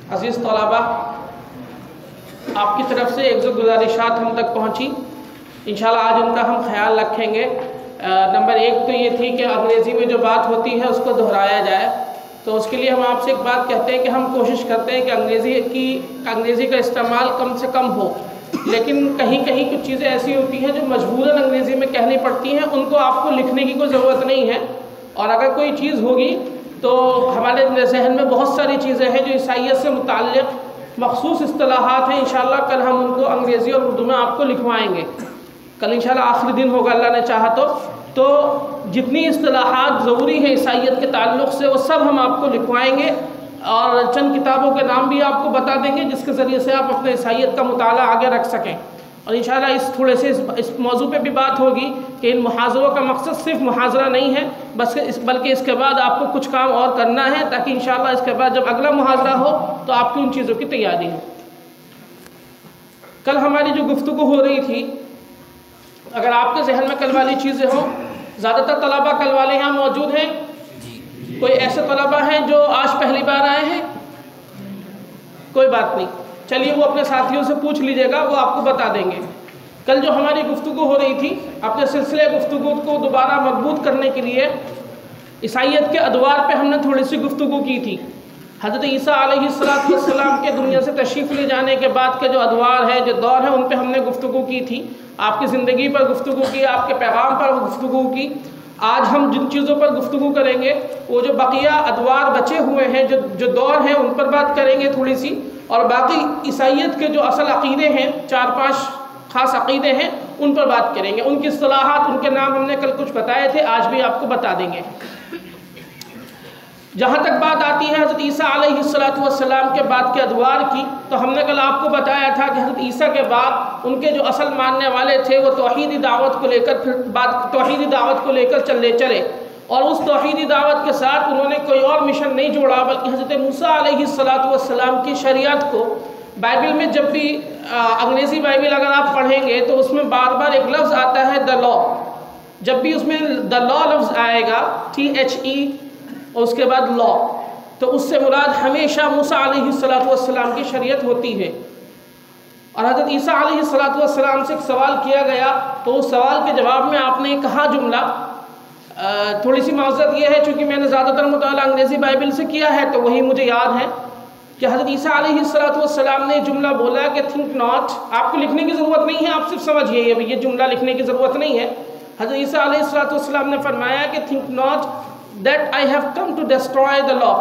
अज़ीज़ तलबा, आपकी तरफ से एक जो गुजारिशात हम तक पहुँची, इंशाल्लाह आज उनका हम ख्याल रखेंगे। नंबर एक तो ये थी कि अंग्रेज़ी में जो बात होती है उसको दोहराया जाए। तो उसके लिए हम आपसे एक बात कहते हैं कि हम कोशिश करते हैं कि अंग्रेज़ी का इस्तेमाल कम से कम हो, लेकिन कहीं कहीं कुछ चीज़ें ऐसी होती हैं जो मजबूरन अंग्रेज़ी में कहनी पड़ती हैं, उनको आपको लिखने की कोई ज़रूरत नहीं है। और अगर कोई चीज़ होगी तो हमारे जहन में बहुत सारी चीज़ें हैं जो ईसाइयत से मुताल्लिक़ मख़सूस इस्तिलाहात हैं। इंशाअल्लाह कल हम उनको अंग्रेज़ी और उर्दू में आपको लिखवाएंगे। कल इंशाअल्लाह आखिरी दिन होगा अल्लाह ने चाहा तो जितनी इस्तिलाहात ज़रूरी है ईसाइयत के ताल्लुक़ से वो सब हम आपको लिखवाएंगे और चंद किताबों के नाम भी आपको बता देंगे जिसके ज़रिए से आप अपने ईसाइयत का मुताला आगे रख सकें। और इंशाअल्लाह इस थोड़े से इस मौजू पे भी बात होगी कि इन मुहाज़रों का मकसद सिर्फ मुहाज़रा नहीं है बल्कि इसके बाद आपको कुछ काम और करना है, ताकि इंशाअल्लाह इसके बाद जब अगला मुहाज़रा हो तो आपकी उन चीज़ों की तैयारी हो। कल हमारी जो गुफ्तगू हो रही थी, अगर आपके जहन में कल वाली चीज़ें हों, ज़्यादातर तलबा कल वाले यहाँ मौजूद हैं। कोई ऐसे तलबा हैं जो आज पहली बार आए हैं? कोई बात नहीं, चलिए वो अपने साथियों से पूछ लीजिएगा, वो आपको बता देंगे। कल जो हमारी गुफ्तगू हो रही थी, अपने सिलसिले गुफ्तगू को दोबारा मजबूत करने के लिए ईसाइयत के अदवार पे हमने थोड़ी सी गुफ्तगू की थी। हज़रत ईसा अलैहिस्सलाम के दुनिया से तशरीफ़ ले जाने के बाद के जो अदवार हैं, जो दौर हैं, उन पे हमने गुफ्तगू की थी। आपकी ज़िंदगी पर गुफ्तगू की, आपके पैगाम पर गुफ्तगू की। आज हम जिन चीज़ों पर गुफ्तगू करेंगे वो जो बकिया अदवार बचे हुए हैं, जो दौर हैं, उन पर बात करेंगे थोड़ी सी। और बाकी ईसाइयत के जो असल अक़ीदे हैं, 4-5 ख़ास अक़ीदे हैं, उन पर बात करेंगे। उनकी इस्तिलाहात, उनके नाम हमने कल कुछ बताए थे, आज भी आपको बता देंगे। जहाँ तक बात आती है हज़रत ईसा अलैहिस्सलाम के बाद के अदवार की, तो हमने कल आपको बताया था कि हज़रत ईसा के बाद उनके जो असल मानने वाले थे वो तौहीदी दावत को लेकर चले और उस तौहीदी दावत के साथ उन्होंने कोई और मिशन नहीं जोड़ा, बल्कि हज़रत मूसा अलैहिस्सलाम की शरीयत को। बाइबल में जब भी अंग्रेज़ी बाइबल अगर आप पढ़ेंगे तो उसमें बार बार एक लफ्ज़ आता है द लॉ। जब भी उसमें द लॉ लफ्ज़ आएगा, THE और उसके बाद लॉ, तो उससे मुराद हमेशा मूसा अलैहिस्सलाम की शरीयत होती है। और हज़रत ईसा अलैहिस्सलाम से एक सवाल किया गया, तो उस सवाल के जवाब में आपने कहा जुमला, थोड़ी सी माज़रत यह है चूँकि मैंने ज़्यादातर मुताला अंग्रेज़ी बाइबल से किया है तो वही मुझे याद है कि हज़रत ईसा अलैहिस्सलाम ने जुमला बोला कि थिंक नॉट। आपको लिखने की ज़रूरत नहीं है, आप सिर्फ समझिए, ये जुमला लिखने की ज़रूरत नहीं है। हज़रत ईसा अलैहिस्सलाम ने फरमाया कि think not that I have come to destroy the law.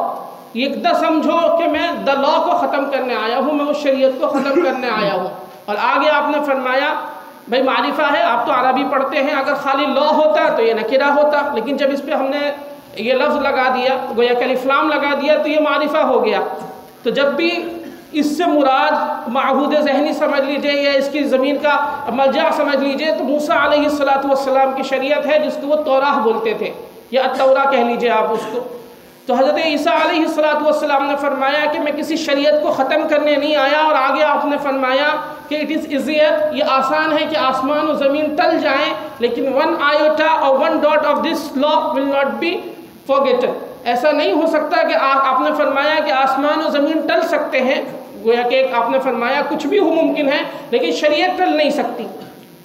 ये एकदम समझो कि मैं द लॉ को ख़त्म करने आया हूँ, मैं उस शरीयत को ख़त्म करने आया हूँ। और आगे आपने फरमाया, भाई मारिफा है, आप तो अरबी पढ़ते हैं, अगर खाली लॉ होता तो ये नकिरा होता, लेकिन जब इस पर हमने ये लफ्ज़ लगा दिया, गोया कि अलिफ लाम लगा दिया, तो ये मारिफा हो गया। तो जब भी इससे मुराद माहूद ज़हनी समझ लीजिए या इसकी ज़मीन का मलजा समझ लीजिए, तो मूसा अलैहिस्सलाम की शरीयत है जिसको वो तौराह बोलते थे, या अत्तौरा कह लीजिए आप उसको। तो हज़रत ईसा अलैहिस्सलाम ने फरमाया कि मैं किसी शरीयत को ख़त्म करने नहीं आया। और आगे आपने फरमाया कि इट इज़ ईज़ियर, ये आसान है कि आसमान और ज़मीन टल जाएं, लेकिन 1 आयोटा और 1 dot of this law will not be forgotten. ऐसा नहीं हो सकता कि आपने फरमाया कि आसमान और ज़मीन टल सकते हैं, गोया कि आपने फरमाया कुछ भी मुमकिन है, लेकिन शरीयत टल नहीं सकती।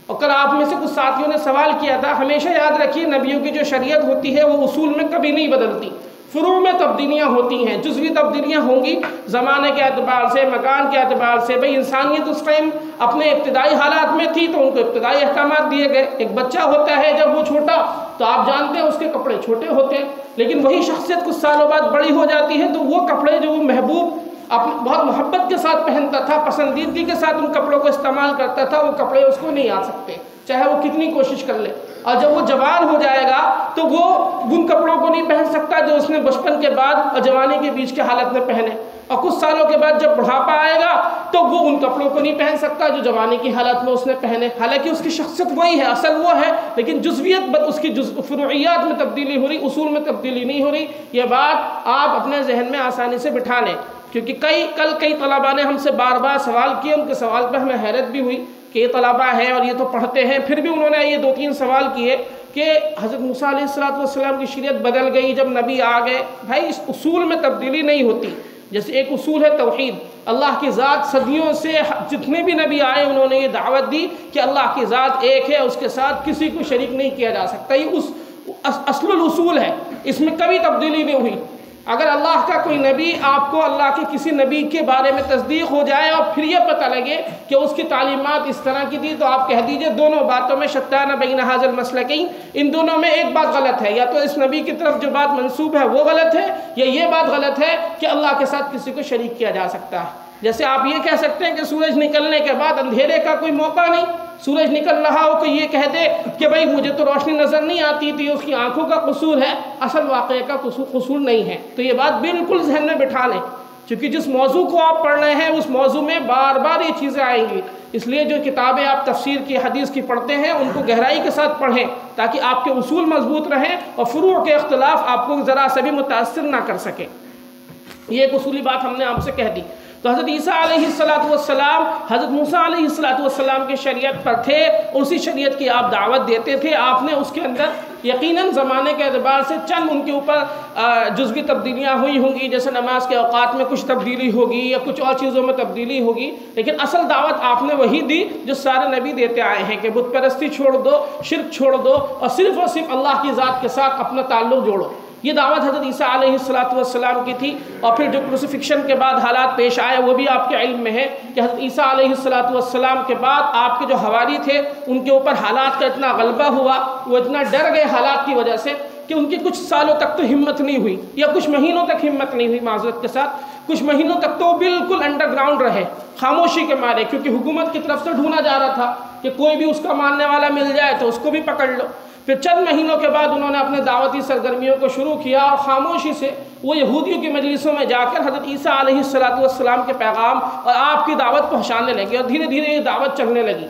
और कल आप में से कुछ साथियों ने सवाल किया था, हमेशा याद रखिए नबियों की जो शरीयत होती है वो उसूल में कभी नहीं बदलती, फ़ुरू में तब्दीलियाँ होती हैं, जुज़वी तब्दीलियाँ होंगी ज़माने के अतबार से, मकान के अतबार से। भाई इंसानियत उस टाइम अपने इब्तदाई हालात में थी तो उनको इब्तदाई अहकामात दिए गए। एक बच्चा होता है जब वो छोटा, तो आप जानते हैं उसके कपड़े छोटे होते हैं, लेकिन वही शख्सियत कुछ सालों बाद बड़ी हो जाती है तो वो कपड़े जो वो महबूब बहुत मोहब्बत के साथ पहनता था, पसंदीदगी के साथ उन कपड़ों को इस्तेमाल करता था, वो कपड़े उसको नहीं आ सकते, चाहे वो कितनी कोशिश कर ले। और जब वो जवान हो जाएगा तो वो उन कपड़ों को नहीं पहन सकता जो उसने बचपन के बाद और जवानी के बीच के हालत में पहने। और कुछ सालों के बाद जब बुढ़ापा आएगा तो वो उन कपड़ों को नहीं पहन सकता जो जवानी की हालत में उसने पहने। हालांकि उसकी शख्सियत वही है, असल वो है, लेकिन जुज़वियत उसकी फ़ुरूइयात में तब्दीली हो रही, उसूल में तब्दीली नहीं हो रही। ये बात आप अपने जहन में आसानी से बिठा लें, क्योंकि कल कई तलबा ने हमसे बार बार सवाल किए, उनके सवाल पर हमें हैरत भी हुई कि ये तलबा हैं और ये तो पढ़ते हैं, फिर भी उन्होंने ये 2-3 सवाल किए कि हज़रत मूसा अलैहिस्सलाम की शरीयत बदल गई जब नबी आ गए। भाई इस उसूल में तब्दीली नहीं होती, जैसे एक उसूल है तौहीद, अल्लाह की ज़ात सदियों से जितने भी नबी आए उन्होंने ये दावत दी कि अल्लाह की ज़ात एक है, उसके साथ किसी को शरीक नहीं किया जा सकता। ये उस असलुल उसूल है, इसमें कभी तब्दीली नहीं हुई। अगर अल्लाह का कोई नबी, आपको अल्लाह के किसी नबी के बारे में तस्दीक हो जाए और फिर यह पता लगे कि उसकी तालीमात इस तरह की थी, तो आप कह दीजिए दोनों बातों में शत्ताना बैन हाज़िल मसलकैन, इन दोनों में एक बात गलत है। या तो इस नबी की तरफ जो बात मंसूब है वो गलत है, या ये बात गलत है कि अल्लाह के साथ किसी को शरीक किया जा सकता है। जैसे आप ये कह सकते हैं कि सूरज निकलने के बाद अंधेरे का कोई मौका नहीं, सूरज निकल रहा हो कोई ये कह दे कि भाई मुझे तो रोशनी नज़र नहीं आती थी, उसकी आंखों का कसूर है, असल वाक़े का कसूर नहीं है। तो ये बात बिल्कुल जहन में बिठा लें, क्योंकि जिस मौजू को आप पढ़ रहे हैं उस मौजू में बार बार ये चीज़ें आएंगी। इसलिए जो किताबें आप तफसीर की, हदीस की पढ़ते हैं उनको गहराई के साथ पढ़ें, ताकि आपके उसूल मजबूत रहें और फ़ुरू के इख्तिलाफ आपको ज़रा से भी मुतासिर ना कर सके। ये एक उसूली बात हमने आपसे कह दी। तो हज़रत ईसा अलैहिस्सलाम हज़रत मूसा अलैहिस्सलाम के शरीयत पर थे, उसी शरीयत की आप दावत देते थे। आपने उसके अंदर यकीनन ज़माने के अतबार से चंद उनके ऊपर जुज़वी तब्दीलियाँ हुई होंगी, जैसे नमाज के औकात में कुछ तब्दीली होगी या कुछ और चीज़ों में तब्दीली होगी, लेकिन असल दावत आपने वही दी जो सारे नबी देते आए हैं कि बुत परस्ती छोड़ दो, शिर्क छोड़ दो और सिर्फ अल्लाह की ज़ात के साथ अपना ताल्लुक़ जोड़ो। ये दावत हज़रत ईसा अलैहिस्सलाम की थी। और फिर जो क्रूसिफिक्शन के बाद हालात पेश आए वो भी आपके इल्म में है कि हज़रत ईसा अलैहिस्सलाम के बाद आपके जो हवारी थे उनके ऊपर हालात का इतना गलबा हुआ, वो इतना डर गए हालात की वजह से कि उनकी कुछ सालों तक तो हिम्मत नहीं हुई, या कुछ महीनों तक हिम्मत नहीं हुई, माज़रत के साथ कुछ महीनों तक तो बिल्कुल अंडरग्राउंड रहे खामोशी के मारे, क्योंकि हुकूमत की तरफ से ढूंढा जा रहा था कि कोई भी उसका मानने वाला मिल जाए तो उसको भी पकड़ लो। फिर चंद महीनों के बाद उन्होंने अपने दावती सरगर्मियों को शुरू किया और ख़ामोशी से वो यहूदियों की मजलिसों में जाकर हज़रत ईसा अलैहिस्सलाम के पैगाम और आपकी दावत पहुँचाने लगे, और धीरे धीरे ये दावत चलने लगी।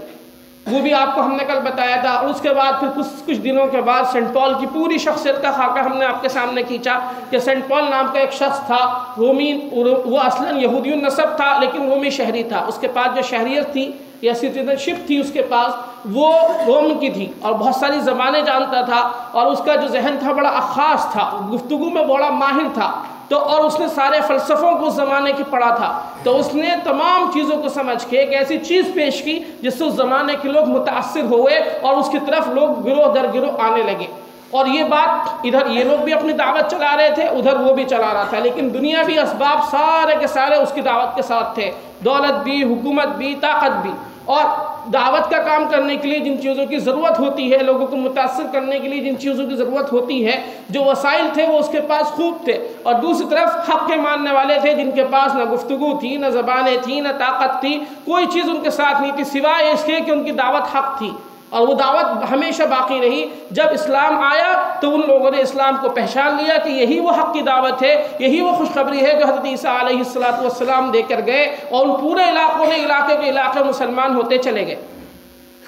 वो भी आपको हमने कल बताया था। और उसके बाद फिर कुछ दिनों के बाद सेंट पॉल की पूरी शख्सियत का खाका हमने आपके सामने खींचा कि सेंट पॉल नाम का एक शख्स था, रोमी, वो असलन यहूदियुन नसब था लेकिन रोमी शहरी था। उसके पास जो शहरियत थी या सिटीजनशिप थी उसके पास, वो रोम की थी और बहुत सारी ज़बानें जानता था, और उसका जो जहन था बड़ा ख़ास था, गुफ्तगू में बड़ा माहिर था। तो और उसने सारे फ़लसफ़ों को उस ज़माने की पढ़ा था, तो उसने तमाम चीज़ों को समझ के एक ऐसी चीज़ पेश की जिससे उस ज़माने के लोग मुतासिर हुए और उसकी तरफ लोग गिरोह दर गिरोह आने लगे। और ये बात इधर ये लोग भी अपनी दावत चला रहे थे, उधर वो भी चला रहा था, लेकिन दुनियावी असबाब सारे के सारे उसकी दावत के साथ थे, दौलत भी, हुकूमत भी, ताकत भी। और दावत का काम करने के लिए जिन चीज़ों की ज़रूरत होती है, लोगों को मुतासिर करने के लिए जिन चीज़ों की ज़रूरत होती है, जो वसाइल थे वो उसके पास खूब थे। और दूसरी तरफ हक़ के मानने वाले थे जिनके पास न गुफ्तगू थी, न ज़बानें थी, न ताकत थी, कोई चीज़ उनके साथ नहीं थी सिवाय इसके कि उनकी दावत हक़ थी। और वो दावत हमेशा बाकी रही। जब इस्लाम आया तो उन लोगों ने इस्लाम को पहचान लिया कि यही वो हक़ की दावत है, यही वो खुशखबरी है जो हज़रत ईसा अलैहिस्सलाम देकर गए, और उन पूरे इलाकों ने इलाके के इलाके मुसलमान होते चले गए।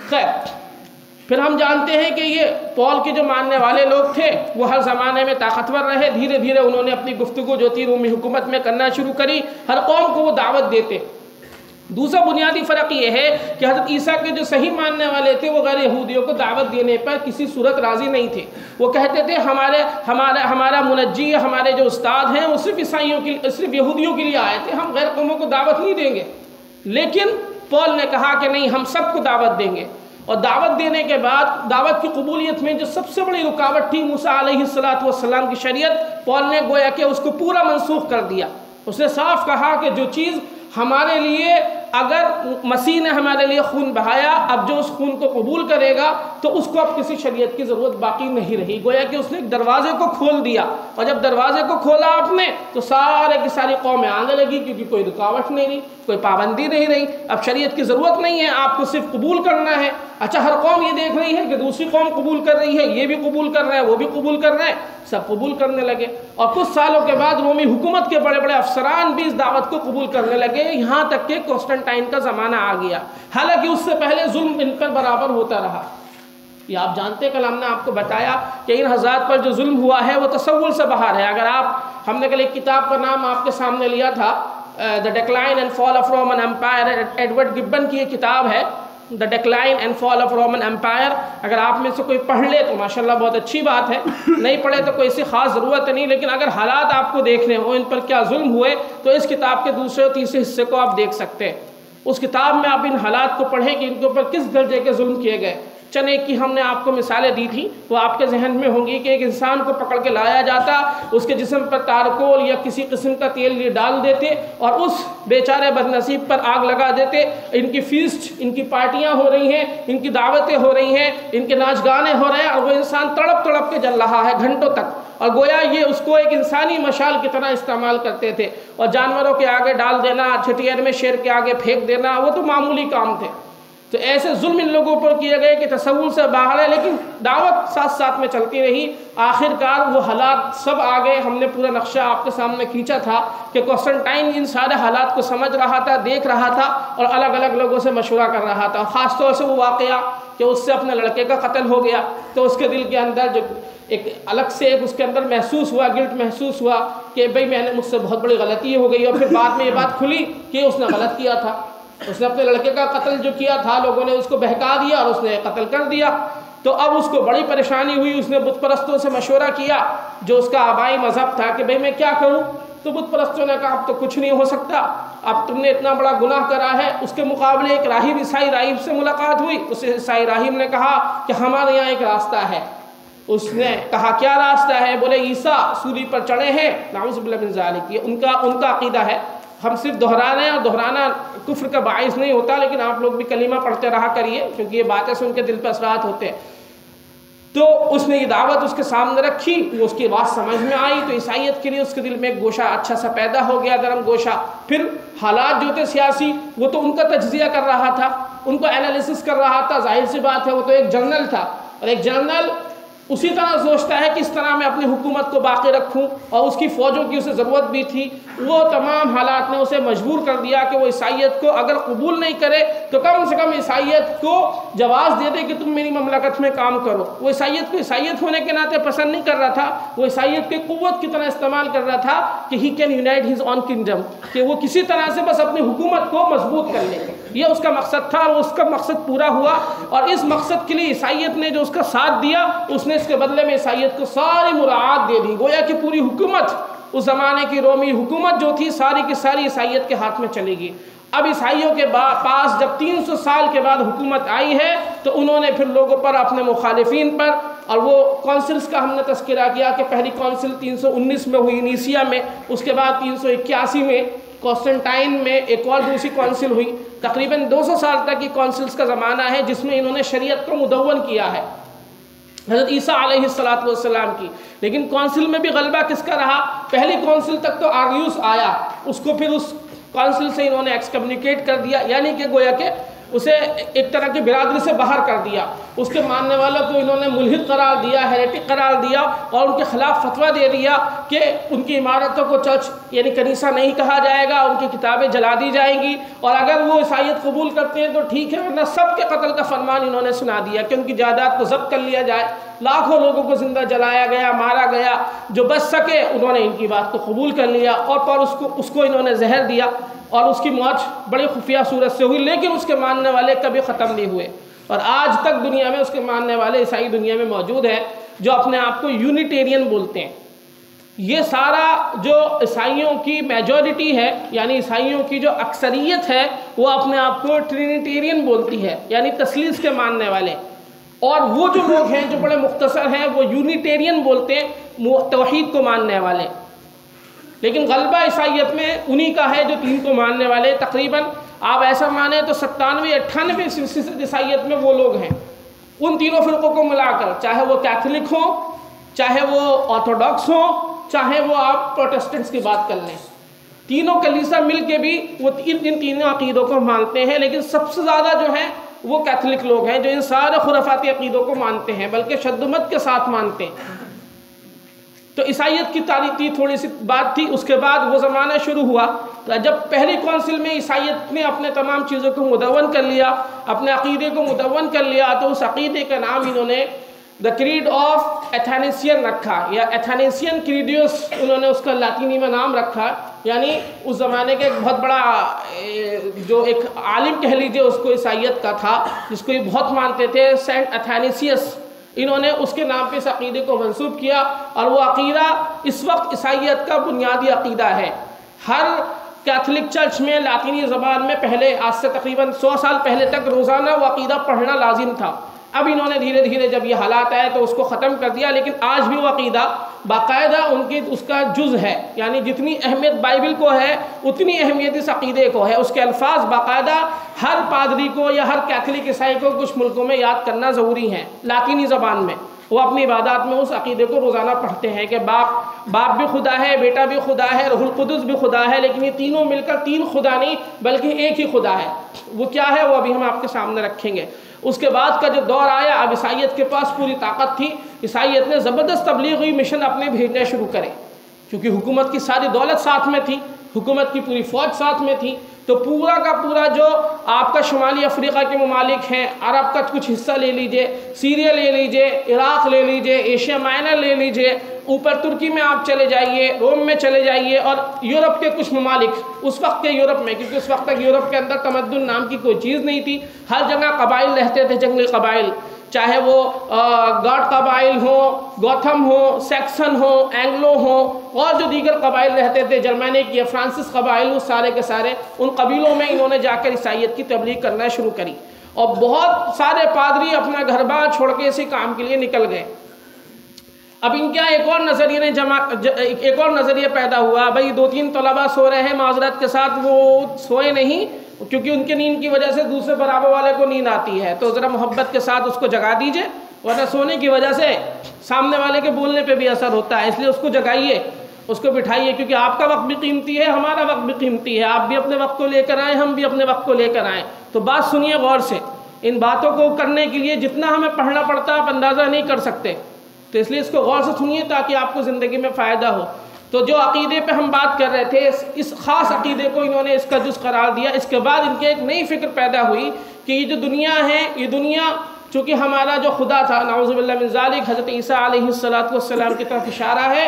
खैर, फिर हम जानते हैं कि ये पॉल के जो मानने वाले लोग थे वो हर ज़माने में ताकतवर रहे। धीरे धीरे उन्होंने अपनी गुफ्तगू जो थी रूमी हुकूमत में करना शुरू करी, हर कौम को वो दावत देते। दूसरा बुनियादी फ़र्क ये है कि हज़रत ईसा के जो सही मानने वाले थे वो गैर यहूदियों को दावत देने पर किसी सूरत राज़ी नहीं थे। वो कहते थे हमारा मुनज्जी, हमारे जो उस्ताद हैं वो सिर्फ यहूदियों के लिए आए थे, हम गैर कौमों को दावत नहीं देंगे। लेकिन पॉल ने कहा कि नहीं, हम सबको दावत देंगे। और दावत देने के बाद दावत की कबूलियत में जो सबसे बड़ी रुकावट थी मूसा अलैहिस्सलाम की शरीयत, पॉल ने गोया कि उसको पूरा मनसूख कर दिया। उसने साफ कहा कि जो चीज़ हमारे लिए, अगर मसीह ने हमारे लिए खून बहाया, अब जो उस खून को कबूल करेगा तो उसको अब किसी शरीयत की ज़रूरत बाकी नहीं रही। गोया कि उसने एक दरवाज़े को खोल दिया, और जब दरवाज़े को खोला आपने तो सारे की सारी कौमें आने लगी, क्योंकि कोई रुकावट नहीं रही, कोई पाबंदी नहीं रही। अब शरीयत की ज़रूरत नहीं है, आपको सिर्फ कबूल करना है। अच्छा, हर कौम ये देख रही है कि दूसरी कौम कबूल कर रही है, ये भी कबूल कर रहा है, वो भी कबूल कर रहा है, सब कबूल करने लगे। और कुछ सालों के बाद रोमी हुकूमत के बड़े बड़े अफसरान भी इस दावत को कबूल करने लगे, यहाँ तक कि कॉन्स्टेंटाइन का ज़माना आ गया। हालांकि उससे पहले जुल्म इन पर बराबर होता रहा। ये आप जानते हैं, कल हमने आपको बताया कि इन हज़रात पर जो जुल्म हुआ है वो तसव्वुर से बाहर है। अगर हमने कल एक किताब का नाम आपके सामने लिया था, the decline and fall of Roman Empire, Edward Gibbon की ये किताब है। The decline and fall of Roman Empire. अगर आप में से कोई पढ़ ले तो माशाल्लाह बहुत अच्छी बात है, नहीं पढ़े तो कोई ऐसी ख़ास ज़रूरत नहीं, लेकिन अगर हालात आपको देखने हो इन पर क्या जुल्म हुए तो इस किताब के दूसरे और तीसरे हिस्से को आप देख सकते हैं। उस किताब में आप इन हालात को पढ़ें कि इनके ऊपर किस दर्जे के जुल्म किए गए। चने की हमने आपको मिसालें दी थी, वो आपके जहन में होंगी कि एक इंसान को पकड़ के लाया जाता, उसके जिस्म पर तारकोल या किसी किस्म का तेल ये डाल देते और उस बेचारे बदनसीब पर आग लगा देते। इनकी फीस्ट, इनकी पार्टियां हो रही हैं, इनकी दावतें हो रही हैं, इनके नाच गाने हो रहे हैं और वो इंसान तड़प तड़प के जल रहा है घंटों तक, और गोया ये उसको एक इंसानी मशाल की तरह इस्तेमाल करते थे। और जानवरों के आगे डाल देना, छठियर में शेर के आगे फेंक देना, वो तो मामूली काम थे। तो ऐसे जुल्म इन लोगों पर किए गए कि तसव्वुर से बाहर है, लेकिन दावत साथ साथ में चलती रही। आखिरकार वो हालात सब आ गए। हमने पूरा नक्शा आपके सामने खींचा था कि कॉन्स्टेंटाइन इन सारे हालात को समझ रहा था, देख रहा था और अलग अलग लोगों से मशवरा कर रहा था। ख़ास तौर से वो वाक़या कि उससे अपने लड़के का कत्ल हो गया, तो उसके दिल के अंदर जो एक अलग से एक उसके अंदर महसूस हुआ, गिल्ट महसूस हुआ कि भाई मैंने मुझसे बहुत बड़ी गलती हो गई। और फिर बाद में ये बात खुली कि उसने गलत किया था, उसने अपने लड़के का कत्ल जो किया था, लोगों ने उसको बहका दिया और उसने कत्ल कर दिया। तो अब उसको बड़ी परेशानी हुई। उसने बुत परस्तों से मशवरा किया, जो उसका आबाई मज़हब था, कि भाई मैं क्या करूं। तो बुत परस्तों ने कहा अब तो कुछ नहीं हो सकता, अब तुमने इतना बड़ा गुनाह करा है। उसके मुकाबले एक राहिब, ईसाई राहिब से मुलाकात हुई। उस ईसाई राहिब ने कहा कि हमारे यहाँ एक रास्ता है। उसने कहा क्या रास्ता है? बोले ईसा सूली पर चढ़े हैं, नाउज़ुबिल्लाह मिन ज़ालिक। उनका अक़ीदा है। हम सिर्फ दोहरा रहे हैं, और दोहराना कुफ्र का बाइस नहीं होता, लेकिन आप लोग भी कलीमा पढ़ते रहा करिए, क्योंकि ये बातें सुन के दिल पर असरात होते हैं। तो उसने ये दावत उसके सामने रखी, वो उसकी बात समझ में आई, तो ईसाइयत के लिए उसके दिल में एक गोशा अच्छा सा पैदा हो गया, गर्म गोशा। फिर हालात जो थे सियासी, वो तो उनका तज्जिया कर रहा था, उनको एनालिसिस कर रहा था। जाहिर सी बात है, वो तो एक जनरल था, और एक जनरल उसी तरह सोचता है कि इस तरह मैं अपनी हुकूमत को बाकी रखूं, और उसकी फ़ौजों की उसे ज़रूरत भी थी। वो तमाम हालात ने उसे मजबूर कर दिया कि वो ईसाइयत को अगर कबूल नहीं करे तो कम से कम ईसाइयत को जवाज़ दे दे कि तुम मेरी ममलकत में काम करो। वो ईसाइयत को ईसाइयत होने के नाते पसंद नहीं कर रहा था, वो ईसाइयत के क़ुव्वत की तरह इस्तेमाल कर रहा था कि he can unite his on kingdom, कि वो किसी तरह से बस अपनी हुकूमत को मजबूत कर ले। ये उसका मकसद था, वो उसका मकसद पूरा हुआ। और इस मकसद के लिए ईसाइयत ने जो उसका साथ दिया, उसने इसके बदले में ईसाइयत को सारी मुराद दे दी। गोया कि पूरी हुकूमत, उस ज़माने की रोमी हुकूमत जो थी, सारी की सारी ईसाइयत के हाथ में चलेगी। अब ईसाइयों के पास जब 300 साल के बाद हुकूमत आई है, तो उन्होंने फिर लोगों पर, अपने मुखालिफिन पर, और वो कौंसिल्स का हमने तस्करा किया कि पहली कौंसिल 319 में हुई नीसिया में, उसके बाद 381 में कॉन्स्टेंटाइन में एक और दूसरी कौंसिल हुई। तकरीबन 200 साल तक की कौंसिल्स का ज़माना है जिसमें इन्होंने शरीयत को मुदव्वन किया है, हज़रत ईसा अलैहिस्सलातु वस्सलाम की। लेकिन कौंसिल में भी गलबा किसका रहा? पहली कौंसिल तक तो आर्यूस आया, उसको फिर उस कौंसिल से इन्होंने एक्सकम्युनिकेट कर दिया, यानी कि गोया के उसे एक तरह की बिरादरी से बाहर कर दिया। उसके मानने वालों को इन्होंने मुल्हिद करार दिया, हेरेटिक करार दिया, और उनके खिलाफ फतवा दे दिया कि उनकी इमारतों को चर्च यानी कनीसा नहीं कहा जाएगा, उनकी किताबें जला दी जाएंगी, और अगर वो ईसाइयत कबूल करते हैं तो ठीक है, वरना सब के कत्ल का फरमान इन्होंने सुना दिया कि उनकी जायदाद को जब्त कर लिया जाए। लाखों लोगों को जिंदा जलाया गया, मारा गया। जो बच सके उन्होंने इनकी बात को कबूल कर लिया, और पर उसको इन्होंने जहर दिया, और उसकी मौत बड़ी खुफिया सूरत से हुई। लेकिन उसके मानने वाले कभी ख़त्म नहीं हुए, और आज तक दुनिया में उसके मानने वाले ईसाई दुनिया में मौजूद हैं, जो अपने आप को यूनिटेरियन बोलते हैं। ये सारा जो ईसाइयों की मेजॉरिटी है, यानी ईसाइयों की जो अक्सरियत है, वो अपने आप को ट्रिनिटेरियन बोलती है, यानी तस्लीस के मानने वाले। और वो जो लोग हैं जो बड़े मुख्तसर हैं, वो यूनिटेरियन बोलते हैं, तौहीद को मानने वाले। लेकिन गलबा ईसाइयत में उन्हीं का है जो 3 को मानने वाले। तकरीबन आप ऐसा माने तो 97-98% ईसाइयत में वो लोग हैं। उन तीनों फ़िरक़ों को मिलाकर, चाहे वो कैथोलिक हो, चाहे वो ऑर्थोडॉक्स हो, चाहे वो आप प्रोटेस्टेंट्स की बात कर लें, तीनों कलीसा मिल के भी वो इन तीनों अक़ीदों को मानते हैं। लेकिन सबसे ज़्यादा जो है वो कैथोलिक लोग हैं, जो इन सारे खुराफाती अक़ीदों को मानते हैं, बल्कि शद्दुमत के साथ मानते हैं। तो ईसाइयत की तारीख़ी थोड़ी सी बात थी। उसके बाद वो ज़माना शुरू हुआ जब पहली कौंसिल में ईसाइयत ने अपने तमाम चीज़ों को मुदव्वन कर लिया, अपने अक़ीदे को मुदव्वन कर लिया, तो उस अक़ीदे का नाम इन्होंने द क्रीड ऑफ एथेनेसियन रखा, या एथेनेसियन क्रीडियस उन्होंने उसका लातीनी में नाम रखा। यानी उस ज़माने के एक बहुत बड़ा जो एक आलिम कह लीजिए उसको ईसाइयत का था, जिसको ये बहुत मानते थे, सेंट अथैनेसियस, इन्होंने उसके नाम पे इस अक़ीदे को मंसूब किया। और वो अक़ीदा इस वक्त ईसाइयत का बुनियादी अक़ीदा है। हर कैथोलिक चर्च में लातीनी ज़बान में पहले आज से तकरीबन 100 साल पहले तक रोज़ाना वो अक़ीदा पढ़ना लाजिम था। अब इन्होंने धीरे धीरे जब ये हालात आए तो उसको ख़त्म कर दिया, लेकिन आज भी वो अक़ीदा बाकायदा उनकी उसका जुज़ है। यानी जितनी अहमियत बाइबिल को है उतनी अहमियत इस अक़ीदे को है। उसके अल्फाज बाकायदा हर पादरी को या हर कैथोलिक ईसाई को कुछ मुल्कों में याद करना ज़रूरी है लातीनी ज़बान में। वो अपनी इबादत में उस अक़ीदे को रोज़ाना पढ़ते हैं कि बाप भी खुदा है, बेटा भी खुदा है, रूहुल कुद्दुस भी खुदा है, लेकिन ये तीनों मिलकर तीन खुदा नहीं बल्कि एक ही खुदा है। वो क्या है वो अभी हम आपके सामने रखेंगे। उसके बाद का जो दौर आया, अब ईसाइयत के पास पूरी ताकत थी, ईसाइयत ने ज़बरदस्त तबलीगी मिशन अपने भेजने शुरू करे, क्योंकि हुकूमत की सारी दौलत साथ में थी, हुकूमत की पूरी फ़ौज साथ में थी। तो पूरा का पूरा जो आपका शुमाली अफ्रीका के ममालिक हैं, अरब का कुछ हिस्सा ले लीजिए, सीरिया ले लीजिए, इराक़ ले लीजिए, एशिया माइनर ले लीजिए, ऊपर तुर्की में आप चले जाइए, रोम में चले जाइए, और यूरोप के कुछ ममालिक उस वक्त के यूरोप में, क्योंकि उस वक्त तक यूरोप के अंदर तमद्दुन नाम की कोई चीज़ नहीं थी, हर जगह कबाइल रहते थे, जंगली कबाइल, चाहे वो गॉड कबाइल हो, गौथम हो, सैक्सन हो, एंग्लो हो, और जो दीगर कबाइल रहते थे, जर्मनिक या फ्रांसिस कबाइल, वो सारे के सारे उन कबीलों में इन्होंने जाकर ईसाइयत की तबलीग करना शुरू करी। और बहुत सारे पादरी अपना घर बार छोड़ के इसी काम के लिए निकल गए। अब इनका एक और नज़रिया पैदा हुआ, भाई 2-3 तलबा सो रहे हैं, माजरत के साथ वो सोए नहीं, क्योंकि उनके नींद की वजह से दूसरे बराबर वाले को नींद आती है, तो ज़रा मोहब्बत के साथ उसको जगा दीजिए, वरना सोने की वजह से सामने वाले के बोलने पे भी असर होता है, इसलिए उसको जगाइए, उसको बिठाइए, क्योंकि आपका वक्त भी कीमती है, हमारा वक्त भी कीमती है, आप भी अपने वक्त को लेकर आएँ, हम भी अपने वक्त को लेकर आएँ। तो बात सुनिए गौर से। इन बातों को करने के लिए जितना हमें पढ़ना पड़ता है आप अंदाज़ा नहीं कर सकते, तो इसलिए इसको गौर से सुनिए ताकि आपको ज़िंदगी में फ़ायदा हो। तो जो अक़ीदे पे हम बात कर रहे थे, इस ख़ास अक़ीदे को इन्होंने इसका जुज़ करार दिया। इसके बाद इनके एक नई फ़िक्र पैदा हुई कि ये जो दुनिया है, ये दुनिया चूँकि हमारा जो खुदा था नाउज़ुबिल्लाह मिन ज़ालिक, हज़रत ईसा अलैहिस्सलातु वस्सलाम की तरफ इशारा है,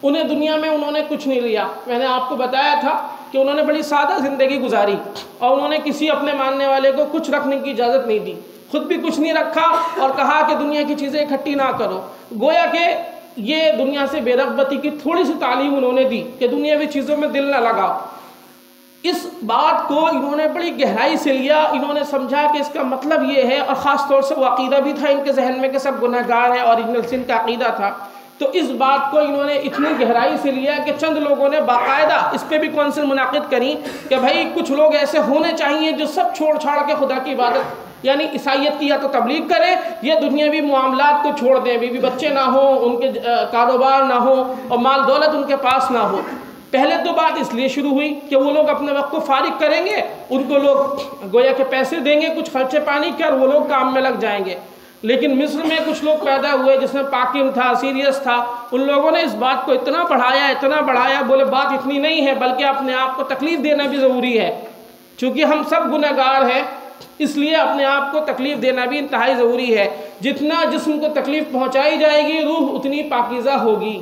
उन्हें दुनिया में उन्होंने कुछ नहीं लिया। मैंने आपको बताया था कि उन्होंने बड़ी सादा ज़िंदगी गुजारी और उन्होंने किसी अपने मानने वाले को कुछ रखने की इजाज़त नहीं दी, खुद भी कुछ नहीं रखा और कहा कि दुनिया की चीज़ें इकट्ठी ना करो। गोया कि ये दुनिया से बेरग़बती की थोड़ी सी तालीम उन्होंने दी कि दुनियावी चीज़ों में दिल ना लगाओ। इस बात को इन्होंने बड़ी गहराई से लिया, इन्होंने समझा कि इसका मतलब ये है, और ख़ास तौर से वो अक़ीदा भी था इनके जहन में कि सब गुनहगार हैं, ओरिजिनल सिन का अक़ीदा था। तो इस बात को इन्होंने इतनी गहराई से लिया कि चंद लोगों ने बाकायदा इस पर भी कौंसिल मुनाक़िद करी कि भाई कुछ लोग ऐसे होने चाहिए जो सब छोड़ छाड़ के खुदा की इबादत, यानी ईसाइयत की या तो तबलीग करें या दुनियावी मामलात को छोड़ दें, बीवी बच्चे ना हो, उनके कारोबार ना हो और माल दौलत उनके पास ना हो। पहले तो बात इसलिए शुरू हुई कि वो लोग अपने वक्त को फारिग करेंगे, उनको लोग गोया के पैसे देंगे कुछ खर्चे पानी के, और वो लोग काम में लग जाएंगे। लेकिन मिस्र में कुछ लोग पैदा हुए जिसमें पाकिम था, सीरियस था, उन लोगों ने इस बात को इतना बढ़ाया, बोले बात इतनी नहीं है बल्कि अपने आप को तकलीफ़ देना भी ज़रूरी है, चूँकि हम सब गुनहगार हैं, इसलिए अपने आप को तकलीफ़ देना भी इंतहाई ज़रूरी है। जितना जिस्म को तकलीफ़ पहुँचाई जाएगी रूह उतनी पाकीज़ा होगी।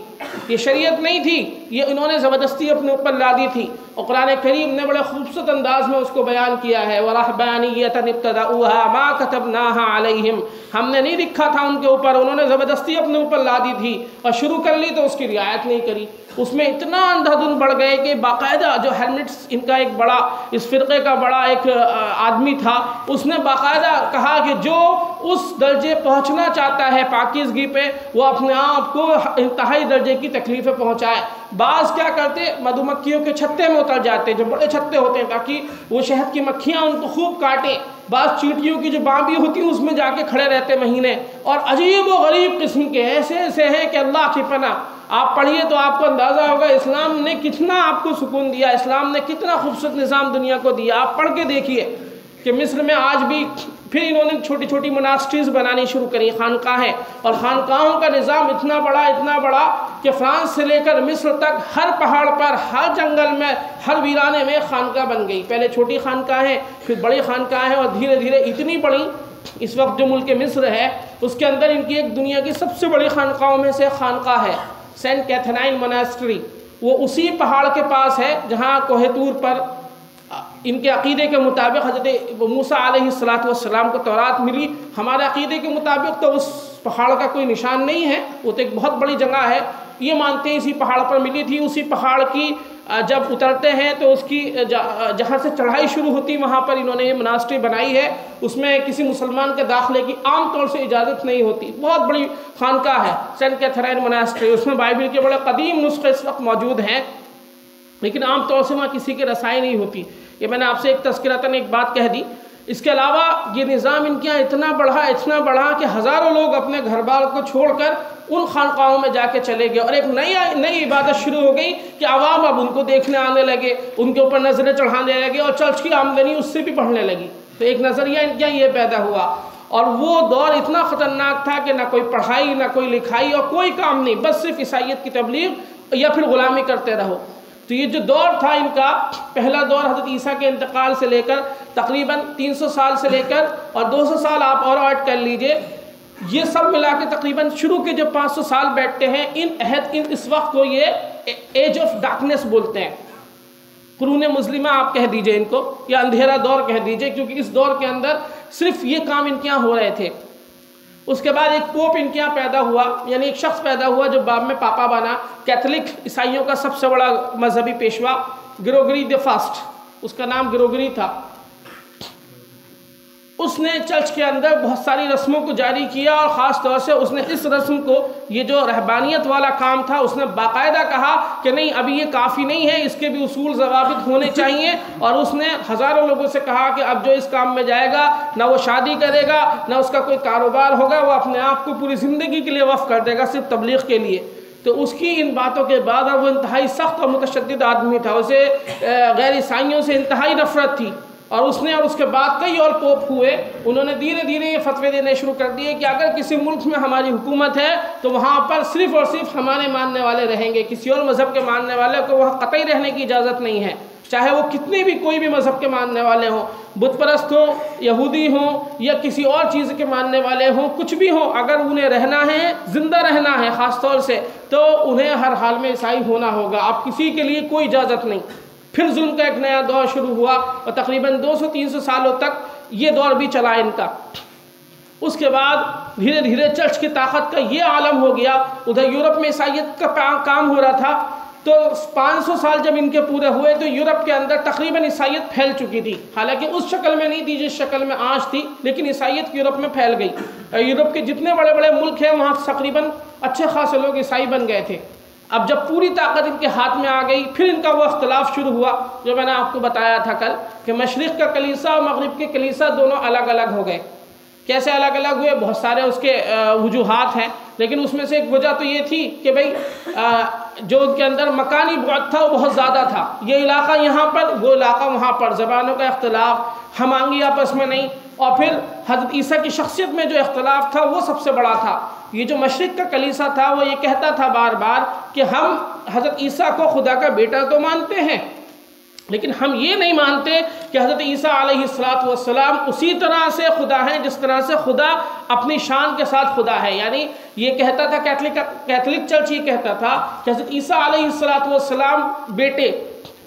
ये शरीयत नहीं थी, ये इन्होंने ज़बरदस्ती अपने ऊपर ला दी थी, और कुरान करीम ने बड़े खूबसूरत अंदाज में उसको बयान किया है। वरहबानियतन इब्तदऊहा मा कतबनाहा अलैहिम, हमने नहीं लिखा था उनके ऊपर, उन्होंने ज़बरदस्ती अपने ऊपर ला दी थी और शुरू कर ली तो उसकी रियायत नहीं करी। उसमें इतना अंधाधुन बढ़ गए कि बाकायदा जो हेलमेट्स इनका एक बड़ा, इस फ़िरक़े का बड़ा एक आदमी था, उसने बाकायदा कहा कि जो उस दर्जे पहुंचना चाहता है पाकीज़गी पे, वो अपने आप को इंतहाई दर्जे की तकलीफ़ें पहुंचाए। बाज़ क्या करते, मधुमक्खियों के छत्ते में उतर जाते, जो बड़े छत्ते होते हैं, ताकि वो शहद की मक्खियाँ उनको खूब काटें। बाज़ चींटियों की जो बाँबी होती है उसमें जाके खड़े रहते महीने, और अजीब व गरीब किस्म के ऐसे ऐसे हैं कि अल्लाह की पनाह। आप पढ़िए तो आपको अंदाज़ा होगा इस्लाम ने कितना आपको सुकून दिया, इस्लाम ने कितना खूबसूरत निज़ाम दुनिया को दिया। आप पढ़ के देखिए कि मिस्र में आज भी फिर इन्होंने छोटी छोटी मोनास्ट्रीज़ बनानी शुरू करी, खानकाहें, और खानकाहों का निज़ाम इतना बड़ा कि फ्रांस से लेकर मिस्र तक हर पहाड़ पर, हर जंगल में, हर वीराने में खानका बन गई। पहले छोटी खानकाहें, फिर बड़ी खानकाहें, और धीरे धीरे इतनी बड़ी, इस वक्त जो मुल्क मिस्र है उसके अंदर इनकी एक दुनिया की सबसे बड़ी खानकाहों में से खानका है सेंट कैथरीन मोनास्ट्री। वो उसी पहाड़ के पास है जहाँ कोहे तूर पर इनके अक़ीदे के मुताबिक हज़रत मूसा अलैहिस्सलाम को तौरात मिली। हमारे अक़ीदे के मुताबिक तो उस पहाड़ का कोई निशान नहीं है, वो तो एक बहुत बड़ी जगह है, ये मानते हैं इसी पहाड़ पर मिली थी। उसी पहाड़ की जब उतरते हैं तो उसकी जहाँ से चढ़ाई शुरू होती वहाँ पर इन्होंने ये मनास्ट्री बनाई है। उसमें किसी मुसलमान के दाखिले की आम तौर से इजाज़त नहीं होती। बहुत बड़ी खानका है सेंट कैथरीन मनास्ट्री, उसमें बाइबिल के बड़े कदीम नुस्खे इस वक्त मौजूद हैं, लेकिन आम तौर से वहाँ किसी की रसाई नहीं होती। ये मैंने आपसे एक तज़किरतन एक बात कह दी। इसके अलावा ये निज़ाम इनके यहाँ इतना बढ़ा कि हज़ारों लोग अपने घर बार को छोड़कर उन खानकाहों में जाके चले गए और एक नई इबादत शुरू हो गई कि आवाम अब उनको देखने आने लगे, उनके ऊपर नज़रें चढ़ाने लगे और चर्च की आमदनी उससे भी बढ़ने लगी। तो एक नज़रिया इनके यहाँ ये पैदा हुआ और वो दौर इतना ख़तरनाक था कि ना कोई पढ़ाई ना कोई लिखाई और कोई काम नहीं, बस सिर्फ ईसाइयत की तबलीग या फिर ग़ुलामी करते रहो। तो ये जो दौर था इनका, पहला दौर हज़रत ईसा के इंतकाल से लेकर तकरीबन 300 साल से लेकर और 200 साल आप और ऐड कर लीजिए, ये सब मिला के तकरीबन शुरू के जो 500 साल बैठते हैं इस वक्त को ये एज ऑफ डार्कनेस बोलते हैं। कुरून मुस्लिमा आप कह दीजिए इनको, या अंधेरा दौर कह दीजिए, क्योंकि इस दौर के अंदर सिर्फ ये काम इनके यहाँ हो रहे थे। उसके बाद एक पोप इनके यहाँ पैदा हुआ, यानी एक शख्स पैदा हुआ जो बाद में पापा बना, कैथोलिक ईसाइयों का सबसे बड़ा मजहबी पेशवा ग्रेगरी द फर्स्ट, उसका नाम ग्रेगरी था। उसने चर्च के अंदर बहुत सारी रस्मों को जारी किया और ख़ास तौर से उसने इस रस्म को, ये जो रहबानियत वाला काम था, उसने बाकायदा कहा कि नहीं अभी ये काफ़ी नहीं है, इसके भी उसूल ज़वाबित होने चाहिए। और उसने हज़ारों लोगों से कहा कि अब जो इस काम में जाएगा ना वो शादी करेगा ना उसका कोई कारोबार होगा, वो अपने आप को पूरी ज़िंदगी के लिए वफ़ कर देगा सिर्फ तबलीग के लिए। तो उसकी इन बातों के बाद, और वो इंतहाई सख्त और मुतशद्दिद आदमी था, उसे गैर ईसाइयों से इंतहाई नफ़रत थी। और उसने और उसके बाद कई और पोप हुए, उन्होंने धीरे धीरे ये फतवे देने शुरू कर दिए कि अगर किसी मुल्क में हमारी हुकूमत है तो वहाँ पर सिर्फ़ और सिर्फ हमारे मानने वाले रहेंगे, किसी और मज़हब के मानने वाले को वहाँ कतई रहने की इजाज़त नहीं है, चाहे वो कितने भी कोई भी मज़हब के मानने वाले हों, बुत परस्त हों, यहूदी हों या किसी और चीज़ के मानने वाले हों, कुछ भी हों, अगर उन्हें रहना है, ज़िंदा रहना है ख़ास तौर से, तो उन्हें हर हाल में ईसाई होना होगा। अब किसी के लिए कोई इजाज़त नहीं। फिर जुल्म का एक नया दौर शुरू हुआ और तकरीबन 200-300 सालों तक ये दौर भी चला इनका। उसके बाद धीरे धीरे चर्च की ताकत का ये आलम हो गया। उधर यूरोप में ईसाइयत का काम हो रहा था, तो 500 साल जब इनके पूरे हुए तो यूरोप के अंदर तकरीबन ईसाइयत फैल चुकी थी। हालांकि उस शक्ल में नहीं थी जिस शक्ल में आज थी, लेकिन ईसाइयत यूरोप में फैल गई। यूरोप के जितने बड़े बड़े मुल्क हैं वहाँ तकरीबन अच्छे खासे लोग ईसाई बन गए थे। अब जब पूरी ताकत इनके हाथ में आ गई, फिर इनका वो अख्तलाफ शुरू हुआ जो मैंने आपको बताया था कल कि मशरिक़ का कलीसा और मगरिब के कलीसा दोनों अलग अलग हो गए। कैसे अलग अलग हुए? बहुत सारे उसके वजूहात हैं, लेकिन उसमें से एक वजह तो ये थी कि भाई जो उनके अंदर मकानी बुअद था वो बहुत ज़्यादा था। ये इलाका यहाँ पर, वो इलाका वहाँ पर, ज़बानों का इख्तलाफ, हमांगी आपस में नहीं, और फिर हज़रत ईसा की शख्सियत में जो इख्तलाफ था वो सबसे बड़ा था। ये जो मशरिक़ का कलीसा था वो ये कहता था बार बार कि हम हज़रत ईसा को खुदा का बेटा तो मानते हैं, लेकिन हम ये नहीं मानते कि हज़रत ईसा अलैहिस्सलाम उसी तरह से खुदा हैं जिस तरह से खुदा अपनी शान के साथ खुदा है। यानी ये कहता था कैथोलिक चर्च ये कहता था कि हज़रत ईसा अलैहिस्सलाम बेटे,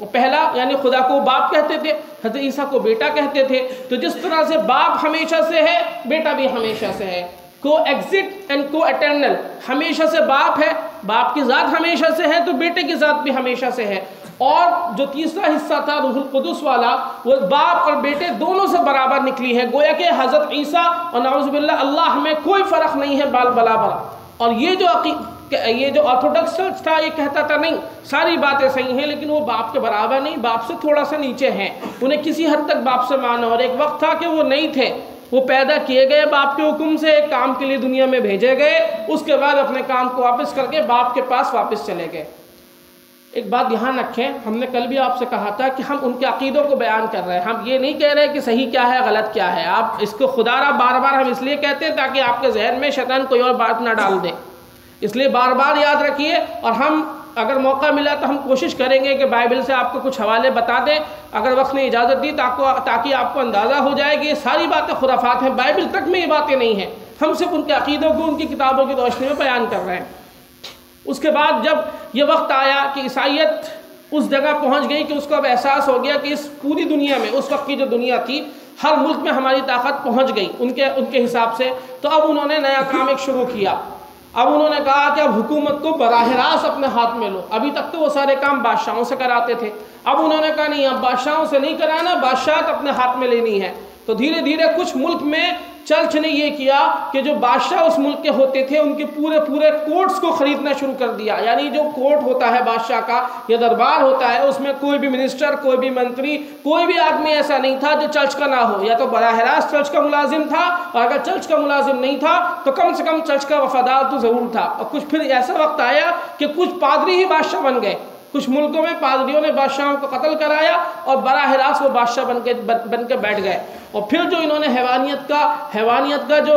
पहला यानी खुदा को बाप कहते थे, हज़रत ईसा को बेटा कहते थे। तो जिस तरह से बाप हमेशा से है, बेटा भी हमेशा से है, को एग्जिट एंड को एटर्नल, हमेशा से बाप है, बाप की ज़ात हमेशा से है तो बेटे की ज़ात भी हमेशा से है। और जो तीसरा हिस्सा था रूहुल कुदुस वाला, वो बाप और बेटे दोनों से बराबर निकली है। गोया कि हज़रत ईसा और नाउज़ु बिल्लाह अल्लाह में कोई फ़र्क नहीं है, बाल बराबर। और ये जो ऑर्थोडॉक्स चर्च था ये कहता था नहीं, सारी बातें सही हैं लेकिन वो बाप के बराबर नहीं, बाप से थोड़ा सा नीचे हैं, उन्हें किसी हद तक बाप से माना। और एक वक्त था कि वो नहीं थे, वो पैदा किए गए बाप के हुक्म से, एक काम के लिए दुनिया में भेजे गए, उसके बाद अपने काम को वापस करके बाप के पास वापस चले गए। एक बात ध्यान रखें, हमने कल भी आपसे कहा था कि हम उनके अकीदों को बयान कर रहे हैं, हम ये नहीं कह रहे कि सही क्या है गलत क्या है। आप इसको खुदारा बार बार हम इसलिए कहते हैं ताकि आपके जहन में शैतान कोई और बात ना डाल दे, इसलिए बार बार याद रखिए। और हम अगर मौका मिला तो हम कोशिश करेंगे कि बाइबल से आपको कुछ हवाले बता दें, अगर वक्त ने इजाज़त दी ताकि आपको अंदाज़ा हो जाए कि ये सारी बातें खुराफात हैं, बाइबल तक में ये बातें नहीं हैं, हम सिर्फ उनके अकीदों को उनकी किताबों की रोशनी में बयान कर रहे हैं। उसके बाद जब ये वक्त आया कि ईसाईयत उस जगह पहुंच गई कि उसको अब एहसास हो गया कि इस पूरी दुनिया में, उस वक्त की जो दुनिया थी, हर मुल्क में हमारी ताकत पहुंच गई उनके हिसाब से, तो अब उन्होंने नया काम एक शुरू किया। अब उन्होंने कहा कि अब हुकूमत को बराह रास्त अपने हाथ में लो। अभी तक तो वो सारे काम बादशाहों से कराते थे, अब उन्होंने कहा नहीं, अब बादशाहों से नहीं कराना, बादशाहत अपने हाथ में लेनी है। तो धीरे धीरे कुछ मुल्क में चर्च ने ये किया कि जो बादशाह उस मुल्क के होते थे उनके पूरे पूरे कोर्ट्स को खरीदना शुरू कर दिया। यानी जो कोर्ट होता है बादशाह का या दरबार होता है, उसमें कोई भी मिनिस्टर, कोई भी मंत्री, कोई भी आदमी ऐसा नहीं था जो चर्च का ना हो। या तो बराह रास्त चर्च का मुलाजिम था, और अगर चर्च का मुलाजिम नहीं था तो कम से कम चर्च का वफादार तो ज़रूर था। और कुछ फिर ऐसा वक्त आया कि कुछ पादरी ही बादशाह बन गए। कुछ मुल्कों में पादरियों ने बादशाहों को कत्ल कराया और बराह रास्त वो बादशाह बन के बैठ गए। और फिर जो इन्होंने हैवानियत का जो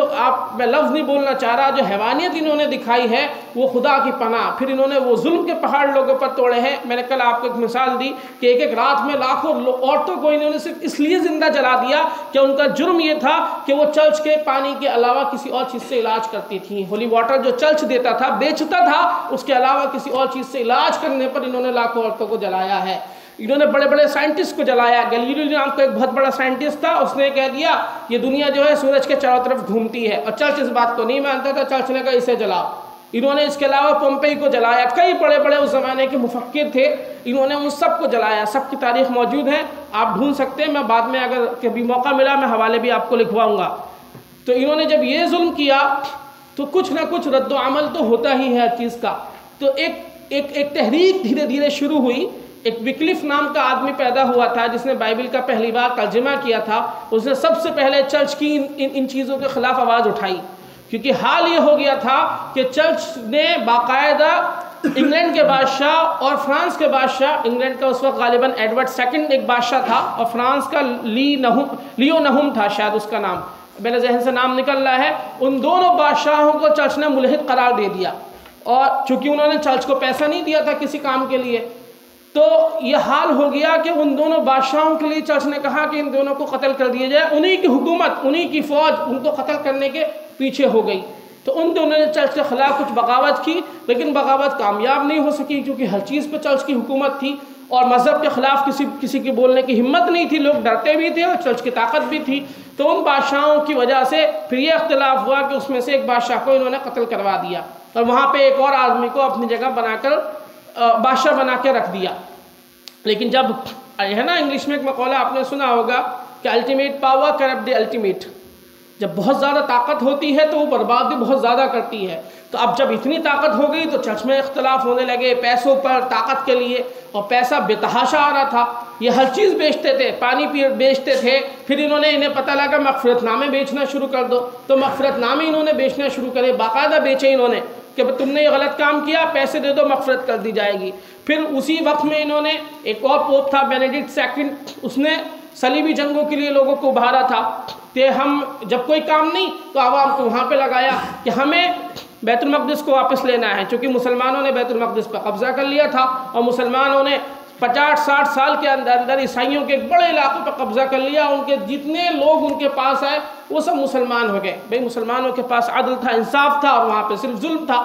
मैं लफ्ज़ नहीं बोलना चाह रहा, जो हैवानियत इन्होंने दिखाई है वो खुदा की पनाह। फिर इन्होंने वो जुल्म के पहाड़ लोगों पर तोड़े हैं। मैंने कल आपको एक मिसाल दी कि एक एक रात में लाखों औरतों को इन्होंने सिर्फ इसलिए ज़िंदा जला दिया कि उनका जुर्म ये था कि वो चर्च के पानी के अलावा किसी और चीज़ से इलाज करती थी। होली वाटर जो चर्च देता था, बेचता था, उसके अलावा किसी और चीज़ से इलाज करने पर इन्होंने लाखों औरतों को जलाया है। इन्होंने बड़े बड़े साइंटिस्ट को जलाया। गैलीलियो नाम का एक बहुत बड़ा साइंटिस्ट था, उसने कह दिया ये दुनिया जो है सूरज के चारों तरफ घूमती है, और चर्च इस बात को नहीं मानता था। चर्च ने कहा इसे जलाओ। इन्होंने इसके अलावा पोम्पेई को जलाया। कई बड़े बड़े उस ज़माने के मुफक्किर थे, इन्होंने उन सब को जलाया। सब की तारीख मौजूद है, आप ढूंढ सकते हैं। मैं बाद में अगर कभी मौका मिला मैं हवाले भी आपको लिखवाऊँगा। तो इन्होंने जब ये जुल्म किया तो कुछ ना कुछ रद्द अमल तो होता ही है हर चीज़ का। तो एक तहरीक धीरे धीरे शुरू हुई। एक विक्लिफ नाम का आदमी पैदा हुआ था जिसने बाइबल का पहली बार तर्जुमा किया था। उसने सबसे पहले चर्च की इन चीज़ों के ख़िलाफ़ आवाज़ उठाई, क्योंकि हाल ये हो गया था कि चर्च ने बाकायदा इंग्लैंड के बादशाह और फ्रांस के बादशाह, इंग्लैंड का उस वक्त गालिबन एडवर्ड सेकंड एक बादशाह था, और फ्रांस का लियो नहुम था शायद उसका नाम, मेरे जहन से नाम निकल रहा है। उन दोनों बादशाहों को चर्च ने मुल्हिद करार दे दिया, और चूँकि उन्होंने चर्च को पैसा नहीं दिया था किसी काम के लिए, तो ये हाल हो गया कि उन दोनों बादशाहों के लिए चर्च ने कहा कि इन दोनों को कत्ल कर दिया जाए। उन्हीं की हुकूमत, उन्हीं की फ़ौज उनको कत्ल करने के पीछे हो गई। तो उन दोनों ने चर्च के ख़िलाफ़ कुछ बगावत की, लेकिन बगावत कामयाब नहीं हो सकी, क्योंकि हर चीज़ पर चर्च की हुकूमत थी और मज़हब के ख़िलाफ़ किसी की बोलने की हिम्मत नहीं थी। लोग डरते भी थे और चर्च की ताकत भी थी। तो उन बादशाहों की वजह से फिर यह अख्तिलाफ़ हुआ कि उसमें से एक बादशाह को इन्होंने कत्ल करवा दिया, और वहाँ पर एक और आदमी को अपनी जगह बनाकर बादशाह बना के रख दिया। लेकिन जब है ना, इंग्लिश में एक मकौला आपने सुना होगा कि ultimate power corrupt the ultimate. जब बहुत ज़्यादा ताकत होती है तो वो बर्बाद भी बहुत ज़्यादा करती है। तो अब जब इतनी ताकत हो गई तो चर्च में इख्तलाफ होने लगे पैसों पर, ताकत के लिए, और पैसा बेतहाशा आ रहा था। ये हर चीज़ बेचते थे, पानी बेचते थे। फिर इन्हें पता लगा मग़फ़िरतनामे बेचना शुरू कर दो, तो मग़फ़िरतनामे इन्होंने बेचना शुरू करे, बाकायदा बेचे इन्होंने कि तुमने ये गलत काम किया, पैसे दे दो, मग़फ़िरत कर दी जाएगी। फिर उसी वक्त में इन्होंने, एक और पोप था बेनेडिक्ट सेकंड, उसने सलीबी जंगों के लिए लोगों को उभारा था कि हम जब कोई काम नहीं तो आवाम को वहाँ पे लगाया कि हमें बैतुल मक़दिस को वापस लेना है, क्योंकि मुसलमानों ने बैतुल मक़दिस पर कब्ज़ा कर लिया था और मुसलमानों ने 50-60 साल के अंदर ईसाइयों के एक बड़े इलाकों पर कब्ज़ा कर लिया। उनके जितने लोग उनके पास आए वो सब मुसलमान हो गए। भाई मुसलमानों के पास अदल था, इंसाफ था, और वहाँ पे सिर्फ जुल्म था।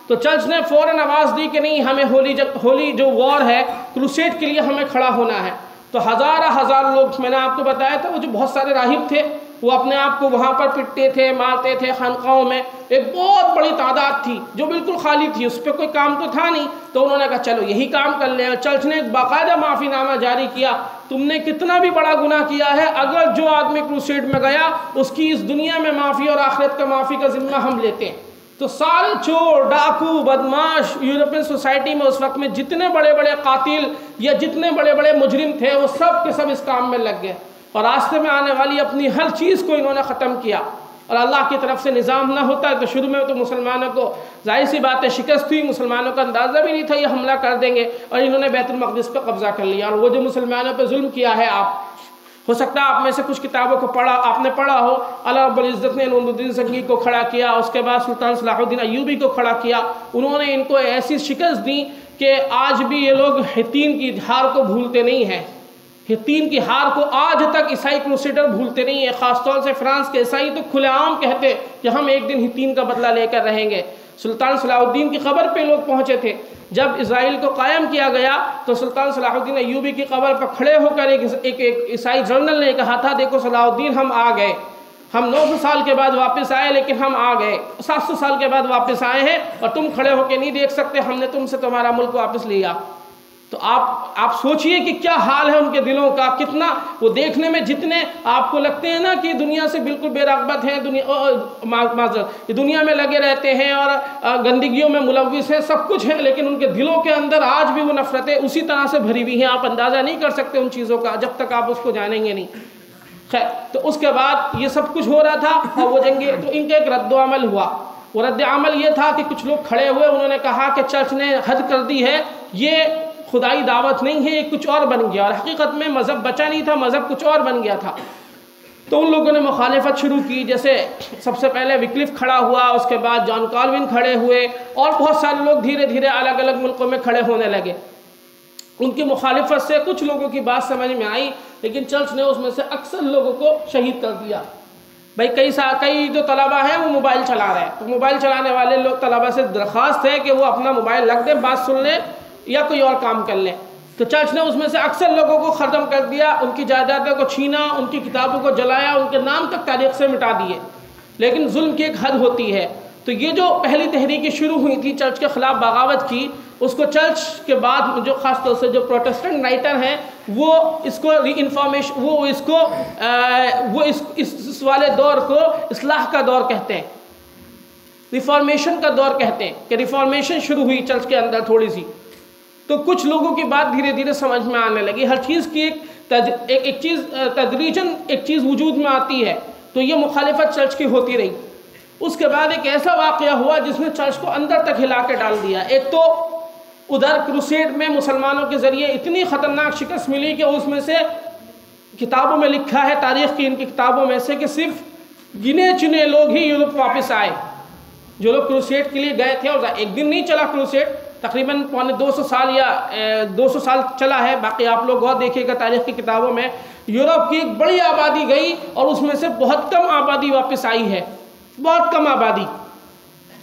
तो चर्च ने फ़ौरन आवाज़ दी कि नहीं, हमें होली जो वॉर है, क्रूसेड के लिए हमें खड़ा होना है। तो हज़ार लोग, मैंने आपको बताया था, वो जो बहुत सारे राहिब थे वो अपने आप को वहाँ पर पिटते थे, मारते थे। खानकाहों में एक बहुत बड़ी तादाद थी जो बिल्कुल खाली थी, उस पर कोई काम तो था नहीं। तो उन्होंने कहा चलो यही काम कर लें। चर्च ने एक बाकायदा माफ़ीनामा जारी किया, तुमने कितना भी बड़ा गुनाह किया है, अगर जो आदमी क्रूसेड में गया उसकी इस दुनिया में माफ़ी और आखिरत का माफ़ी का जिम्मा हम लेते हैं। तो सारे चोर, डाकू, बदमाश यूरोपियन सोसाइटी में उस वक्त में जितने बड़े बड़े कातिल या जितने बड़े बड़े मुजरिम थे वो सब के सब इस काम में लग गए, और रास्ते में आने वाली अपनी हर चीज़ को इन्होंने ख़त्म किया। और अल्लाह की तरफ से निज़ाम ना होता तो शुरू में तो मुसलमानों को जाहिर सी बात है शिकस्त हुई, मुसलमानों का अंदाज़ा भी नहीं था ये हमला कर देंगे, और इन्होंने बैतुल मक़दिस पर कब्ज़ा कर लिया। और वो जो मुसलमानों पर जुल्म किया है, आप हो सकता है आप में से कुछ किताबों को आपने पढ़ा हो। अल्लाह रब्बुल इज़्ज़त ने नूरुद्दीन ज़ंगी को खड़ा किया, उसके बाद सुल्तान सलाहुद्दीन अय्यूबी को खड़ा किया। उन्होंने इनको ऐसी शिकस्त दी कि आज भी ये लोग हित्तीन की हार को भूलते नहीं हैं। हित्तीन की हार को आज तक ईसाई क्रूसेडर भूलते नहीं है। ख़ासतौर से फ्रांस के ईसाई तो खुलेआम कहते कि हम एक दिन हित्तीन का बदला लेकर रहेंगे। सुल्तान सलाहुद्दीन की क़ब्र पे लोग पहुँचे थे। जब इज़राइल को कायम किया गया तो सुल्तान सलाहुद्दीन अय्यूबी की क़ब्र पर खड़े होकर एक ईसाई जनरल ने कहा था, देखो सलाहुद्दीन, हम आ गए, हम 900 साल के बाद वापस आए, लेकिन हम आ गए, 700 साल के बाद वापस आए हैं और तुम खड़े होकर नहीं देख सकते, हमने तुमसे तुम्हारा मुल्क वापस लिया। तो आप सोचिए कि क्या हाल है उनके दिलों का, कितना वो देखने में जितने आपको लगते हैं ना कि दुनिया से बिल्कुल बेरग़बत हैं, दुनिया में लगे रहते हैं और गंदगियों में मुलव्विस हैं, सब कुछ है, लेकिन उनके दिलों के अंदर आज भी वो नफ़रतें उसी तरह से भरी हुई हैं। आप अंदाज़ा नहीं कर सकते उन चीज़ों का जब तक आप उसको जानेंगे नहीं। खैर, तो उसके बाद ये सब कुछ हो रहा था और वो जंगे, तो इनका एक रद्द-ओ-अमल हुआ। वो रद्द-ओ-अमल ये था कि कुछ लोग खड़े हुए, उन्होंने कहा कि चर्च ने हद कर दी है, ये खुदाई दावत नहीं है, ये कुछ और बन गया, और हकीकत में मज़हब बचा नहीं था, मज़हब कुछ और बन गया था। तो उन लोगों ने मुखालिफत शुरू की, जैसे सबसे पहले विक्लिफ खड़ा हुआ, उसके बाद जॉन कॉल्विन खड़े हुए और बहुत सारे लोग धीरे धीरे अलग अलग मुल्कों में खड़े होने लगे। उनकी मुखालिफत से कुछ लोगों की बात समझ में आई, लेकिन चर्च ने उसमें से अक्सर लोगों को शहीद कर दिया। भाई कई जो तलबा हैं वो मोबाइल चला रहे हैं, तो मोबाइल चलाने वाले लोग तलबा से दरख्वास्त है कि वो अपना मोबाइल रख दें, बात सुन लें या कोई और काम कर लें। तो चर्च ने उसमें से अक्सर लोगों को ख़त्म कर दिया, उनकी जायदादों को छीना, उनकी किताबों को जलाया, उनके नाम तक तारीख से मिटा दिए। लेकिन जुल्म की एक हद होती है। तो ये जो पहली तहरीक शुरू हुई थी चर्च के ख़िलाफ़ बगावत की, उसको चर्च के बाद जो ख़ास तौर से जो प्रोटेस्टेंट राइटर हैं वो इसको रीइंफॉर्मेशन, वो इस वाले दौर को इस्लाह का दौर कहते हैं, रिफॉर्मेशन का दौर कहते हैं कि रिफॉर्मेशन शुरू हुई चर्च के अंदर थोड़ी सी। तो कुछ लोगों की बात धीरे धीरे समझ में आने लगी, हर चीज़ की एक चीज़ तदरीजन एक चीज़ वजूद में आती है। तो ये मुखालिफत चर्च की होती रही। उसके बाद एक ऐसा वाक़या हुआ जिसने चर्च को अंदर तक हिला के डाल दिया। एक तो उधर क्रूसेड में मुसलमानों के ज़रिए इतनी ख़तरनाक शिकस्त मिली कि उसमें से किताबों में लिखा है, तारीख़ की इनकी किताबों में से, कि सिर्फ गिने चुने लोग ही यूरोप वापस आए, जो लोग क्रूसेड के लिए गए थे। और एक दिन नहीं चला क्रूसेड, तकरीबन पौने 200 साल या 200 साल चला है। बाकी आप लोग और देखिएगा तारीख़ की किताबों में, यूरोप की एक बड़ी आबादी गई और उसमें से बहुत कम आबादी वापस आई है, बहुत कम आबादी।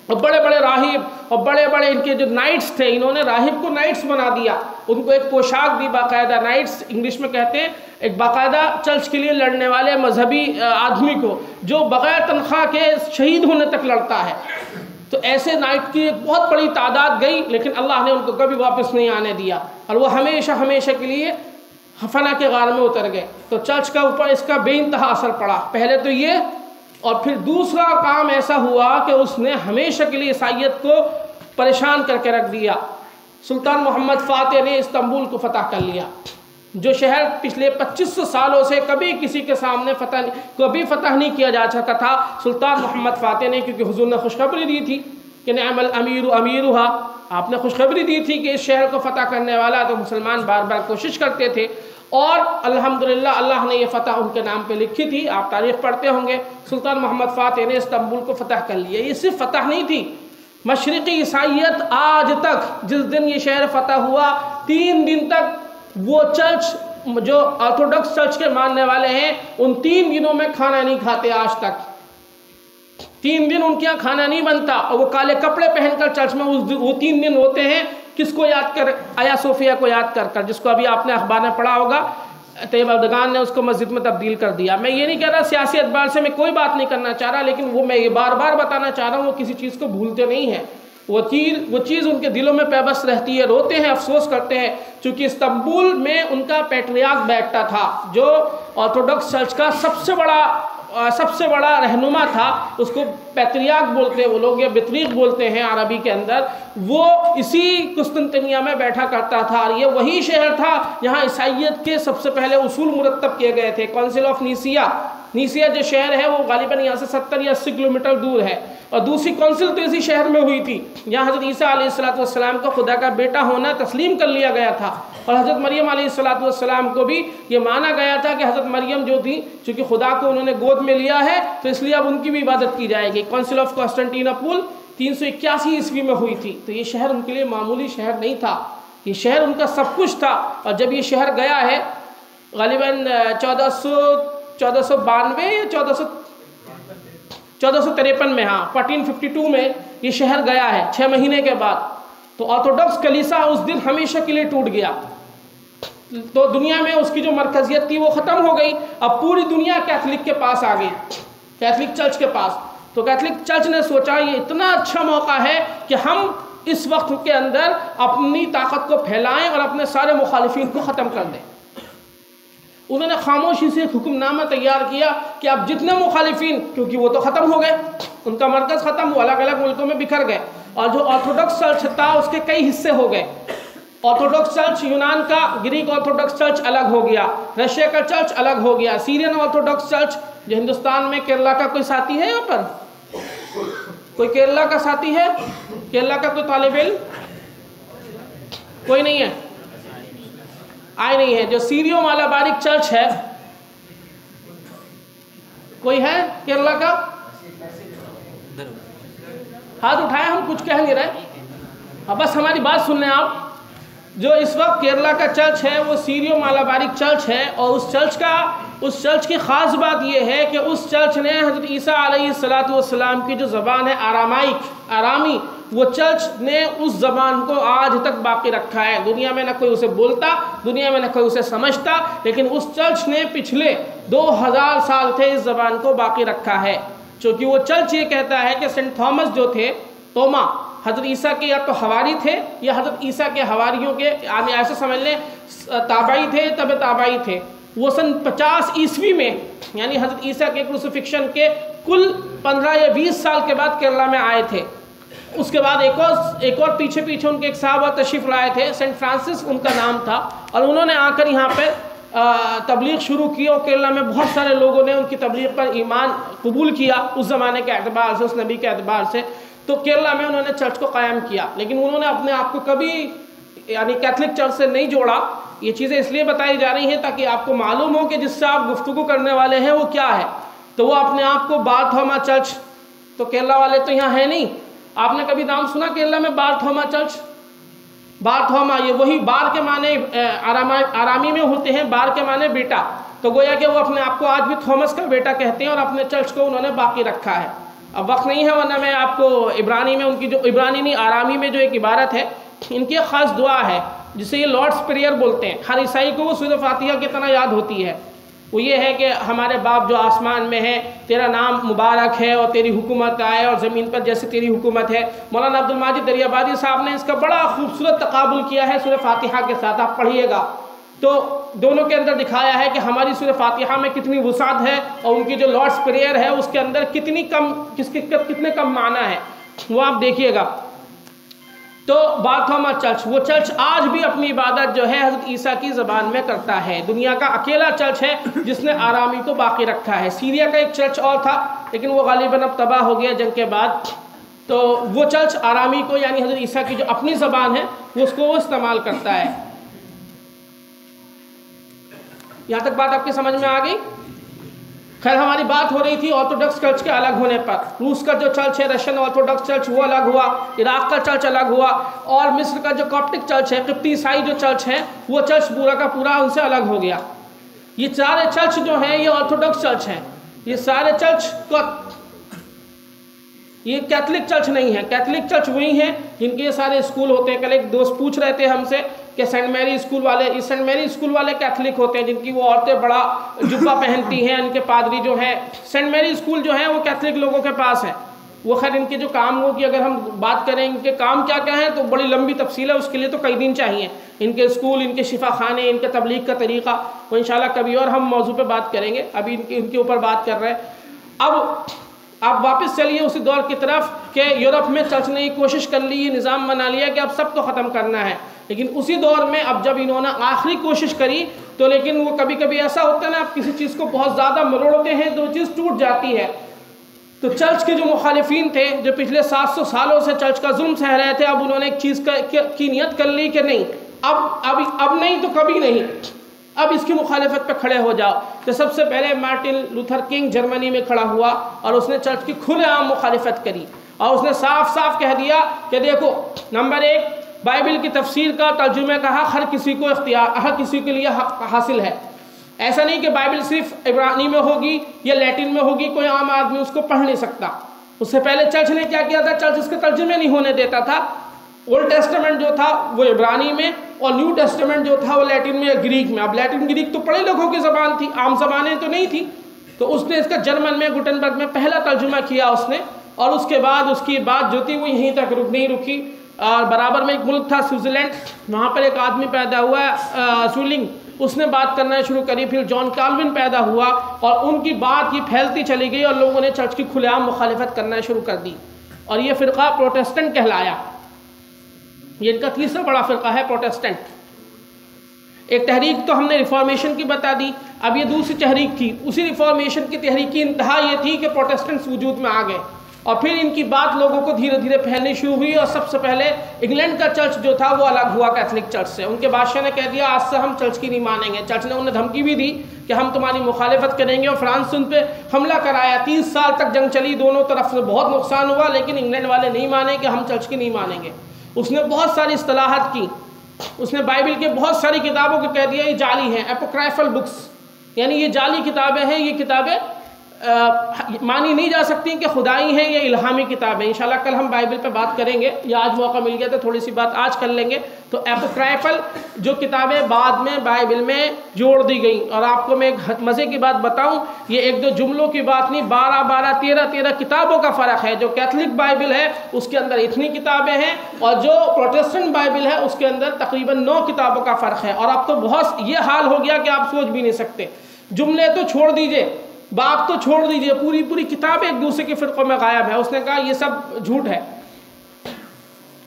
और बड़े बड़े राहिब और बड़े बड़े इनके जो नाइट्स थे, इन्होंने राहिब को नाइट्स बना दिया, उनको एक पोशाक दी बाकायदा, नाइट्स इंग्लिश में कहते हैं, एक बाकायदा चर्च के लिए लड़ने वाले मजहबी आदमी को जो बग़ैर तनख्वाह के शहीद होने तक लड़ता है। तो ऐसे नाइट की एक बहुत बड़ी तादाद गई, लेकिन अल्लाह ने उनको कभी वापस नहीं आने दिया और वो हमेशा हमेशा के लिए फना के गार में उतर गए। तो चर्च का ऊपर इसका बेइंतहा असर पड़ा। पहले तो ये, और फिर दूसरा काम ऐसा हुआ कि उसने हमेशा के लिए ईसाईयत को परेशान करके रख दिया। सुल्तान मोहम्मद फ़ातिह ने इस्तांबुल को फ़तह कर लिया, जो शहर पिछले 2500 सालों से कभी किसी के सामने कभी फ़तह नहीं किया जा सका था। सुल्तान मोहम्मद फ़ातिह ने, क्योंकि हुज़ूर ने खुशखबरी दी थी कि निअमल अमीरु अमीरुहा, आपने खुशखबरी दी थी कि इस शहर को फ़तह करने वाला, तो मुसलमान बार बार कोशिश करते थे और अल्हम्दुलिल्लाह अल्लाह ने यह फ़तह उनके नाम पे लिखी थी। आप तारीख़ पढ़ते होंगे, सुल्तान मोहम्मद फ़ातिह ने इस्तांबुल को फ़तह कर लिया। ये सिर्फ फ़तह नहीं थी, मशरिक़ी ईसाईयत आज तक, जिस दिन ये शहर फ़तह हुआ 3 दिन तक वो चर्च, जो ऑर्थोडॉक्स चर्च के मानने वाले हैं, उन 3 दिनों में खाना नहीं खाते आज तक। 3 दिन उनके यहाँ खाना नहीं बनता और वो काले कपड़े पहनकर चर्च में वो 3 दिन होते हैं। किसको याद कर? आया सोफिया को याद कर, जिसको अभी आपने अखबार में पढ़ा होगा, तैयब अर्दगान ने उसको मस्जिद में तब्दील कर दिया। मैं ये नहीं कह रहा, सियासी एतबार से मैं कोई बात नहीं करना चाह रहा, लेकिन वो मैं ये बार बार बताना चाह रहा हूँ, वो किसी चीज़ को भूलते नहीं हैं। वो चीज़ उनके दिलों में पैबस्त रहती है, रोते हैं, अफसोस करते हैं। चूँकि इस्तांबुल में उनका पैट्रियार्क बैठता था, जो ऑर्थोडॉक्स चर्च का सबसे बड़ा रहनुमा था, उसको पैट्रियार्क बोलते हैं वो लोग, या बितरीक बोलते हैं अरबी के अंदर। वो इसी कुस्तुनतनिया में बैठा करता था और ये वही शहर था जहाँ ईसाईयत के सबसे पहले उसूल मुरतब किए गए थे। काउंसिल ऑफ नीसिया जो शहर है वो गालिबन यहाँ से 70 या 80 किलोमीटर दूर है, और दूसरी काउंसिल तो इसी शहर में हुई थी। यहाँ हज़रत ईसा अलैहिस्सलाम को खुदा का बेटा होना तस्लीम कर लिया गया था, और हज़रत मरियम अलैहिस्सलाम को भी ये माना गया था कि हज़रत मरियम जो थी, चूँकि खुदा को उन्होंने गोद में लिया है, तो इसलिए अब उनकी भी इबादत की जाएगी। काउंसिल ऑफ कॉन्स्टेंटिनोपल 381 ईस्वी में हुई थी। तो ये शहर उनके लिए मामूली शहर नहीं था, ये शहर उनका सब कुछ था। और जब ये शहर गया है गालिबन 1492 या 1453 में, हाँ 1452 में ये शहर गया है 6 महीने के बाद। तो ऑर्थोडॉक्स कलीसिया उस दिन हमेशा के लिए टूट गया। तो दुनिया में उसकी जो मरकजियत थी वो ख़त्म हो गई। अब पूरी दुनिया कैथलिक के पास आ गई, कैथलिक चर्च के पास। तो कैथलिक चर्च ने सोचा ये इतना अच्छा मौका है कि हम इस वक्त के अंदर अपनी ताकत को फैलाएं और अपने सारे मुखालिफिन को ख़त्म कर दें। उन्होंने खामोशी से एक हुक्मनामा तैयार किया कि अब जितने मुखालिफिन, क्योंकि वो तो ख़त्म हो गए, उनका मरकज़ ख़त्म हुआ, अलग अलग मुल्कों में बिखर गए, और जो ऑर्थोडॉक्स चर्च था उसके कई हिस्से हो गए। ऑर्थोडॉक्स चर्च यूनान का, ग्रीक ऑर्थोडॉक्स चर्च अलग हो गया, रशिया का चर्च अलग हो गया, सीरियन ऑर्थोडॉक्स चर्च जो हिंदुस्तान में, केरला का कोई साथी है यहाँ पर? कोई केरला का साथी है? केरला का कोई तालिब इल्म? कोई नहीं है, आए नहीं है। जो सीरियो मालाबारिक चर्च है, कोई है केरला का? हाथ उठाए, हम कुछ कह नहीं रहे, अब बस हमारी बात सुन लें आप। जो इस वक्त केरला का चर्च है वो सीरियो मालाबारिक चर्च है, और उस चर्च की ख़ास बात यह है कि उस चर्च ने हज़रत ईसा अलैहिस्सलाम की जो ज़बान है आरामी, वो चर्च ने उस ज़बान को आज तक बाकी रखा है। दुनिया में ना कोई उसे बोलता, दुनिया में ना कोई उसे समझता, लेकिन उस चर्च ने पिछले 2000 साल से इस ज़बान को बाकी रखा है। क्योंकि वो चर्च ये कहता है कि सेंट थॉमस जो थे, तोमा, हज़रत ईसा के या तो हवारी थे या हज़रत ईसा के हवारियों के ऐसे समझ लें ताबाई थे, तब ताबाई थे। वो सन 50 ईस्वी में, यानी हज़रत ईसा के क्रूसिफिक्शन के कुल 15 या 20 साल के बाद केरला में आए थे। उसके बाद एक और पीछे उनके एक साहब तशरीफ़ लाए थे, सेंट फ्रांसिस उनका नाम था, और उन्होंने आकर यहाँ पर तबलीग शुरू की, और केरला में बहुत सारे लोगों ने उनकी तबलीग पर ईमान कबूल किया उस ज़माने के एतबार से, उस नबी के एतबार से। तो केरला में उन्होंने चर्च को कायम किया, लेकिन उन्होंने अपने आप को कभी यानी कैथलिक चर्च से नहीं जोड़ा। ये चीज़ें इसलिए बताई जा रही हैं ताकि आपको मालूम हो कि जिससे आप गुफ्तगू करने वाले हैं वो क्या है। तो वो अपने आप को बारथोमा चर्च, तो केरला वाले तो यहाँ है नहीं, आपने कभी नाम सुना केरला में बारथोमा चर्च? बारथोमा, ये वही बार के माने आरामी में होते हैं, बार के माने बेटा। तो गोया कि वो अपने आप को आज भी थॉमस का बेटा कहते हैं, और अपने चर्च को उन्होंने बाकी रखा है। अब वक्त नहीं है, वरना मैं आपको इब्रानी में उनकी जो इब्रानी नहीं आरामी में जो एक इबारत है, इनकी एक ख़ास दुआ है जिसे ये लॉर्ड्स प्रेयर बोलते हैं। हर ईसाई को वो सूरह फातिहा की तरह याद होती है। वो ये है कि हमारे बाप जो आसमान में है, तेरा नाम मुबारक है और तेरी हुकूमत आए और ज़मीन पर जैसे तेरी हुकूमत है। मौलाना अब्दुल माजिद दरियाबादी साहब ने इसका बड़ा खूबसूरत तकाबुल किया है सूरह फातिहा के साथ, आप पढ़िएगा तो दोनों के अंदर दिखाया है कि हमारी सूरह फातिहा में कितनी वुसात है और उनकी जो लॉर्ड्स प्रेयर है उसके अंदर कितने कम माना है, वो आप देखिएगा। तो बारथोमा चर्च, वो चर्च आज भी अपनी इबादत जो है हज़रत ईसा की ज़बान में करता है। दुनिया का अकेला चर्च है जिसने आरामी को बाकी रखा है। सीरिया का एक चर्च और था, लेकिन वो गालिबन अब तबाह हो गया जंग के बाद। तो वो चर्च आरामी को, यानी हज़रत ईसा की जो अपनी ज़बान है उसको वो इस्तेमाल करता है। यहाँ तक बात आपकी समझ में आ गई? खैर, हमारी बात हो रही थी ऑर्थोडॉक्स चर्च के अलग होने पर। रूस का जो चर्च है, रशियन ऑर्थोडॉक्स चर्च, वो अलग हुआ, इराक का चर्च अलग हुआ, और मिस्र का जो कॉप्टिक चर्च है, किप्ती ईसाई जो चर्च है, वो चर्च पूरा का पूरा उनसे अलग हो गया। ये सारे चर्च जो हैं ये ऑर्थोडॉक्स चर्च हैं। ये सारे चर्च ये कैथलिक चर्च नहीं है। कैथलिक चर्च वही हैं जिनके ये सारे स्कूल होते हैं। कल एक दोस्त पूछ रहे थे हमसे कि सेंट मैरी स्कूल वाले कैथलिक होते हैं जिनकी वो औरतें बड़ा जुब्बा पहनती हैं, इनके पादरी जो हैं। सेंट मैरी स्कूल जो है वो कैथलिक लोगों के पास है। वो खैर इनके जो कामों की अगर हम बात करें, इनके काम क्या क्या हैं तो बड़ी लंबी तफसील है, उसके लिए तो कई दिन चाहिए। इनके स्कूल, इनके शिफा खाने, इनके तबलीग का तरीक़ा, वो इंशाल्लाह कभी और हम मौजू पे बात करेंगे। अभी इनके ऊपर बात कर रहे हैं। अब आप वापस चलिए उसी दौर की तरफ कि यूरोप में चर्च ने कोशिश कर ली, ये निज़ाम बना लिया कि अब सबको ख़त्म करना है। लेकिन उसी दौर में अब जब इन्होंने आखिरी कोशिश करी तो लेकिन वो कभी कभी ऐसा होता है ना, आप किसी चीज़ को बहुत ज़्यादा मरोड़ते हैं तो चीज़ टूट जाती है। तो चर्च के जो मुखालिफिन थे, जो पिछले 700 सालों से चर्च का जुल्म सह रहे थे, अब उन्होंने एक चीज़ की नियत कर ली कि नहीं, अब नहीं तो कभी नहीं, अब इसकी मुखालिफत पे खड़े हो जाओ। तो सबसे पहले मार्टिन लूथर किंग जर्मनी में खड़ा हुआ और उसने चर्च की खुलेआम मुखालिफत करी और उसने साफ साफ कह दिया कि देखो, नंबर 1, बाइबल की तफसीर का तर्जुमे का हक हर किसी को लिए हासिल है। ऐसा नहीं कि बाइबल सिर्फ इब्रानी में होगी या लैटिन में होगी, कोई आम आदमी उसको पढ़ नहीं सकता। उससे पहले चर्च ने क्या किया था, चर्च इसके तर्जुमे नहीं होने देता था। ओल्ड टेस्टामेंट जो था वो इब्रानी में और न्यू टेस्टामेंट जो था वो लैटिन में या ग्रीक में। अब लैटिन ग्रीक तो पढ़े लोगों की ज़बान थी, आम ज़बानें तो नहीं थी, तो उसने इसका जर्मन में गुटेनबर्ग में पहला तर्जुमा किया उसने, और उसके बाद उसकी बात जो थी वो यहीं तक नहीं रुकी। और बराबर में एक मुल्क था स्विट्ज़रलैंड, वहाँ पर एक आदमी पैदा हुआ स्विलिंग, उसने बात करना शुरू करी। फिर जॉन कैल्विन पैदा हुआ और उनकी बात ये फैलती चली गई और लोगों ने चर्च की खुलेआम मुखालिफत करना शुरू कर दी, और ये फ़िरका प्रोटेस्टेंट कहलाया। ये इनका तीसरा बड़ा फ़िरका है प्रोटेस्टेंट। एक तहरीक तो हमने रिफॉर्मेशन की बता दी, अब ये दूसरी तहरीक थी। उसी रिफॉर्मेशन की तहरीक की इंतहा ये थी कि प्रोटेस्टेंट्स वजूद में आ गए और फिर इनकी बात लोगों को धीरे धीरे फैलनी शुरू हुई। और सबसे पहले इंग्लैंड का चर्च जो था वो अलग हुआ कैथलिक चर्च से। उनके बादशाह ने कह दिया आज से हम चर्च की नहीं मानेंगे। चर्च ने उन्हें धमकी भी दी कि हम तुम्हारी मुखालिफत करेंगे, और फ्रांस ने उन पर हमला कराया। 30 साल तक जंग चली, दोनों तरफ से बहुत नुकसान हुआ, लेकिन इंग्लैंड वाले नहीं माने कि हम चर्च की नहीं मानेंगे। उसने बहुत सारी इस्तिलाहात की, उसने बाइबल के बहुत सारी किताबों को कह दिया ये जाली हैं, एपोक्राइफल बुक्स, यानी ये जाली किताबें हैं, ये किताबें मानी नहीं जा सकती कि खुदाई हैं, ये इल्हामी किताबें। इंशाल्लाह कल हम बाइबल पे बात करेंगे, या आज मौका मिल गया तो थोड़ी सी बात आज कर लेंगे। तो एपोक्राइफल जो किताबें बाद में बाइबल में जोड़ दी गई। और आपको मैं एक मज़े की बात बताऊं, ये एक दो जुमलों की बात नहीं, 12 13 किताबों का फ़र्क है। जो कैथलिक बाइबल है उसके अंदर इतनी किताबें हैं, और जो प्रोटेस्टेंट बाइबल है उसके अंदर तकरीबन 9 किताबों का फ़र्क है। और अब तो बहुत ये हाल हो गया कि आप सोच भी नहीं सकते। जुमले तो छोड़ दीजिए, बात तो छोड़ दीजिए, पूरी पूरी किताबें एक दूसरे के फ़िरक़ों में गायब है। उसने कहा ये सब झूठ है।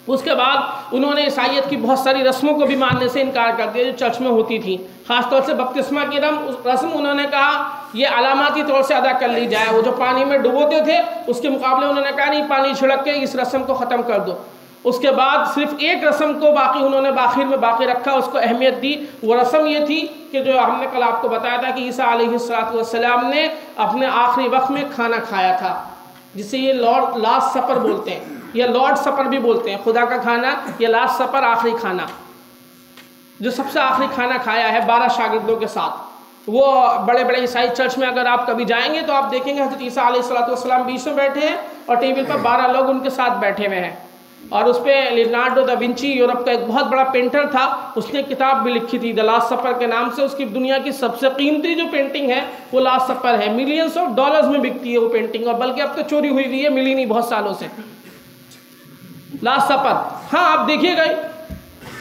उसके बाद उन्होंने ईसाईयत की बहुत सारी रस्मों को भी मानने से इनकार कर दिया जो चर्च में होती थी, ख़ासतौर से बपतिस्मा की रस्म। उन्होंने कहा ये अलामाती तौर से अदा कर ली जाए। वो जो पानी में डुबोते थे उसके मुकाबले उन्होंने कहा नहीं, पानी छिड़क के इस रस्म को ख़त्म कर दो। उसके बाद सिर्फ एक रस्म को बाकी उन्होंने आखिर में बाकी रखा, उसको अहमियत दी। वो रस्म ये थी कि जो हमने कल आपको बताया था कि ईसा अलैहिस्सलाम ने अपने आखिरी वक्त में खाना खाया था, जिसे ये लास्ट सपर बोलते हैं, या लॉर्ड सपर भी बोलते हैं। खुदा का खाना या लास्ट सपर, आखिरी खाना, जो सबसे आखिरी खाना खाया है 12 शागिर्दों के साथ। वो बड़े बड़े ईसाई चर्च में अगर आप कभी जाएंगे तो आप देखेंगे हज़रत ईसा अलैहिस्सलाम बीच में बैठे हैं और टेबल पर 12 लोग उनके साथ बैठे हुए हैं। और उस पर लियोनार्डो दा विंची, यूरोप का एक बहुत बड़ा पेंटर था, उसने किताब भी लिखी थी द लास्ट सपर के नाम से। उसकी दुनिया की सबसे कीमती जो पेंटिंग है वो लास्ट सपर है। मिलियंस ऑफ डॉलर्स में बिकती है वो पेंटिंग, और बल्कि अब तो चोरी हुई है, मिली नहीं बहुत सालों से। लास्ट सपर, हाँ आप देखिएगा,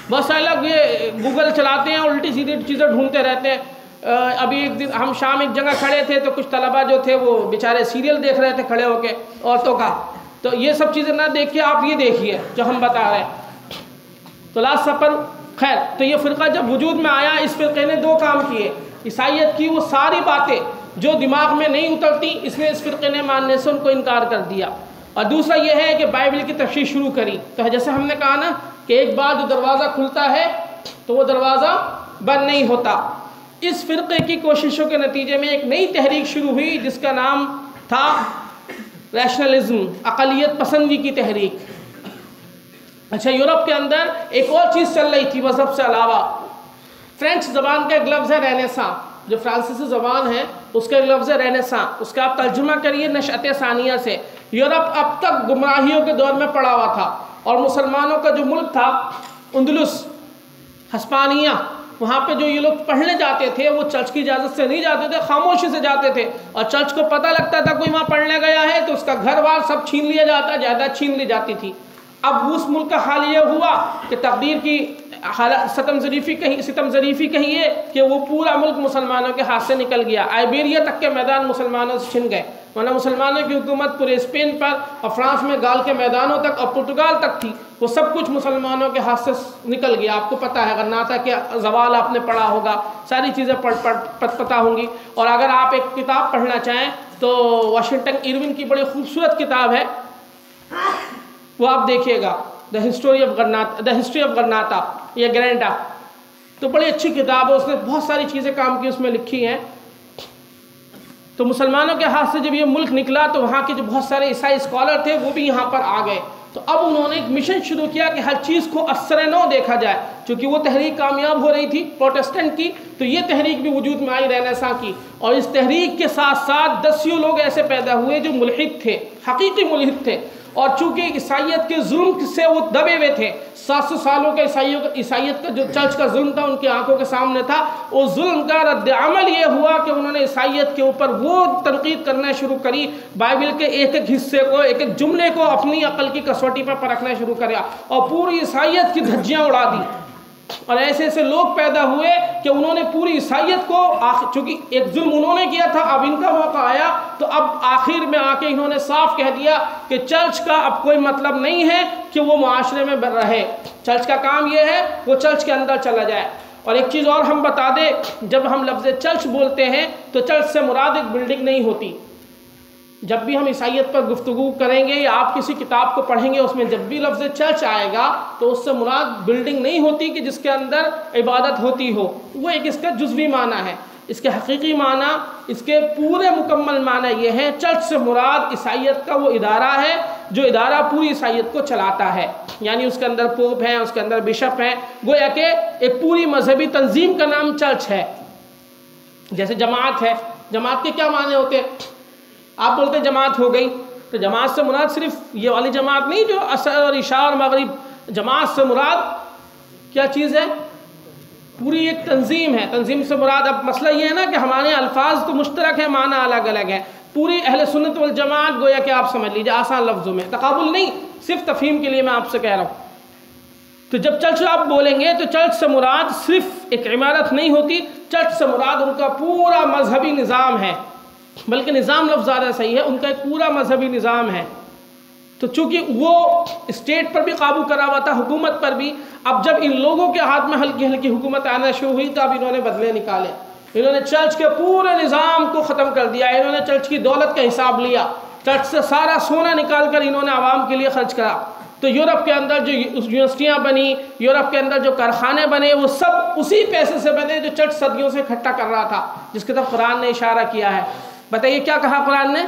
बहुत सारे लोग ये गूगल चलाते हैं, उल्टी सीधी चीज़ें ढूंढते रहते हैं। अभी एक दिन हम शाम एक जगह खड़े थे तो कुछ तलबा जो थे वो बेचारे सीरियल देख रहे थे खड़े होके औरतों का। तो ये सब चीज़ें ना देख के आप ये देखिए जो हम बता रहे हैं। तो लास्ट सपर, खैर, तो ये फ़िरका जब वजूद में आया, इस फ़िरके ने 2 काम किए। ईसाईयत की वो सारी बातें जो दिमाग में नहीं उतरती, इसने इस फ़िरके ने मानने से उनको इनकार कर दिया। और दूसरा ये है कि बाइबल की तफसीर शुरू करी। तो जैसे हमने कहा ना कि एक बार जो दरवाज़ा खुलता है तो वो दरवाज़ा बंद नहीं होता। इस फ़िरके की कोशिशों के नतीजे में एक नई तहरीक शुरू हुई जिसका नाम था रैशनलिज्म, अक़लियत पसंदी की तहरीक। अच्छा, यूरोप के अंदर एक और चीज़ चल रही थी मज़हब से अलावा। फ्रेंच ज़बान का एक लफ्ज़ है रेनेसां, जो फ्रांसीसी ज़बान है उसका एक लफ्ज़ है रेनेसां। उसका आप तर्जुमा करिए नशअत सानिया से। यूरोप अब तक गुमराहियों के दौर में पड़ा हुआ था, और मुसलमानों का जो मुल्क था उंदलुस, हिस्पानिया, वहाँ पे जो ये लोग पढ़ने जाते थे वो चर्च की इजाज़त से नहीं जाते थे, खामोशी से जाते थे। और चर्च को पता लगता था कोई वहाँ पढ़ने गया है तो उसका घर बार सब छीन लिया जाता, जायदाद छीन ली जाती थी। अब उस मुल्क का हाल ये हुआ कि तकदीर की सितम ज़रीफ़ी कहिए कि वो पूरा मुल्क मुसलमानों के हाथ से निकल गया। आइबेरिया तक के मैदान मुसलमानों से छिन गए, वरना मुसलमानों की हुकूमत पूरे स्पेन पर और फ्रांस में गाल के मैदानों तक और पुर्तगाल तक थी। वो सब कुछ मुसलमानों के हाथ से निकल गया। आपको पता है, गन्नाता के ज़वाल आपने पढ़ा होगा, सारी चीज़ें पता होंगी। और अगर आप एक किताब पढ़ना चाहें तो वाशिंगटन इरविन की बड़ी खूबसूरत किताब है, वो आप देखिएगा, द हिस्ट्री ऑफ गन्नाता या ग्रेंडा। तो बड़ी अच्छी किताब है, उसने बहुत सारी चीज़ें काम की उसमें लिखी हैं। तो मुसलमानों के हाथ से जब ये मुल्क निकला तो वहाँ के जो बहुत सारे ईसाई स्कॉलर थे वो भी यहाँ पर आ गए, तो अब उन्होंने एक मिशन शुरू किया कि हर चीज़ को असर नौ देखा जाए। चूँकि वो तहरीक कामयाब हो रही थी प्रोटेस्टेंट की, तो ये तहरीक भी वजूद में आई रेनेसां की। और इस तहरीक के साथ साथ दसियों लोग ऐसे पैदा हुए जो मुल्हिद थे, हकीकी मुल्हिद थे। और चूँकि ईसाइयत के जुल्म से वो दबे हुए थे, 700 सालों के ईसाइयत का जो चर्च का जुल्म था उनकी आंखों के सामने था। उस जुल्म का रद्द अमल ये हुआ कि उन्होंने ईसाइयत के ऊपर वो तनकीद करना शुरू करी, बाइबल के एक एक हिस्से को, एक एक जुमले को अपनी अकल की कसौटी पर परखना शुरू किया और पूरी ईसाइयत की धज्जियाँ उड़ा दी। और ऐसे ऐसे लोग पैदा हुए कि उन्होंने पूरी ईसाइयत को, चूँकि एक जुल्म उन्होंने किया था, अब इनका मौका आया, तो अब आखिर में आके इन्होंने साफ कह दिया कि चर्च का अब कोई मतलब नहीं है कि वो माशरे में रहे। चर्च का काम ये है वो चर्च के अंदर चला जाए। और एक चीज़ और हम बता दें, जब हम लफ्ज़ चर्च बोलते हैं तो चर्च से मुराद एक बिल्डिंग नहीं होती। जब भी हम ईसाइयत पर गुफ्तगू करेंगे या आप किसी किताब को पढ़ेंगे, उसमें जब भी लफ्ज़ चर्च आएगा तो उससे मुराद बिल्डिंग नहीं होती कि जिसके अंदर इबादत होती हो। वो एक इसका जुज़वी माना है। इसके हकीकी माना, इसके पूरे मुकम्मल माना ये है, चर्च से मुराद ईसाइयत का वो इदारा है जो इदारा पूरी ईसाइयत को चलाता है। यानी उसके अंदर पोप हैं, उसके अंदर बिशप हैं, गोया कि एक पूरी मजहबी तंजीम का नाम चर्च है। जैसे जमात है, जमात के क्या माने होते हैं? आप बोलते हैं जमात हो गई, तो जमात से मुराद सिर्फ ये वाली जमात नहीं जो असर और इशा और मगरिब। जमात से मुराद क्या चीज़ है? पूरी एक तंजीम है। तंजीम से मुराद, अब मसला ये है ना कि हमारे अल्फाज तो मुश्तरक है, माना अलग अलग है। पूरी अहले सुन्नत वल जमात गोया कि आप समझ लीजिए आसान लफ्ज़ों में, तकाबुल नहीं, सिर्फ तफहीम के लिए मैं आपसे कह रहा हूँ। तो जब चर्च आप बोलेंगे तो चर्च से मुराद सिर्फ एक इमारत नहीं होती, चर्च से मुराद उनका पूरा मजहबी निज़ाम है। बल्कि निज़ाम लफ्ज़ ज़्यादा सही है, उनका एक पूरा मजहबी निज़ाम है। तो चूँकि वो स्टेट पर भी काबू करा हुआ था, हुकूमत पर भी, अब जब इन लोगों के हाथ में हल्की हल्की हुकूमत आना शुरू हुई तो अब इन्होंने बदले निकाले। इन्होंने चर्च के पूरे निज़ाम को ख़त्म कर दिया। इन्होंने चर्च की दौलत का हिसाब लिया, चर्च से सारा सोना निकाल कर इन्होंने आवाम के लिए खर्च करा। तो यूरोप के अंदर जो यूनिवर्सिटियाँ बनी, यूरोप के अंदर जो कारखाने बने, वो सब उसी पैसे से बने जो चर्च सदियों से इकट्ठा कर रहा था, जिसकी तरफ कुरान ने इशारा किया है। बताइए क्या कहा कुरान ने?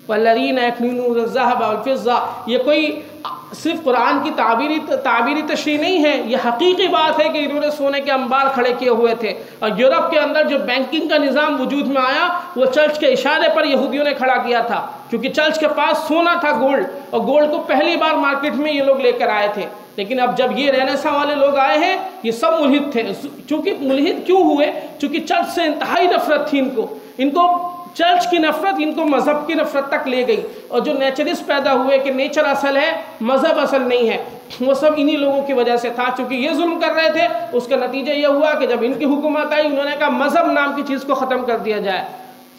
वल्लज़ीना यक्निज़ूना ज़हब वल फ़िज़्ज़ा। ये कोई सिर्फ कुरान की ताबीरी तशरीह नहीं है, ये हकीकी बात है कि इन्होंने सोने के अंबार खड़े किए हुए थे। और यूरोप के अंदर जो बैंकिंग का निज़ाम वजूद में आया वो चर्च के इशारे पर यहूदियों ने खड़ा किया था, क्योंकि चर्च के पास सोना था, गोल्ड, और गोल्ड को पहली बार मार्केट में ये लोग लेकर आए थे। लेकिन अब जब ये रेनेसां वाले लोग आए हैं, ये सब मुल्हिद थे। चूँकि मुल्हिद क्यों हुए? चूँकि चर्च से इंतहाई नफरत थी इनको चर्च की नफरत इनको मज़हब की नफरत तक ले गई। और जो नेचरिस्ट पैदा हुए कि नेचर असल है, मज़हब असल नहीं है, वो सब इन्हीं लोगों की वजह से था। चूँकि ये जुल्म कर रहे थे, उसका नतीजा ये हुआ कि जब इनकी हुकूमत आई, उन्होंने कहा मज़हब नाम की चीज़ को ख़त्म कर दिया जाए।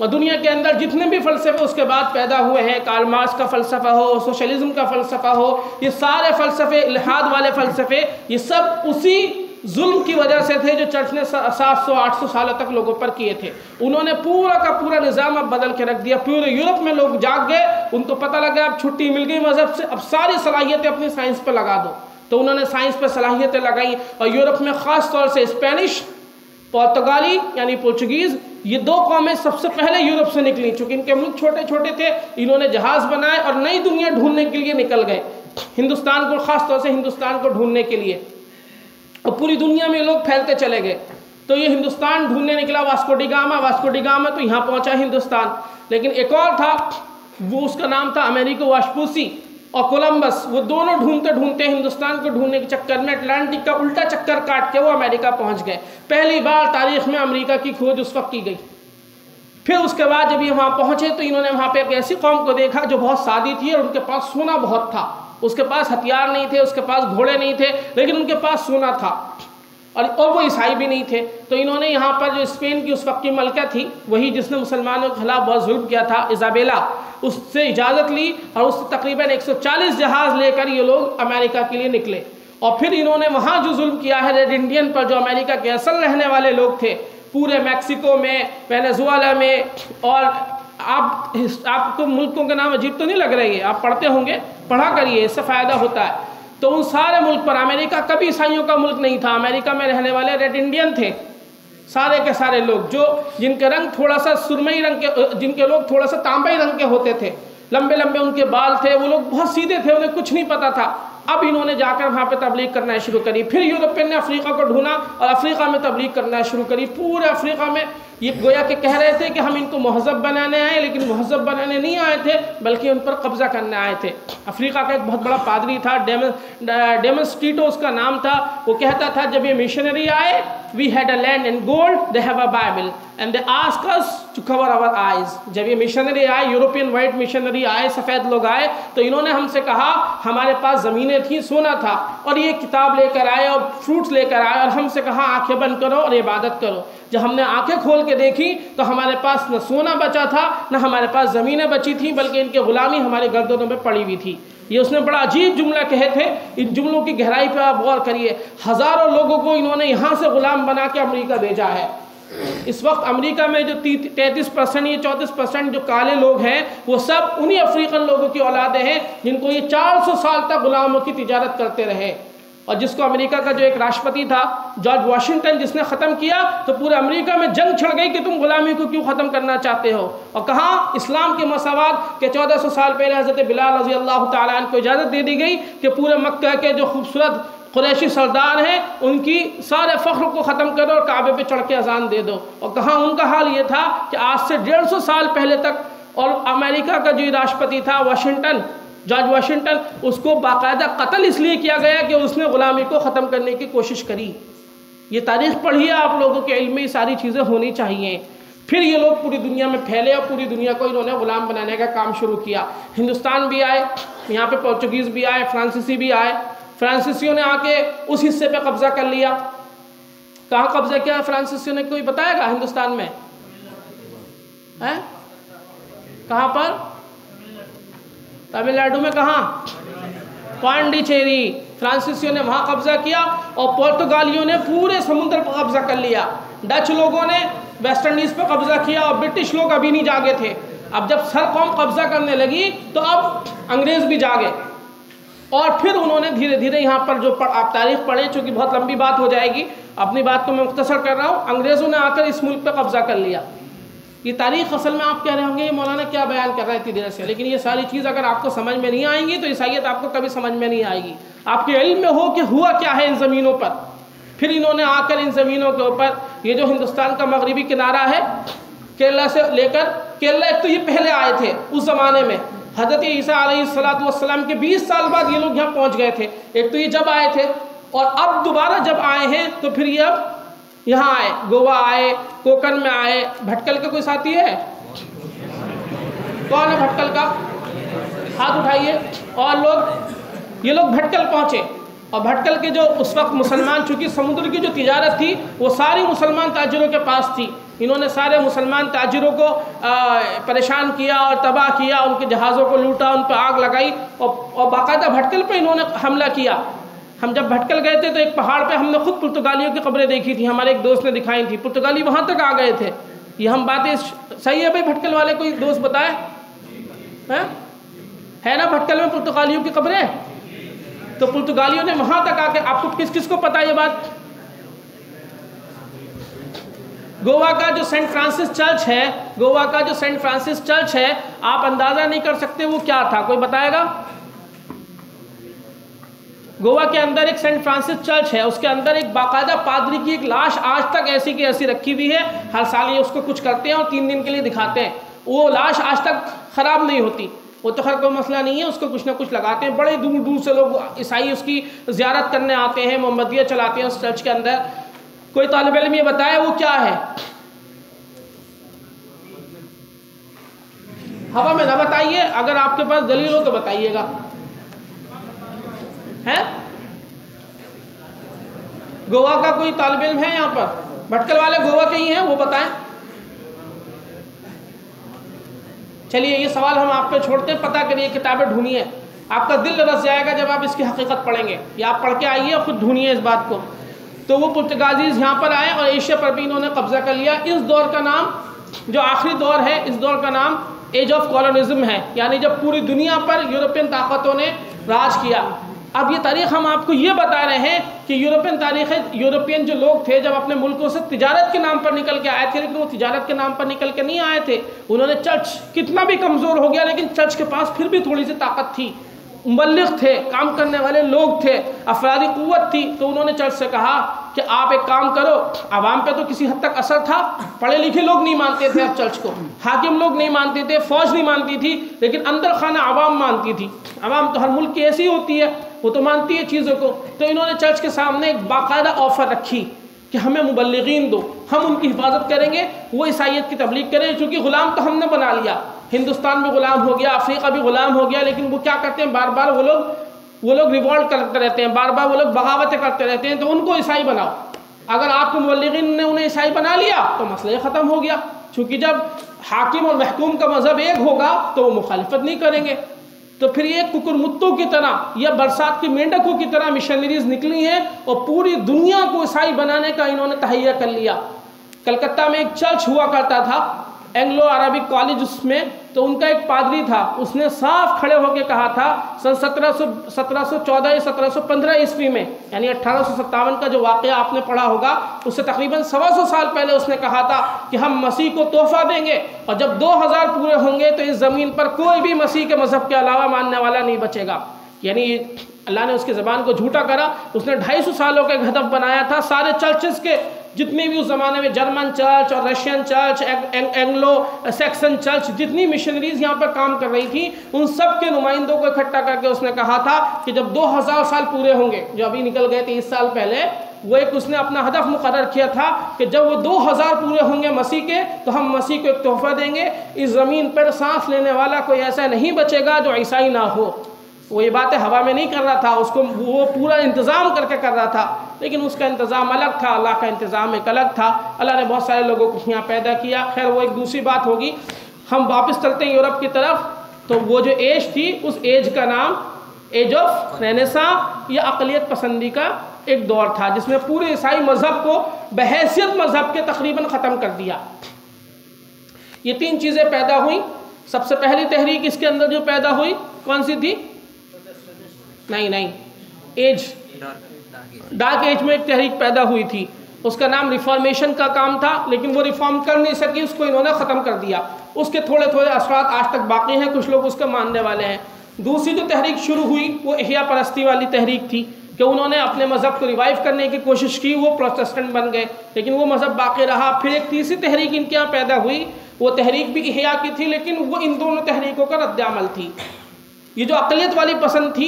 और दुनिया के अंदर जितने भी फ़लसफ़े उसके बाद पैदा हुए हैं, कार्ल मार्क्स का फ़लसफ़ा हो, सोशलिज़म का फ़लसफ़ा हो, ये सारे फ़लसफ़े, इल्हाद वाले फ़लसफ़े, ये सब उसी जुल्म की वजह से थे जो चर्च ने 700-800 सालों तक लोगों पर किए थे। उन्होंने पूरा का पूरा निज़ाम अब बदल के रख दिया। पूरे यूरोप में लोग जाग गए, उनको पता लगा अब छुट्टी मिल गई मज़हब से, अब सारी सलाहियतें अपनी साइंस पर लगा दो। तो उन्होंने साइंस पर सलाहियतें लगाई। और यूरोप में ख़ास तौर से स्पेनिश, पुर्तगाली यानी पोर्चुगीज़, ये दो कौमें सबसे पहले यूरोप से निकली। चूँकि इनके मुल्क छोटे छोटे थे, इन्होंने जहाज़ बनाए और नई दुनिया ढूंढने के लिए निकल गए, हिंदुस्तान को, ख़ास तौर से हिंदुस्तान को ढूंढने के लिए। और पूरी दुनिया में लोग फैलते चले गए। तो ये हिंदुस्तान ढूंढने निकला वास्को डी गामा तो यहाँ पहुँचा हिंदुस्तान। लेकिन एक और था, वो उसका नाम था अमेरिको वेस्पुसी और कोलंबस। वो दोनों ढूंढते ढूंढते हिंदुस्तान को ढूंढने के चक्कर में अटलांटिक का उल्टा चक्कर काट के वो अमेरिका पहुँच गए। पहली बार तारीख़ में अमेरिका की खोज उस वक्त की गई। फिर उसके बाद जब ये वहाँ पहुँचे तो इन्होंने वहाँ पे एक ऐसी कौम को देखा जो बहुत सादी थी और उनके पास सोना बहुत था। उसके पास हथियार नहीं थे, उसके पास घोड़े नहीं थे, लेकिन उनके पास सोना था, और वो ईसाई भी नहीं थे। तो इन्होंने यहाँ पर जो स्पेन की उस वक्त की मलका थी, वही जिसने मुसलमानों के खिलाफ बहुत जुल्म किया था, इजाबेला, उससे इजाज़त ली और उससे तकरीबन 140 जहाज़ लेकर ये लोग अमेरिका के लिए निकले। और फिर इन्होंने वहाँ जो जुल्म किया है रेड इंडियन पर, जो अमेरिका के असल रहने वाले लोग थे, पूरे मैक्सिको में, वेनेजुएला में, और आपको मुल्कों के नाम अजीब तो नहीं लग रही है, आप पढ़ते होंगे, पढ़ा करिए, इससे फ़ायदा होता है। तो उन सारे मुल्क पर, अमेरिका कभी ईसाइयों का मुल्क नहीं था, अमेरिका में रहने वाले रेड इंडियन थे सारे के सारे लोग, जो जिनके रंग थोड़ा सा सुरमई रंग के, जिनके लोग थोड़ा सा तांबई रंग के होते थे। लंबे लंबे उनके बाल थे, वो लोग बहुत सीधे थे, उन्हें कुछ नहीं पता था। अब इन्होंने जाकर वहाँ पे तबलीग करना शुरू करी। फिर यूरोपियन ने अफ्रीका को ढूंढा और अफ्रीका में तबलीग करना शुरू करी। पूरे अफ्रीका में ये गोया के कह रहे थे कि हम इनको महज़ब बनाने आए, लेकिन महज़ब बनाने नहीं आए थे, बल्कि उन पर कब्ज़ा करने आए थे। अफ्रीका का एक बहुत बड़ा पादरी था, डेमोस्ट्रीटो उसका नाम था। वो कहता था जब ये मिशनरी आए, we had a land and gold, they have a Bible and they ask us to cover our eyes. जब ये मिशनरी आए, यूरोपियन वाइट मिशनरी आए, सफ़ेद लोग आए, तो इन्होंने हमसे कहा हमारे पास ज़मीनें थी, सोना था, और ये किताब लेकर आए और फ्रूट्स लेकर आए और हमसे कहा आंखें बंद करो और इबादत करो। जब हमने आंखें खोल के देखी तो हमारे पास न सोना बचा था, न हमारे पास ज़मीनें बची थी, बल्कि इनके ग़ुलामी हमारे गर्दनों में पड़ी हुई थी। ये उसने बड़ा अजीब जुमला कहे थे। इन जुमलों की गहराई पर आप गौर करिए। हज़ारों लोगों को इन्होंने यहाँ से ग़ुलाम बना के अमेरिका भेजा है। इस वक्त अमेरिका में जो 33% या 34% जो काले लोग हैं, वो सब उन्हीं अफ्रीकन लोगों की औलादे हैं जिनको ये 400 साल तक ग़ुलामों की तिजारत करते रहे। और जिसको अमेरिका का जो एक राष्ट्रपति था जॉर्ज वाशिंगटन, जिसने ख़त्म किया, तो पूरे अमेरिका में जंग छिड़ गई कि तुम ग़ुलामी को क्यों ख़त्म करना चाहते हो। और कहाँ इस्लाम के मसावात के 1400 साल पहले हज़रत बिलाल रज़ी अल्लाह तआला अन्हु को इजाज़त दे दी गई कि पूरे मक्का के जो खूबसूरत कुरैशी सरदार हैं उनकी सारे फ़ख्र को ख़त्म करो और काबे पे चढ़ के अजान दे दो। और कहाँ उनका हाल ये था कि आज से 150 साल पहले तक, और अमेरिका का जो राष्ट्रपति था वाशिंगटन, जॉर्ज वाशिंगटन, उसको बाकायदा कत्ल इसलिए किया गया कि उसने ग़ुलामी को ख़त्म करने की कोशिश करी। ये तारीख़ पढ़िए, आप लोगों के इल्म में ये सारी चीज़ें होनी चाहिए। फिर ये लोग पूरी दुनिया में फैले और पूरी दुनिया को इन्होंने ग़ुलाम बनाने का काम शुरू किया। हिंदुस्तान भी आए, यहाँ पे पोर्चुगीज़ भी आए, फ्रांसीसी भी आए। फ्रांसीसियों ने आके उस हिस्से पे कब्ज़ा कर लिया। कहाँ कब्ज़ा किया फ्रांसीसियों ने, कोई बताएगा हिंदुस्तान में? है कहाँ पर? तमिलनाडु में। कहाँ? पांडिचेरी। फ्रांसीसियों ने वहाँ कब्ज़ा किया और पुर्तगालियों ने पूरे समुद्र पर कब्ज़ा कर लिया। डच लोगों ने वेस्ट इंडीज़ पर कब्ज़ा किया और ब्रिटिश लोग अभी नहीं जागे थे। अब जब सर कौम कब्ज़ा करने लगी तो अब अंग्रेज़ भी जागे, और फिर उन्होंने धीरे धीरे यहाँ पर जो आप तारीख़ पढ़ें, चूँकि बहुत लंबी बात हो जाएगी, अपनी बात को मैं मुख्तसर कर रहा हूँ, अंग्रेज़ों ने आकर इस मुल्क पर कब्ज़ा कर लिया। ये तारीख़ असल में आप कह रहे होंगे ये मौलाना क्या बयान कर रहा है इतनी देर से, लेकिन ये सारी चीज़ अगर आपको समझ में नहीं आएंगी तो ईसाईयत आपको कभी समझ में नहीं आएगी। आपके इल्म में हो कि हुआ क्या है इन ज़मीनों पर। फिर इन्होंने आकर इन ज़मीनों के ऊपर, ये जो हिंदुस्तान का मगरबी किनारा है, केरला से लेकर, केरला एक तो ये पहले आए थे उस ज़माने में, हज़रत ईसा अलैहिस्सलाम के 20 साल बाद ये लोग यहाँ पहुँच गए थे। एक तो ये जब आए थे, और अब दोबारा जब आए हैं तो फिर ये अब यहाँ आए, गोवा आए, कोकन में आए। भटकल का कोई साथी है? कौन है भटकल का? हाथ उठाइए। और लोग, ये लोग भटकल पहुँचे, और भटकल के जो उस वक्त मुसलमान, चूँकि समुद्र की जो तिजारत थी वो सारी मुसलमान ताजिरों के पास थी, इन्होंने सारे मुसलमान ताजिरों को परेशान किया और तबाह किया, उनके जहाज़ों को लूटा, उन पर आग लगाई, और बाकायदा भटकल पे इन्होंने हमला किया। हम जब भटकल गए थे तो एक पहाड़ पे हमने खुद पुर्तगालियों की कब्रें देखी थी, हमारे एक दोस्त ने दिखाई थी। पुर्तगाली वहाँ तक आ गए थे। ये हम बातें सही है भाई? भटकल वाले कोई दोस्त बताए? है ना भटकल में पुर्तगालियों की कब्रें? तो पुर्तगालियों ने वहाँ तक आके, आपको किस किस को पता है ये बात? गोवा का जो सेंट फ्रांसिस चर्च है, गोवा का जो सेंट फ्रांसिस चर्च है, आप अंदाज़ा नहीं कर सकते वो क्या था। कोई बताएगा? गोवा के अंदर एक सेंट फ्रांसिस चर्च है, उसके अंदर एक बाकायदा पादरी की एक लाश आज तक ऐसी की ऐसी रखी हुई है। हर साल ये उसको कुछ करते हैं और 3 दिन के लिए दिखाते हैं। वो लाश आज तक ख़राब नहीं होती। वो तो खैर कोई मसला नहीं है, उसको कुछ ना कुछ लगाते हैं। बड़े दूर दूर से लोग ईसाई उसकी ज़ियारत करने आते हैं, मोमबत्तियाँ चलाते हैं उस चर्च के अंदर। कोई तालिब इल्म ये बताए वो क्या है? हवा में ना बताइए, अगर आपके पास दलील हो तो बताइएगा। है गोवा का कोई तालिब इल्म है यहाँ पर? भटकल वाले गोवा के ही हैं, वो बताएं। चलिए ये सवाल हम आप पे छोड़ते हैं, पता करिए, किताबें ढूंढिए, आपका दिल रस जाएगा जब आप इसकी हकीकत पढ़ेंगे। या आप पढ़ के आइए और खुद ढूंढिए इस बात को। तो वो पुर्तगालीज यहाँ पर आए और एशिया पर भी इन्होंने कब्जा कर लिया। इस दौर का नाम, जो आखिरी दौर है, इस दौर का नाम एज ऑफ कॉलोनिज्म है, यानी जब पूरी दुनिया पर यूरोपियन ताकतों ने राज किया। अब ये तारीख़ हम आपको ये बता रहे हैं कि यूरोपियन जो लोग थे जब अपने मुल्कों से तिजारत के नाम पर निकल के आए थे, लेकिन वो तिजारत के नाम पर निकल के नहीं आए थे। उन्होंने चर्च कितना भी कमज़ोर हो गया लेकिन चर्च के पास फिर भी थोड़ी सी ताकत थी, मुबल्लिग़ थे, काम करने वाले लोग थे, अफरादी क़ुव्वत थी। तो उन्होंने चर्च से कहा कि आप एक काम करो, आवाम पे तो किसी हद तक असर था, पढ़े लिखे लोग नहीं मानते थे अब चर्च को, हाकिम लोग नहीं मानते थे, फ़ौज नहीं मानती थी, लेकिन अंदर खाना आवाम मानती थी। आवाम तो हर मुल्क की ऐसी होती है, वो तो मानती है चीज़ों को। तो इन्होंने चर्च के सामने एक बाकायदा ऑफ़र रखी कि हमें मुबल्लिगीन दो, हम उनकी हिफाजत करेंगे, वो ईसाइयत की तबलीग करें, क्योंकि ग़ुलाम तो हमने बना लिया, हिंदुस्तान भी ग़ुलाम हो गया, अफ्रीका भी ग़ुलाम हो गया, लेकिन वो क्या करते हैं, बार बार वो लोग रिवॉल्ट करते रहते हैं, बार बार वो लोग बगावतें करते रहते हैं, तो उनको ईसाई बनाओ। अगर आपके मुबल्लिगीन ने उन्हें ईसाई बना लिया तो मसला ख़त्म हो गया, क्योंकि जब हाकिम और महकूम का मज़हब एक होगा तो वो मुखालिफत नहीं करेंगे। तो फिर ये कुकुरमुत्तों की तरह या बरसात की मेंढकों की तरह मिशनरीज निकली हैं और पूरी दुनिया को ईसाई बनाने का इन्होंने तहैया कर लिया। कलकत्ता में एक चर्च हुआ करता था, एंग्लो अरबिक कॉलेज, उसमें तो उनका एक पादरी था, उसने साफ खड़े होकर कहा था सन 1714 या 1715 ईस्वी में, यानी 1857 का जो वाक़या आपने पढ़ा होगा, उससे तकरीबन 125 साल पहले उसने कहा था कि हम मसीह को तोहफा देंगे और जब 2000 पूरे होंगे तो इस ज़मीन पर कोई भी मसीह के मज़हब के अलावा मानने वाला नहीं बचेगा। यानी अल्लाह ने उसकी ज़बान को झूठा करा। उसने 250 सालों के हदफ बनाया था सारे चर्चेस के, जितने भी उस ज़माने में जर्मन चर्च और Russian church, Anglo Saxon church, जितनी मिशनरीज यहाँ पर काम कर रही थी, उन सब के नुमाइंदों को इकट्ठा करके उसने कहा था कि जब 2000 साल पूरे होंगे, जो अभी निकल गए 30 साल पहले, वो एक उसने अपना हदफ मुकर्रर किया था कि जब वो 2000 पूरे होंगे मसीह के, तो हम मसीह को एक तोहफा देंगे, इस ज़मीन पर सांस लेने वाला कोई ऐसा नहीं बचेगा जो ईसाई ना हो। वो ये बातें हवा में नहीं कर रहा था, उसको वो पूरा इंतज़ाम करके कर रहा था, लेकिन उसका इंतज़ाम अलग था, अल्लाह का इंतज़ाम एक अलग था। अल्लाह ने बहुत सारे लोगों को यहाँ पैदा किया। खैर वो एक दूसरी बात होगी। हम वापस चलते हैं यूरोप की तरफ। तो वो जो एज थी, उस एज का नाम एज ऑफ रेनेसां या अक़लियत पसंदी का एक दौर था, जिसमें पूरे ईसाई मज़हब को बहैसियत मज़हब के तकरीबन ख़त्म कर दिया। ये 3 चीज़ें पैदा हुई। सबसे पहली तहरीक इसके अंदर जो पैदा हुई कौन सी थी? नहीं, एज, डार्क एज में एक तहरीक पैदा हुई थी, उसका नाम रिफॉर्मेशन का काम था, लेकिन वो रिफॉर्म कर नहीं सकी, उसको इन्होंने ख़त्म कर दिया। उसके थोड़े थोड़े असरात आज तक बाकी हैं, कुछ लोग उसके मानने वाले हैं। दूसरी जो तहरीक शुरू हुई वो इह्या परस्ती वाली तहरीक थी कि उन्होंने अपने मज़हब को रिवाइव करने की कोशिश की, वो प्रोटेस्टेंट बन गए, लेकिन वो मज़हब बाकी रहा। फिर एक तीसरी तहरीक इनके यहाँ पैदा हुई, वो तहरीक भी इह्या की थी, लेकिन वो इन दोनों तहरीकों का रद्द-ए-अमल थी। ये जो अक़लियत वाली पसंद थी,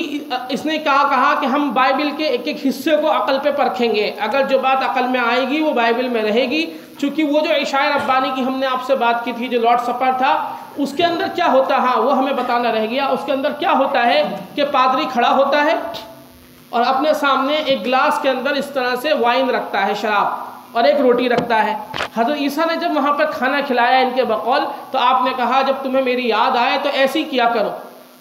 इसने कहा कि हम बाइबिल के एक एक हिस्से को अक़ल पे परखेंगे, अगर जो बात अक़ल में आएगी वो बाइबिल में रहेगी। चूँकि वो जो इशाए रब्बानी की हमने आपसे बात की थी, जो लॉर्ड सपर था, उसके अंदर क्या होता, हाँ वो हमें बताना रह गया। उसके अंदर क्या होता है कि पादरी खड़ा होता है और अपने सामने एक गिलास के अंदर इस तरह से वाइन रखता है, शराब, और एक रोटी रखता है। हज़रत ईसा ने जब वहाँ पर खाना खिलाया इनके बकौल, तो आपने कहा जब तुम्हें मेरी याद आए तो ऐसी किया करो,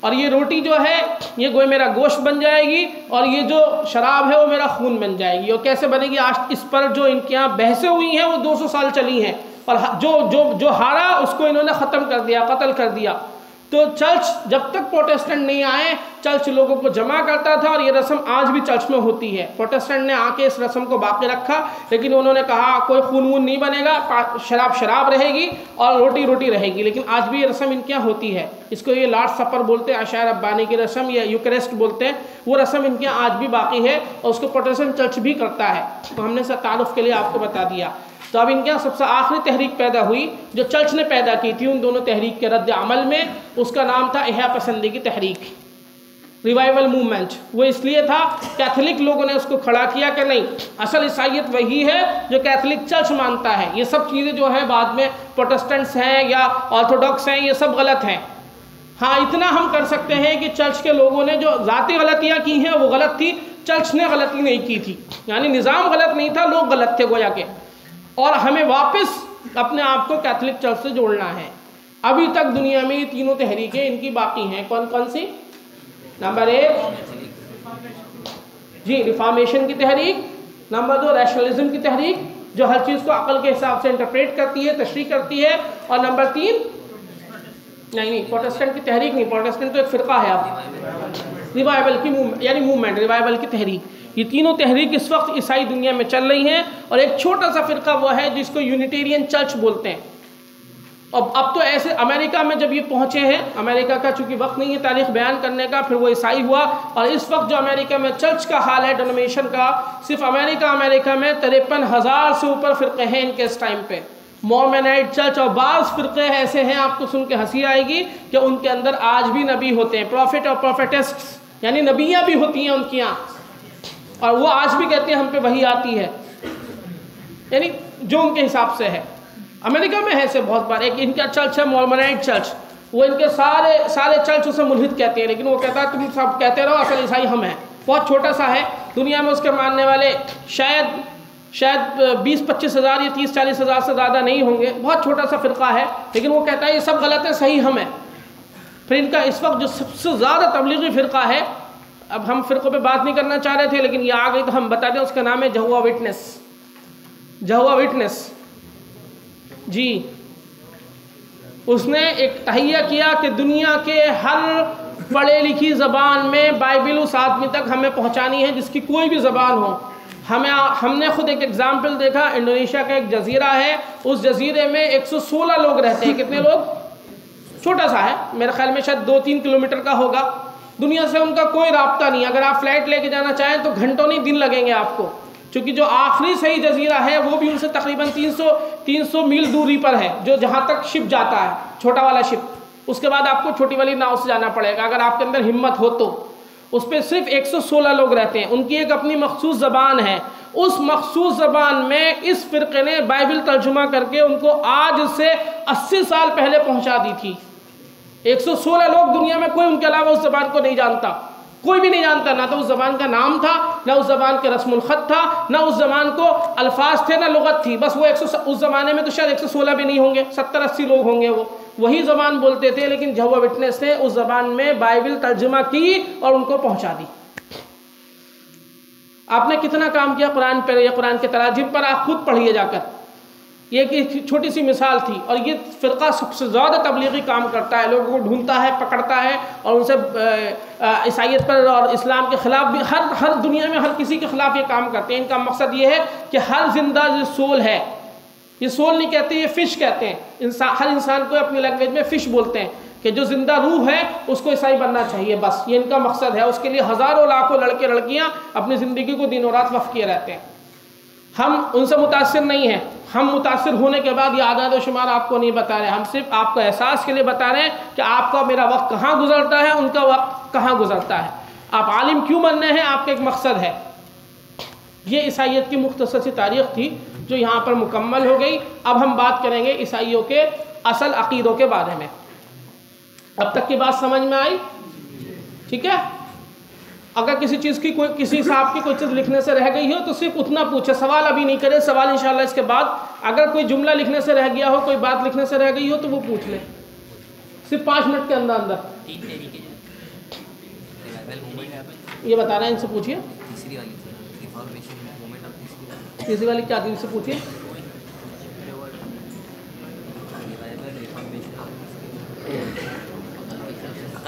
और ये रोटी जो है ये गोए मेरा गोश्त बन जाएगी और ये जो शराब है वो मेरा खून बन जाएगी। और कैसे बनेगी, आज इस पर जो इनके यहाँ बहसें हुई हैं वो 200 साल चली हैं, और जो हारा उसको इन्होंने ख़त्म कर दिया, कत्ल कर दिया। तो चर्च जब तक प्रोटेस्टेंट नहीं आए, चर्च लोगों को जमा करता था, और ये रस्म आज भी चर्च में होती है। प्रोटेस्टेंट ने आके इस रस्म को बाकी रखा, लेकिन उन्होंने कहा कोई खून वून नहीं बनेगा, शराब रहेगी और रोटी रहेगी, लेकिन आज भी ये रस्म इनके यहाँ होती है। इसको ये लॉर्ड सपर बोलते हैं, इशाए रब्बानी की रस्म या यूकरिस्ट बोलते हैं। वो रस्म इनके यहाँ आज भी बाकी है और उसको प्रोटेस्टेंट चर्च भी करता है। तो हमने सब तारुफ के लिए आपको बता दिया। तो अब इनके यहाँ सबसे आखिरी तहरीक पैदा हुई जो चर्च ने पैदा की थी उन दोनों तहरीक के रद्द अमल में, उसका नाम था इह्या पसंदी की तहरीक, रिवाइवल मूवमेंट। वो इसलिए था, कैथोलिक लोगों ने उसको खड़ा किया कि नहीं, असल ईसाइयत वही है जो कैथोलिक चर्च मानता है, ये सब चीज़ें जो है बाद में प्रोटेस्टेंट्स हैं या ऑर्थोडॉक्स हैं, ये सब गलत हैं। हाँ, इतना हम कर सकते हैं कि चर्च के लोगों ने जो ज़ाती गलतियाँ की हैं वो गलत थी, चर्च ने गलती नहीं की थी, यानी निज़ाम गलत नहीं था, लोग गलत थे गोया के। और हमें वापस अपने आप को कैथोलिक चर्च से जोड़ना है। अभी तक दुनिया में ये तीनों तहरीकें इनकी बाकी हैं। कौन कौन सी? नंबर 1 जी रिफॉर्मेशन की तहरीक, नंबर 2 रैशनलिज्म की तहरीक जो हर चीज़ को अकल के हिसाब से इंटरप्रेट करती है, तशरीह करती है, और नंबर 3 नहीं प्रोटेस्टेंट की तहरीक नहीं, प्रोटेस्टेंट तो एक फ़िरका है। आप रिवाइवल की यानी मूवमेंट, रिवाइवल की तहरीक, ये तीनों तहरीक इस वक्त ईसाई दुनिया में चल रही हैं। और एक छोटा सा फ़िरका वो है जिसको यूनिटेरियन चर्च बोलते हैं। और अब तो ऐसे अमेरिका में जब ये पहुँचे हैं, अमेरिका का चूँकि वक्त नहीं है तारीख़ बयान करने का, फिर वो ईसाई हुआ। और इस वक्त जो अमेरिका में चर्च का हाल है, डिनोमिनेशन का, सिर्फ अमेरिका में 53,000 से ऊपर फ़िरक़े हैं इनके इस टाइम पे। मोर्मेनाइट चर्च और बाज़ फ़िरक़े ऐसे हैं, आपको सुन के हंसी आएगी, कि उनके अंदर आज भी नबी होते हैं, प्रॉफिट और प्रॉफिटेस्ट, यानी नबियाँ भी होती हैं उनके यहाँ। और वो आज भी कहते हैं हम पे वही आती है, यानी जो उनके हिसाब से है। अमेरिका में है ऐसे बहुत बार। एक इनका चर्च है मोर्मेनाइट चर्च, वो इनके सारे चर्च उसे मुल्हिद कहते हैं, लेकिन वो कहता है तुम सब कहते रहो, असल ईसाई हम हैं। बहुत छोटा सा है, दुनिया में उसके मानने वाले शायद 20-25 हज़ार या 30-40 हज़ार से ज़्यादा नहीं होंगे। बहुत छोटा सा फ़िरका है, लेकिन वो कहता है ये सब गलत है, सही हम है। फिर इनका इस वक्त जो सबसे ज़्यादा तबलीगी फ़िरका है, अब हम फ़िरक़ों पे बात नहीं करना चाह रहे थे, लेकिन ये आ गई तो हम बता दें, उसका नाम है जहोवा विटनेस। जहोवा विटनेस जी, उसने एक तहैया किया कि दुनिया के हर पढ़े लिखी ज़बान में बाइबिल उस आदमी तक हमें पहुंचानी है जिसकी कोई भी ज़बान हो। हमने खुद एक एग्जाम्पल देखा, इंडोनेशिया का एक जजीरा है, उस जजीरे में 116 लोग रहते हैं। कितने लोग? छोटा सा है, मेरे ख्याल में शायद 2-3 किलोमीटर का होगा। दुनिया से उनका कोई राब्ता नहीं। अगर आप फ्लाइट लेके जाना चाहें तो घंटों नहीं दिन लगेंगे आपको, क्योंकि जो आखिरी सही जजीरा है वो भी उनसे तकरीबन 300 मील दूरी पर है, जो जहाँ तक शिप जाता है, छोटा वाला शिप। उसके बाद आपको छोटी वाली नाव से जाना पड़ेगा, अगर आपके अंदर हिम्मत हो तो। उस पर सिर्फ 116 लोग रहते हैं, उनकी एक अपनी मखसूस ज़बान है। उस मखसूस ज़बान में इस फ़िरक़े ने बाइबिल तर्जुमा करके उनको आज से 80 साल पहले पहुँचा दी थी। 116 लोग, दुनिया में कोई उनके अलावा उस ज़बान को नहीं जानता, कोई भी नहीं जानता। ना तो उस ज़बान का नाम था, ना उस ज़बान के रस्मुल ख़त था, ना उस ज़बान को अल्फाज थे, ना लुग़त थी। बस वो उस ज़माने में तो शायद 116 भी नहीं होंगे, 70-80 लोग होंगे, वो वही ज़बान बोलते थे। लेकिन जहोवा विटनेस ने उस ज़बान में बाइबिल तर्जुमा की और उनको पहुँचा दी। आपने कितना काम किया कुरान पर या कुरान के तराजिम पर, आप खुद पढ़िए जाकर। ये एक छोटी सी मिसाल थी। और ये फ़िरक़ा सबसे ज़्यादा तबलीगी काम करता है, लोगों को ढूंढता है, पकड़ता है और उनसे ईसाइयत पर और इस्लाम के ख़िलाफ़ भी हर दुनिया में हर किसी के ख़िलाफ़ ये काम करते हैं। इनका मकसद ये है कि हर जिंदा जो सोल है, ये सोल नहीं कहते, ये फ़िश कहते हैं। हर इंसान को अपनी लैंग्वेज में फ़िश बोलते हैं, कि जो ज़िंदा रूह है उसको ईसाई बनना चाहिए, बस ये इनका मकसद है। उसके लिए हज़ारों लाखों लड़के लड़कियाँ अपनी ज़िंदगी को दिन और रात वक़्फ़ किए रहते हैं। हम उनसे मुतासिर नहीं हैं, हम मुतासिर होने के बाद ये आदाद व शुमार आपको नहीं बता रहे, हम सिर्फ आपको एहसास के लिए बता रहे हैं कि आपका मेरा वक्त कहाँ गुजरता है, उनका वक्त कहाँ गुजरता है। आप आलिम क्यों बनने हैं, आपका एक मकसद है। ये ईसाइयत की मुख्तसर सी तारीख़ थी जो यहाँ पर मुकम्मल हो गई। अब हम बात करेंगे ईसाइयों के असल अक़ीदों के बारे में। अब तक की बात समझ में आई? ठीक है। अगर किसी चीज़ की किसी साहब की कोई चीज़ लिखने से रह गई हो तो सिर्फ उतना पूछे, सवाल अभी नहीं करे। सवाल इंशाल्लाह इसके बाद। अगर कोई जुमला लिखने से रह गया हो, कोई बात लिखने से रह गई हो तो वो पूछ ले, सिर्फ 5 मिनट के अंदर अंदर। ये बता रहे हैं, इनसे पूछिए। तीसरी वाली क्या थी, इससे पूछिए।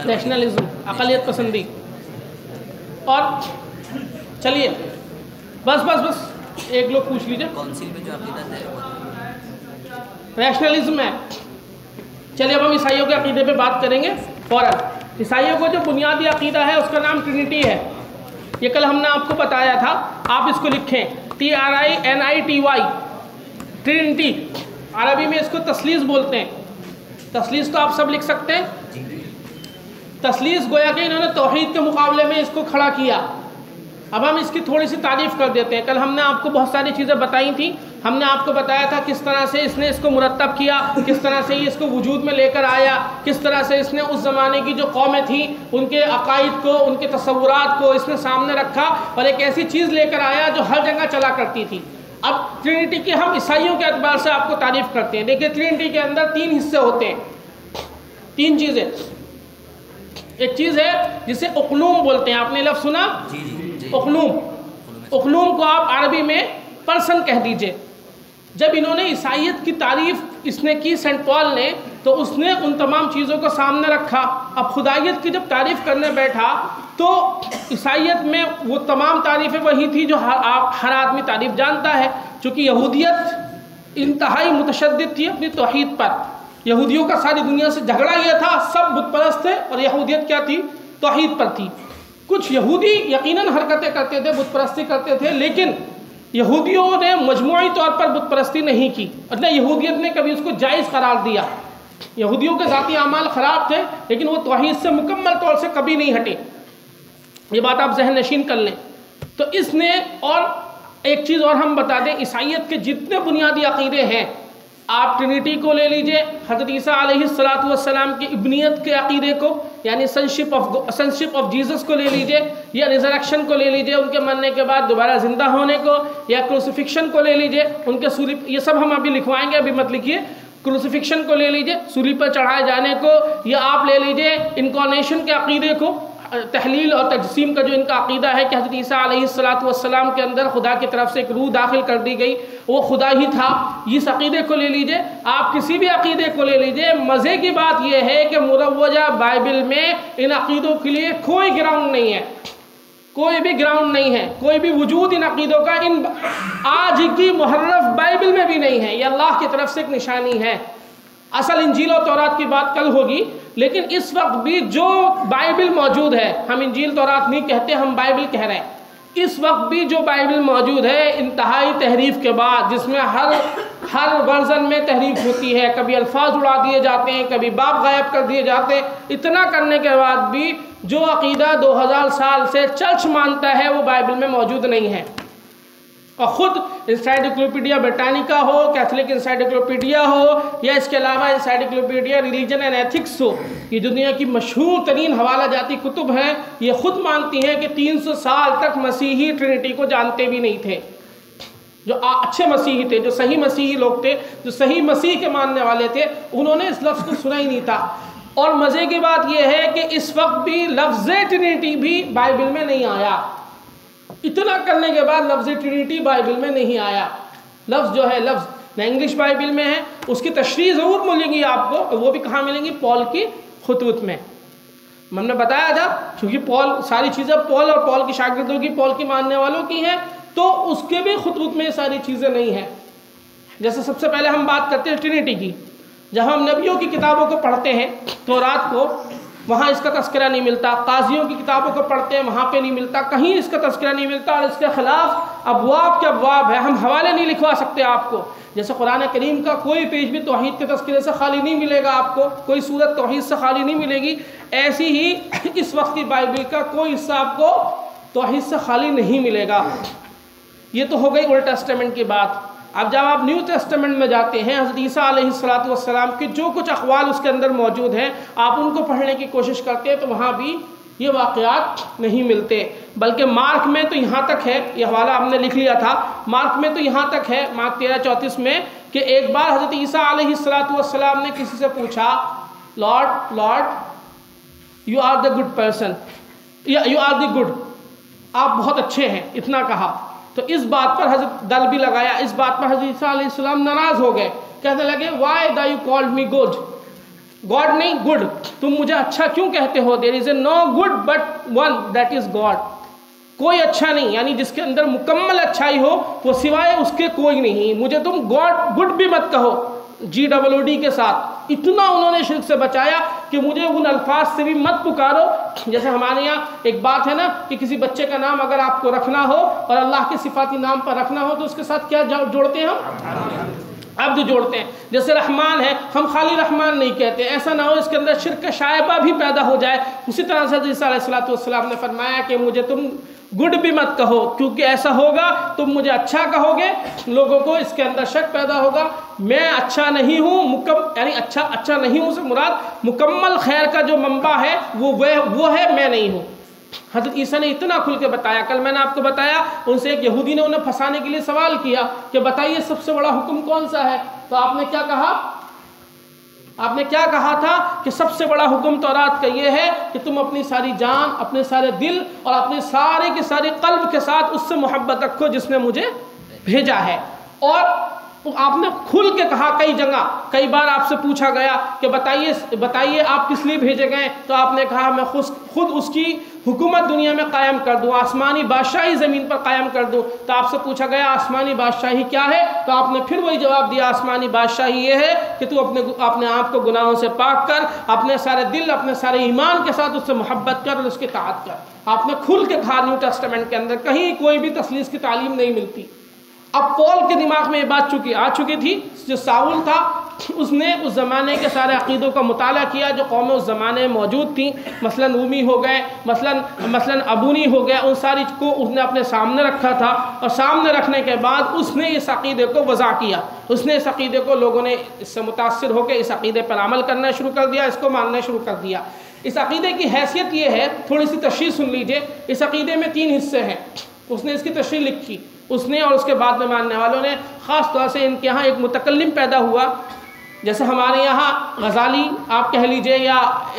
नेशनलिज्म, अक़लियत पसंदी। और चलिए बस एक लोग पूछ लीजिए। काउंसिल में जो अक़ीदा है रैशनलिज्म है। चलिए अब हम ईसाइयों के अक़ीदे पे बात करेंगे फ़ौरन। ईसाइयों को जो बुनियादी अक़ीदा है उसका नाम ट्रिनिटी है। ये कल हमने आपको बताया था, आप इसको लिखें TRINITY, ट्रिनिटी। अरबी में इसको तस्लीस बोलते हैं। तस्लीस तो आप सब लिख सकते हैं। तस्लीस गोया कि इन्होंने तौहीद के मुकाबले में इसको खड़ा किया। अब हम इसकी थोड़ी सी तारीफ़ कर देते हैं। कल हमने आपको बहुत सारी चीज़ें बताई थी। हमने आपको बताया था किस तरह से इसने इसको मुरत्तब किया, किस तरह से ये इसको वजूद में लेकर आया, किस तरह से इसने उस ज़माने की जो कौमें थी उनके अकायद को, उनके तसव्वुरात को इसने सामने रखा और एक ऐसी चीज़ लेकर आया जो हर जगह चला करती थी। अब ट्रिनिटी की हम ईसाइयों के एतबार से आपको तारीफ़ करते हैं। देखिए, ट्रिनिटी के अंदर 3 हिस्से होते हैं, 3 चीज़ें। एक चीज़ है जिसे उक़लूम बोलते हैं, आपने लफ्ज़ सुना? उक़लूम को आप अरबी में पर्सन कह दीजिए। जब इन्होंने ईसाइयत की तारीफ़ इसने की सेंट पॉल ने, तो उसने उन तमाम चीज़ों को सामने रखा। अब खुदाइयत की जब तारीफ़ करने बैठा तो ईसाइयत में वो तमाम तारीफ़ें वही थी जो हर आदमी तारीफ़ जानता है। चूँकि यहूदियत इंतहाई मुतशद्दिद थी अपनी तौहीद पर, यहूदियों का सारी दुनिया से झगड़ा यह था, सब बुत परस्त थे और यहूदियत क्या थी, तौहीद पर थी। कुछ यहूदी यकीनन हरकतें करते थे, बुत परस्ती करते थे, लेकिन यहूदियों ने मजमूई तौर पर बुत परस्ती नहीं की और न यहूदियत ने कभी उसको जायज़ करार दिया। यहूदियों के ज़ाती अमाल ख़राब थे, लेकिन वो तौहीद से मुकम्मल तौर से कभी नहीं हटे। ये बात आप जहन नशीन कर लें। तो इसने, और एक चीज़ और हम बता दें, ईसाइयत के जितने बुनियादी अक़ीदे हैं, आप ट्रिनिटी को ले लीजिए, हज़रत ईसा अलैहिस्सलातु वस्सलाम की इब्नियत के अक़ीदे को, यानी सनशिप ऑफ जीसस को ले लीजिए, या रिजरेक्शन को ले लीजिए, उनके मरने के बाद दोबारा ज़िंदा होने को, या क्रूसिफिक्शन को ले लीजिए, उनके सूली, ये सब हम अभी लिखवाएंगे, अभी मत लिखिए। क्रूसिफिक्शन को ले लीजिए, सूली पर चढ़ाए जाने को, या आप ले लीजिए इनकॉर्नेशन के अक़ीदे को, तहलील और तजसीम का जो इनका अक़ीदा है कि हज़रत ईसा अलैहिस्सलातु वस्सलाम के अंदर खुदा की तरफ से एक रूह दाखिल कर दी गई, वो खुदा ही था। इस अक़ीदे को ले लीजिए, आप किसी भी अक़ीदे को ले लीजिए। मज़े की बात यह है कि मुरव्वजा बाइबिल में इन अक़ीदों के लिए कोई ग्राउंड नहीं है, कोई भी ग्राउंड नहीं है, कोई भी वजूद इन अक़ीदों का इन आज की मुहर्रफ बाइबिल में भी नहीं है। ये अल्लाह की तरफ से एक निशानी है। असल इंजील और तौरात की बात कल होगी, लेकिन इस वक्त भी जो बाइबिल मौजूद है, हम इंजील तौरात नहीं कहते, हम बाइबिल कह रहे हैं। इस वक्त भी जो बाइबिल मौजूद है, इंतहाई तहरीफ के बाद, जिसमें हर वर्जन में तहरीफ होती है, कभी अल्फाज उड़ा दिए जाते हैं, कभी बाप गायब कर दिए जाते हैं, इतना करने के बाद भी जो अक़ीदा 2000 साल से चर्च मानता है वो बाइबिल में मौजूद नहीं है। और ख़ुद इंसाइक्लोपीडिया ब्रिटानिका हो, कैथोलिक इंसाइक्लोपीडिया हो, या इसके अलावा इंसाइक्लोपीडिया रिलीजन एंड एथिक्स हो, ये दुनिया की मशहूर तरीन हवाला जाती कुतुब हैं, ये ख़ुद मानती हैं कि 300 साल तक मसीही ट्रिनिटी को जानते भी नहीं थे। जो अच्छे मसीही थे, जो सही मसीही लोग थे, जो सही मसीह के मानने वाले थे, उन्होंने इस लफ्ज़ को सुना ही नहीं था। और मज़े की बात यह है कि इस वक्त भी लफ्ज़ ट्रिनिटी भी बाइबिल में नहीं आया। इतना करने के बाद लफ्ज़ ट्रिनिटी बाइबिल में नहीं आया। लफ्ज़ जो है, लफ्ज़ न इंग्लिश बाइबिल में है, उसकी तशरीह ज़रूर मिलेगी आपको, वो भी कहाँ मिलेंगी, पॉल की खुतूत में। हमने बताया था क्योंकि पॉल, सारी चीज़ें पॉल और पॉल की शागिर्दों की, पॉल की मानने वालों की हैं, तो उसके भी खुतूत में सारी चीज़ें नहीं हैं। जैसे सबसे पहले हम बात करते हैं ट्रिनिटी की। जब हम नबियों की किताबों को पढ़ते हैं, तौरात को, वहाँ इसका तस्करा नहीं मिलता। काजियों की किताबों को पढ़ते हैं, वहाँ पे नहीं मिलता, कहीं इसका तस्करा नहीं मिलता। और इसके ख़िलाफ़ अबवाब के अबवाब है, हम हवाले नहीं लिखवा सकते आपको। जैसे कुरान करीम का कोई पेज भी तौहीद के तस्करे से खाली नहीं मिलेगा आपको, कोई सूरत तौहीद से खाली नहीं मिलेगी। ऐसी ही इस वक्त की बाइबिल का कोई हिस्सा आपको तौहीद से खाली नहीं मिलेगा। ये तो हो गई ओल्ड टेस्टामेंट की बात। अब जब आप न्यू टेस्टामेंट में जाते हैं, हज़रत ईसा अलैहिस्सलातु वस्सलाम के जो कुछ अक़वाल उसके अंदर मौजूद हैं, आप उनको पढ़ने की कोशिश करते हैं तो वहाँ भी ये वाक़यात नहीं मिलते। बल्कि मार्क में तो यहाँ तक है, ये हवाला हमने लिख लिया था, मार्क में तो यहाँ तक है, मार्क 13:34 में, कि एक बार हज़रत ईसा अलैहिस्सलातु वस्सलाम ने किसी से पूछा, lord lord you are the good person, you are the good, आप बहुत अच्छे हैं, इतना कहा। तो इस बात पर हज़रत दल भी लगाया, इस बात पर हज़रत ईसा अलैहिस्सलाम नाराज़ हो गए, कहने लगे, why the you called me good, God नहीं गुड, तुम मुझे अच्छा क्यों कहते हो? There is a no good but one that is God, कोई अच्छा नहीं, यानी जिसके अंदर मुकम्मल अच्छाई हो वो सिवाय उसके कोई नहीं, मुझे तुम गॉड गुड भी मत कहो, GOOD के साथ। इतना उन्होंने शिर्क से बचाया कि मुझे उन अल्फाज से भी मत पुकारो। जैसे हमारे यहाँ एक बात है ना कि किसी बच्चे का नाम अगर आपको रखना हो और अल्लाह के सिफाती नाम पर रखना हो तो उसके साथ क्या जोड़ते हैं हम? अब्द जोड़ते हैं। जैसे रहमान है, हम खाली रहमान नहीं कहते, ऐसा ना हो इसके अंदर शिर्क का शायबा भी पैदा हो जाए। उसी तरह से ईसा अलैहिस्सलातु वस्सलाम ने फरमाया कि मुझे तुम गुड भी मत कहो, क्योंकि ऐसा होगा तुम मुझे अच्छा कहोगे, लोगों को इसके अंदर शक पैदा होगा, मैं अच्छा नहीं हूँ, यानी अच्छा नहीं हूँ से मुराद मुकम्मल खैर का जो मंबा है वो है, मैं नहीं हूँ। हज़रत ईसा ने इतना खुल के बताया। कल मैंने आपको बताया, उनसे एक यहूदी ने उन्हें फंसाने के लिए सवाल किया कि बताइए सबसे बड़ा हुक्म कौन सा है? तो आपने क्या कहा? आपने क्या कहा था कि सबसे बड़ा हुक्म तौरात का ये है कि तुम अपनी सारी जान, अपने सारे दिल और अपने सारे के सारे कल्ब के साथ उससे मोहब्बत रखो जिसने मुझे भेजा है। और तो आपने खुल के कहा कई जगह, कई बार आपसे पूछा गया कि बताइए आप किस लिए भेजे गए, तो आपने कहा मैं खुद उसकी हुकूमत दुनिया में कायम कर दूँ, आसमानी बादशाही ज़मीन पर कायम कर दूँ। तो आपसे पूछा गया आसमानी बादशाही क्या है, तो आपने फिर वही जवाब दिया आसमानी बादशाही ये है कि तू अपने आप को गुनाहों से पाक कर, अपने सारे दिल अपने सारे ईमान के साथ उससे मोहब्बत कर और उसकी ताअत कर। आपने खुल के कहा न्यू टेस्टामेंट के अंदर, कहीं कोई भी तस्लीस की तालीम नहीं मिलती। अब पॉल के दिमाग में ये बात आ चुकी थी। जो साउल था उसने उस ज़माने के सारे अक़ीदों का मुताला किया जो कौमें उस ज़माने में मौजूद थी, मसलन रूमी हो गए, मसलन अबूनी हो गए, उन सारी को उसने अपने सामने रखा था। और सामने रखने के बाद उसने इस अक़ीदे को वज़ा किया, उसने इस अक़ीदे को, लोगों ने इससे मुतासिर होकर इस अक़ीदे पर अमल करना शुरू कर दिया, इसको मानना शुरू कर दिया। इस अक़ीदे की हैसियत ये है, थोड़ी सी तशरीह सुन लीजिए। इस अक़ीदे में 3 हिस्से हैं, उसने इसकी तशरीह लिखी उसने, और उसके बाद में मानने वालों ने। ख़ास तौर से इनके यहाँ एक मुतकल्लिम पैदा हुआ, जैसे हमारे यहाँ गज़ाली आप कह लीजिए या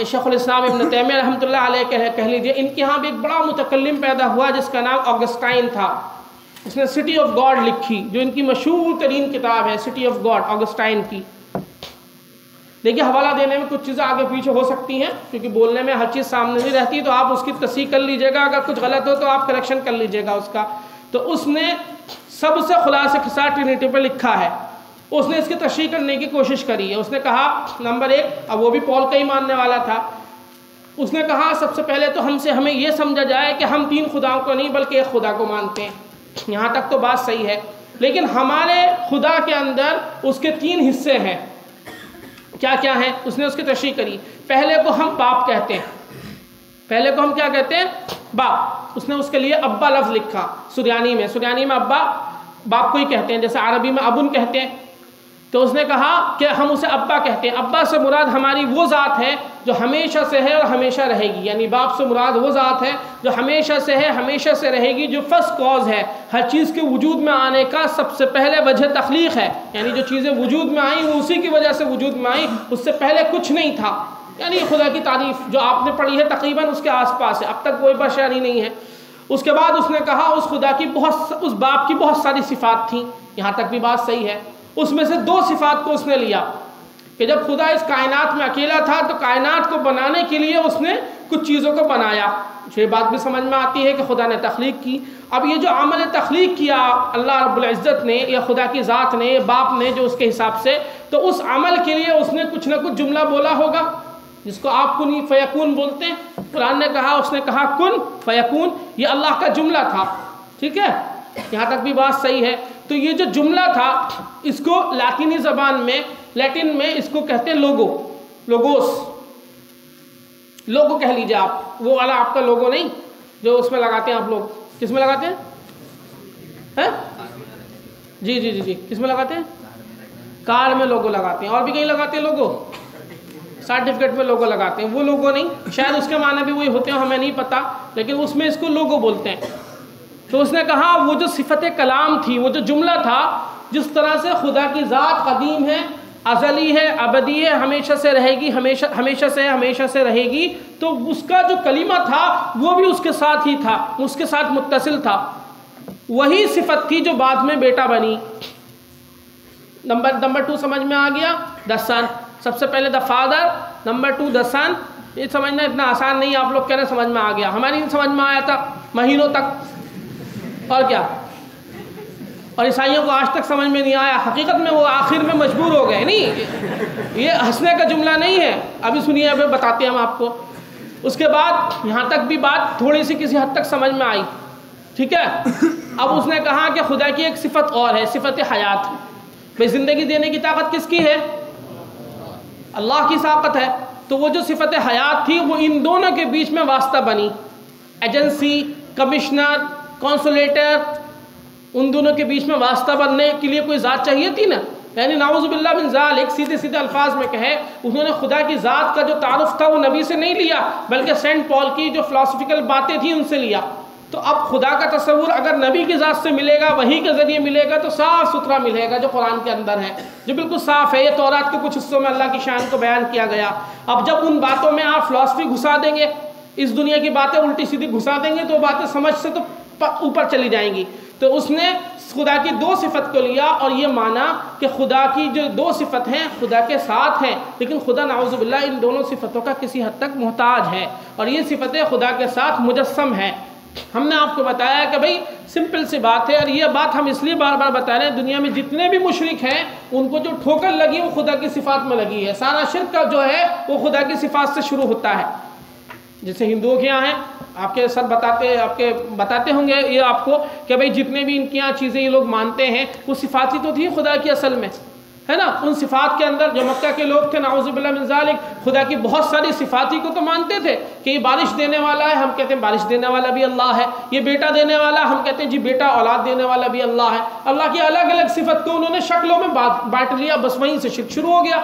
शेखुल इस्लाम इब्न तैमिया रहमतुल्लाह अलैह कह लीजिए, इनके यहाँ भी एक बड़ा मुतकल्लिम पैदा हुआ जिसका नाम ऑगस्टाइन था। उसने सिटी ऑफ गॉड लिखी, जो इनकी मशहूर तरीन किताब है, सिटी ऑफ गॉड ऑगस्टाइन की। देखिए हवाला देने में कुछ चीज़ें आगे पीछे हो सकती हैं, क्योंकि बोलने में हर चीज़ सामने नहीं रहती, तो आप उसकी तस्दीक कर लीजिएगा, अगर कुछ गलत हो तो आप करेक्शन कर लीजिएगा उसका। तो उसने सबसे खुलासे के साथ ट्रिनिटी पर लिखा है, उसने इसकी तशरीह करने की कोशिश करी है। उसने कहा नंबर 1, अब वो भी पॉल का ही मानने वाला था, उसने कहा सबसे पहले तो हमें ये समझा जाए कि हम 3 खुदाओं को नहीं बल्कि एक खुदा को मानते हैं। यहाँ तक तो बात सही है, लेकिन हमारे खुदा के अंदर उसके 3 हिस्से हैं। क्या क्या है? उसने उसकी तशरीह करी। पहले को हम बाप कहते हैं, पहले को हम क्या कहते हैं? बाप। उसने उसके लिए अब्बा लफ्ज़ लिखा सुरयानी में अब्बा बाप को ही कहते हैं, जैसे अरबी में अबुन कहते हैं। तो उसने कहा कि हम उसे अब्बा कहते हैं। अब्बा से मुराद हमारी वो ज़ात है जो हमेशा से है और हमेशा रहेगी, यानी बाप से मुराद वो ज़ात है जो हमेशा से है, हमेशा से रहेगी, जो फर्स्ट कॉज है, हर चीज़ के वजूद में आने का सबसे पहले वजह तख्लीक है, यानी जो चीज़ें वजूद में आई वो उसी की वजह से वजूद में आई, उससे पहले कुछ नहीं था। यानी खुदा की तारीफ़ जो आपने पढ़ी है तकरीबन उसके आसपास है, अब तक कोई बशर ही नहीं है। उसके बाद उसने कहा उस खुदा की उस बाप की बहुत सारी सिफ़ात थी, यहाँ तक भी बात सही है। उसमें से 2 सिफ़ात को उसने लिया कि जब खुदा इस कायनात में अकेला था तो कायनात को बनाने के लिए उसने कुछ चीज़ों को बनाया। ये बात भी समझ में आती है कि खुदा ने तख्लीक की। अब ये जो अमल तख्लीक किया अल्लाह रब्बुल इज़्ज़त ने या खुदा की ज़ात ने, बाप ने, जो उसके हिसाब से, तो उस अमल के लिए उसने कुछ ना कुछ जुमला बोला होगा, जिसको आप कुन फ़यकून बोलते हैं। कुरान ने कहा, उसने कहा कुन फ़यकून, ये अल्लाह का जुमला था। ठीक है, यहाँ तक भी बात सही है। तो ये जो जुमला था इसको लातिनी ज़बान में, लैटिन में इसको कहते हैं लोगोस। लोगो कह लीजिए आप, वो वाला आपका लोगो नहीं जो उसमें लगाते हैं आप लोग। किस में लगाते हैं? जी, किस में लगाते हैं? कार में लोगो लगाते हैं, और भी कहीं लगाते हैं लोगो, सर्टिफिकेट में लोगो लगाते हैं। वो लोगो नहीं, शायद उसके माने भी वही होते हैं, हमें नहीं पता, लेकिन उसमें इसको लोगो बोलते हैं। तो उसने कहा वो जो सिफत कलाम थी, वो जो जुमला था, जिस तरह से खुदा की ज़ात कदीम है, अज़ली है, अबदी है, हमेशा से रहेगी, हमेशा से रहेगी, तो उसका जो कलीमा था वो भी उसके साथ ही था, उसके साथ मुत्तसिल था। वही सिफत थी जो बाद में बेटा बनी। नंबर 2 समझ में आ गया? द सन। सबसे पहले द फादर, नंबर 2 द सन। ये समझना इतना आसान नहीं, आप लोग कह रहे समझ में आ गया, हमारी नहीं समझ में आया था महीनों तक, और क्या, और ईसाइयों को आज तक समझ में नहीं आया। हकीकत में वो आखिर में मजबूर हो गए। नहीं, ये हंसने का जुमला नहीं है, अभी सुनिए, अभी बताते हैं हम आपको। उसके बाद यहाँ तक भी बात थोड़ी सी किसी हद तक समझ में आई। ठीक है, अब उसने कहा कि खुदा की एक सिफत और है, सिफत हयात। भाई ज़िंदगी देने की ताकत किसकी है? अल्लाह की ताकत है। तो वो जो सिफत हयात थी वो इन दोनों के बीच में वास्ता बनी। एजेंसी, कमिश्नर, कॉन्सुलेटर, उन दोनों के बीच में वास्ता बनने के लिए कोई ज़ात चाहिए थी ना। यानी नाउज़ुबिल्लाह मिन ज़ालिक, सीधे सीधे अल्फाज में कहे, उन्होंने खुदा की ज़ात का जो तारुफ था वो नबी से नहीं लिया, बल्कि सेंट पॉल की जो फ़िलासफ़िकल बातें थी उनसे लिया। तो अब खुदा का तस्वुर अगर नबी की ज़ात से मिलेगा, वही के ज़रिए मिलेगा, तो साफ़ सुथरा मिलेगा, जो कुरान के अंदर है, जो बिल्कुल साफ़ है। ये तौरात के कुछ हिस्सों में अल्लाह की शान को बयान किया गया। अब जब उन बातों में आप फ़िलासफ़ी घुसा देंगे, इस दुनिया की बातें उल्टी सीधी घुसा देंगे, तो बातें समझ से तो ऊपर चली जाएंगी। तो उसने खुदा की दो सिफत को लिया और ये माना कि खुदा की जो दो सिफत हैं खुदा के साथ हैं, लेकिन खुदा नाउज़ुबिल्लाह इन दोनों सिफतों का किसी हद तक मोहताज है और ये सिफतें खुदा के साथ मुजस्सम है। हमने आपको बताया कि भाई सिंपल सी बात है, और ये बात हम इसलिए बार बार बता रहे हैं, दुनिया में जितने भी मुशरिक हैं उनको जो ठोकर लगी वो खुदा की सिफात में लगी है। सारा शिर्क का जो है वो खुदा की सिफात से शुरू होता है। जैसे हिंदुओं के यहाँ है, आपके सर बताते होंगे ये आपको कि भाई जितने भी इनके यहाँ चीज़ें ये लोग मानते हैं वो सिफाती तो थी खुदा की असल में, है ना। उन सिफात के अंदर जो मक्का के लोग थे नाउज़ुबिल्लाह मिन ज़ालिक, खुदा की बहुत सारी सिफाती को तो मानते थे कि ये बारिश देने वाला है, हम कहते हैं बारिश देने वाला भी अल्लाह है। ये बेटा देने वाला, हम कहते हैं जी बेटा औलाद देने वाला भी अल्लाह है। अल्लाह की अलग अलग सिफत को उन्होंने शक्लों में बांट लिया, बस वहीं से शिर्क शुरू हो गया।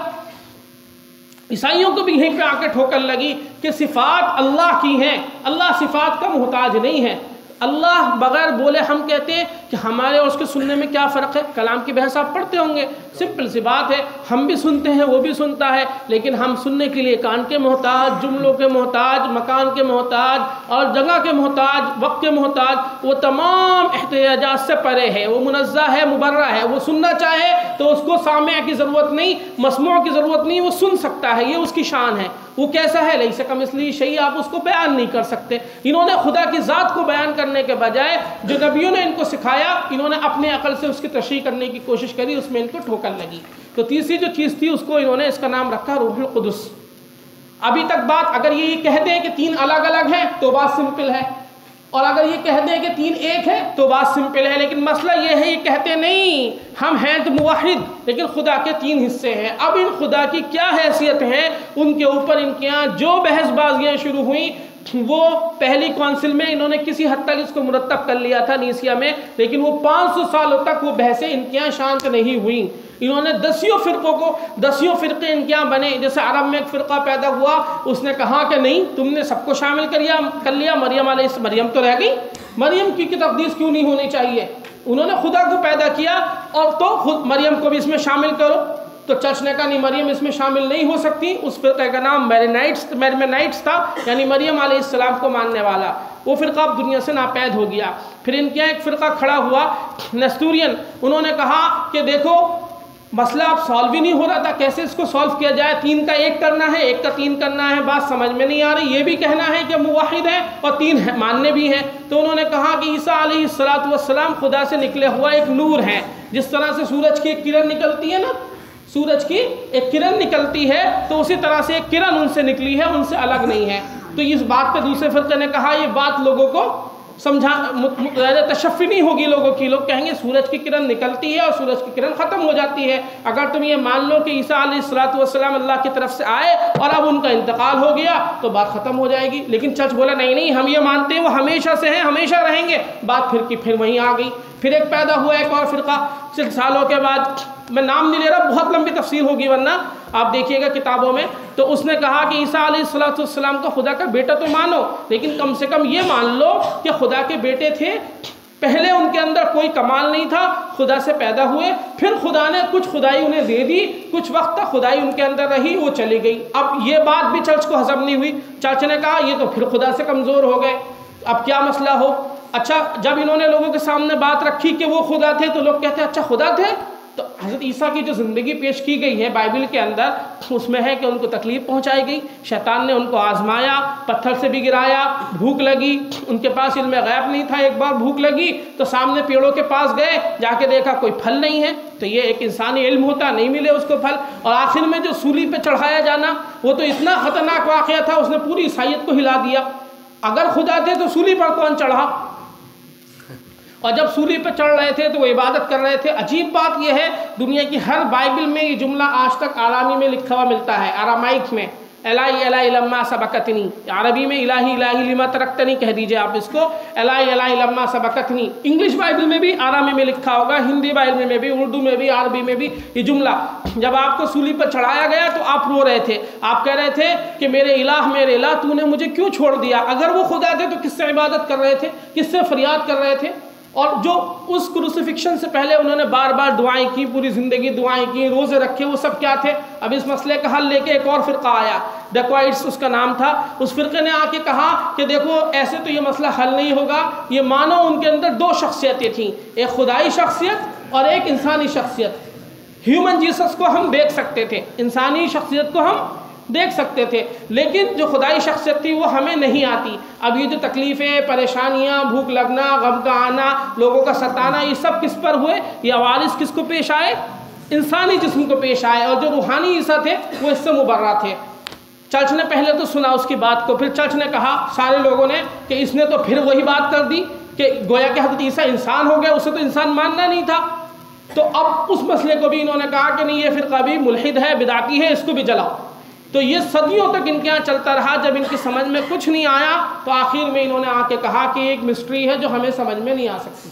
ईसाइयों को भी यहीं पे आके ठोकर लगी कि सिफात अल्लाह की हैं, अल्लाह सिफात का मोहताज नहीं है। अल्लाह बगैर बोले हम कहते हैं कि हमारे और उसके सुनने में क्या फ़र्क है। कलाम की बहस आप पढ़ते होंगे, सिंपल सी बात है, हम भी सुनते हैं वो भी सुनता है, लेकिन हम सुनने के लिए कान के मोहताज, जुमलों के मोहताज, मकान के मोहताज और जगह के मोहताज, वक्त के मोहताज। वो तमाम एहतियाजात से परे है, वो मुनज़्ज़ा है, मुबर्रा है। वो सुनना चाहे तो उसको सामिया की ज़रूरत नहीं, मस्मूअ की ज़रूरत नहीं, वो सुन सकता है, ये उसकी शान है। वो कैसा है, लैसा कमिस्लिही शै'अन, आप उसको बयान नहीं कर सकते। इन्होंने खुदा की ज़ात को बयान करने के बजाय जो नबियों ने इनको सिखाया, इन्होंने अपने अकल से उसकी तशरीह करने की कोशिश करी, उसमें इनको ठोकर लगी। तो तीसरी जो चीज़ थी उसको इन्होंने इसका नाम रखा रूहुल कुदस। अभी तक बात अगर ये कह दें कि तीन अलग अलग हैं तो बात सिंपल है, और अगर ये कह दें कि तीन एक है तो बात सिंपल है। लेकिन मसला ये है, ये कहते नहीं हम हैं तो मुवाहिद, लेकिन खुदा के तीन हिस्से हैं। अब इन खुदा की क्या हैसियत है, उनके ऊपर इनके यहाँ जो बहसबाजियाँ शुरू हुई, वो पहली काउंसिल में इन्होंने किसी हद तक इसको मुरतब कर लिया था नीसिया में, लेकिन वो 500 सालों तक वो बहसें इनके यहाँ शांत नहीं हुई। इन्होंने दसियों फ़िरक़े इनके यहाँ बने। जैसे अरब में एक फ़िरक़ा पैदा हुआ, उसने कहा कि नहीं तुमने सबको शामिल कर लिया, मरियम तो रह गई, मरियम की तक़दीस क्यों नहीं होनी चाहिए। उन्होंने खुदा को पैदा किया और तो खुद मरियम को भी इसमें शामिल करो। तो चर्च ने कहा नहीं, मरियम इसमें शामिल नहीं हो सकती। उस फ़िरक़े का नाम मेरमेनाइट्स था, यानी मरियम अलैहिस्सलाम को मानने वाला। वो फ़िरक़ा अब दुनिया से नापैद हो गया। फिर इनके यहाँ एक फ़िरक़ा खड़ा हुआ नेस्तूरियन। उन्होंने कहा कि देखो मसला अब सॉल्व ही नहीं हो रहा था, कैसे इसको सॉल्व किया जाए, तीन का एक करना है, एक का तीन करना है, बात समझ में नहीं आ रही। ये भी कहना है कि मुवाहिद है और तीन है, मानने भी हैं। तो उन्होंने कहा कि ईसा अलैहिस्सलातु वस्सलाम खुदा से निकले हुआ एक नूर है। जिस तरह से सूरज की एक किरण निकलती है ना, सूरज की एक किरण निकलती है, तो उसी तरह से एक किरण उनसे निकली है, उनसे अलग नहीं है। तो इस बात पे दूसरे फ़िरक़े ने कहा ये बात लोगों को तशफ़ी नहीं होगी लोगों की। लोग कहेंगे सूरज की किरण निकलती है और सूरज की किरण ख़त्म हो जाती है। अगर तुम ये मान लो कि ईसा अलैहिस्सलातु वस्सलाम अल्लाह की तरफ से आए और अब उनका इंतकाल हो गया तो बात ख़त्म हो जाएगी। लेकिन चर्च बोला नहीं, हम ये मानते हैं वो हमेशा से हैं, हमेशा रहेंगे। बात फिर वहीं आ गई। फिर एक पैदा हुआ एक और फ़िरक़ा कुछ सालों के बाद, मैं नाम नहीं ले रहा, बहुत लंबी तफसील होगी वरना आप देखिएगा किताबों में। तो उसने कहा कि ईसा अलैहिस्सलातु वस्सलाम को खुदा का बेटा तो मानो, लेकिन कम से कम ये मान लो कि खुदा के बेटे थे। पहले उनके अंदर कोई कमाल नहीं था, खुदा से पैदा हुए, फिर खुदा ने कुछ खुदाई उन्हें दे दी, कुछ वक्त तक खुदाई उनके अंदर रही, वो चली गई। अब ये बात भी चर्च को हजम नहीं हुई। चर्च ने कहा ये तो फिर खुदा से कमज़ोर हो गए, अब क्या मसला हो। अच्छा, जब इन्होंने लोगों के सामने बात रखी कि वो खुदा थे, तो लोग कहते हैं अच्छा खुदा थे। तो हज़रत ईसा की जो ज़िंदगी पेश की गई है बाइबल के अंदर, उसमें है कि उनको तकलीफ़ पहुंचाई गई, शैतान ने उनको आजमाया, पत्थर से भी गिराया, भूख लगी, उनके पास इल्म गैब नहीं था। एक बार भूख लगी तो सामने पेड़ों के पास गए, जाके देखा कोई फल नहीं है। तो ये एक इंसानी इल्म होता, नहीं मिले उसको फल। और आखिर में जो सूली पे चढ़ाया जाना, वो तो इतना ख़तरनाक वाक़या था, उसने पूरी ईसाइयत को हिला दिया। अगर खुदा थे तो सूली पर कौन चढ़ा, और जब सूली पर चढ़ रहे थे तो वो इबादत कर रहे थे। अजीब बात यह है, दुनिया की हर बाइबल में ये जुमला आज तक आरामी में लिखा हुआ मिलता है, आरामाइक में, इलाही इलाही लम्मा सबकतनी। अरबी में इलाही इलाही लिमा तरक्तनी कह दीजिए आप इसको, इलाही इलाही लम्मा सबकतनी। इंग्लिश बाइबल में भी आरामी में लिखा होगा, हिंदी बाइबल में भी, उर्दू में भी, अरबी में भी ये जुमला। जब आपको सूली पर चढ़ाया गया तो आप रो रहे थे, आप कह रहे थे कि मेरे इलाह तूने मुझे क्यों छोड़ दिया। अगर वो खुदा थे तो किससे इबादत कर रहे थे, किससे फरियाद कर रहे थे। और जो उस क्रूसिफिक्शन से पहले उन्होंने बार बार दुआएं की, पूरी ज़िंदगी दुआएं की, रोज़े रखे, वो सब क्या थे? अब इस मसले का हल लेके एक और फ़िरका आया, डकवाइट्स उसका नाम था। उस फ़िरके ने आके कहा कि देखो ऐसे तो ये मसला हल नहीं होगा, ये मानो उनके अंदर दो शख्सियतें थीं, एक खुदाई शख्सियत और एक इंसानी शख्सियत। ह्यूमन जीसस को हम देख सकते थे, इंसानी शख्सियत को हम देख सकते थे, लेकिन जो खुदाई शख्सियत थी वो हमें नहीं आती। अब ये जो तकलीफ़ें, परेशानियाँ, भूख लगना, गम का आना, लोगों का सताना, ये सब किस पर हुए? ये अवारिस किसको पेश आए? इंसानी जिस्म को पेश आए। और जो रूहानी ईसा थे वो इससे मुबर्रा थे। चर्च ने पहले तो सुना उसकी बात को, फिर चर्च ने कहा सारे लोगों ने कि इसने तो फिर वही बात कर दी कि गोया कि हज़रत ईसा इंसान हो गया, उसे तो इंसान मानना नहीं था। तो अब उस मसले को भी इन्होंने कहा कि नहीं, ये फ़िरका भी मुल्हिद है, बिदाती है, इसको भी जलाओ। तो ये सदियों तक इनके यहाँ चलता रहा। जब इनकी समझ में कुछ नहीं आया तो आखिर में इन्होंने आके कहा कि एक मिस्ट्री है जो हमें समझ में नहीं आ सकती,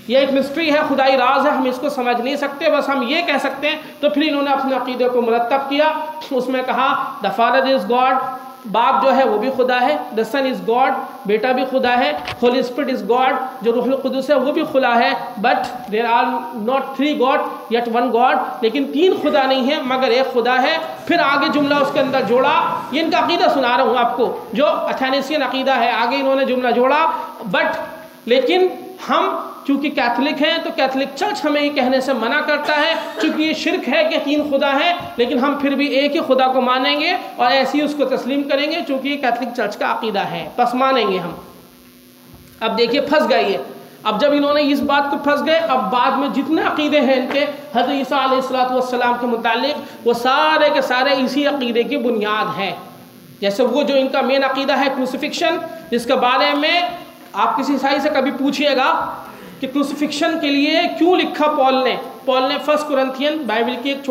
ये एक मिस्ट्री है, खुदाई राज है, हम इसको समझ नहीं सकते, बस हम ये कह सकते हैं। तो फिर इन्होंने अपने अकीदे को मुरतब किया, उसमें कहा द फादर इज़ गॉड, बाप जो है वो भी खुदा है, द सन इज़ गॉड, बेटा भी खुदा है, होली स्पिरिट इज़ गॉड, जो रूहुल कुदुस है वो भी खुदा है, but there are not three god yet one God, लेकिन तीन खुदा नहीं है मगर एक खुदा है। फिर आगे जुमला उसके अंदर जोड़ा, ये इनका अकीदा सुना रहा हूँ आपको, जो अथेनेसियन अकीदा है। आगे इन्होंने जुमला जोड़ा, बट लेकिन हम चूँकि कैथलिक हैं तो कैथलिक चर्च हमें ये कहने से मना करता है, चूँकि ये शिरक है कि तीन खुदा है, लेकिन हम फिर भी एक ही खुदा को मानेंगे और ऐसे ही उसको तस्लीम करेंगे, चूँकि ये कैथलिक चर्च का अकीदा है, बस मानेंगे हम। अब देखिए फंस गए ये। अब जब इन्होंने इस बात को फंस गए, अब बाद में जितने अकीदे हैं इनके हज़रत ईसा अलैहिस्सलाम के मुतालिक, वो सारे के सारे इसी अकीदे की बुनियाद है। जैसे वो जो इनका मेन अकीदा है क्रूसिफिक्शन, जिसके बारे में आप किसी ईसाई से कभी पूछिएगा कि क्रूसिफिक्शन के लिए क्यों लिखा पॉल ने 1 कुरिन्थियन, बाइबल की एक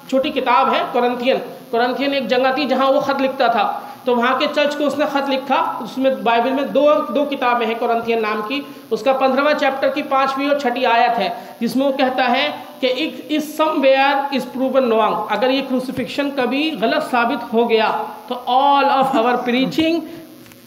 छोटी किताब है कुरिन्थियन एक जगह थी जहाँ वो ख़त लिखता था, तो वहाँ के चर्च को उसने ख़त लिखा। उसमें बाइबल में दो किताबें हैं कुरिन्थियन नाम की। उसका 15वां चैप्टर की 5वीं और 6ठी आयत है, जिसमें वो कहता है कि if somewhere is proven wrong, अगर ये क्रूसिफिक्शन कभी गलत साबित हो गया तो all of our preaching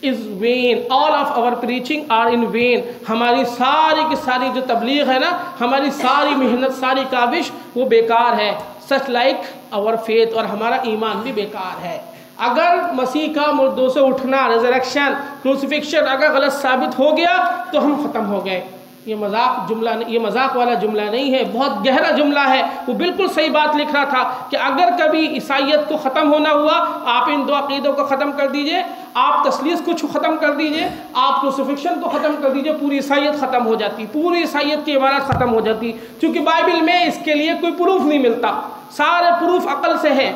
is vain, all of our preaching are in vain, हमारी सारी की सारी जो तबलीग है ना, हमारी सारी मेहनत, सारी काविश वो बेकार है। सच लाइक आवर फेथ, और हमारा ईमान भी बेकार है। अगर मसीह का मुर्दों से उठना, रिजरेक्शन, क्रूसिफिक्शन अगर गलत साबित हो गया तो हम ख़त्म हो गए। ये मजाक वाला जुमला नहीं है, बहुत गहरा जुमला है। वो बिल्कुल सही बात लिख रहा था कि अगर कभी ईसाइयत को ख़त्म होना हुआ, आप इन दो अकीदों को ख़त्म कर दीजिए, आप तस्लीस को ख़त्म कर दीजिए, आप क्रूसिफिक्शन को ख़त्म कर दीजिए, पूरी ईसाइयत ख़त्म हो जाती, पूरी ईसाइयत की इबारत ख़त्म हो जाती। क्योंकि बाइबल में इसके लिए कोई प्रूफ नहीं मिलता, सारे प्रूफ अक़ल से है,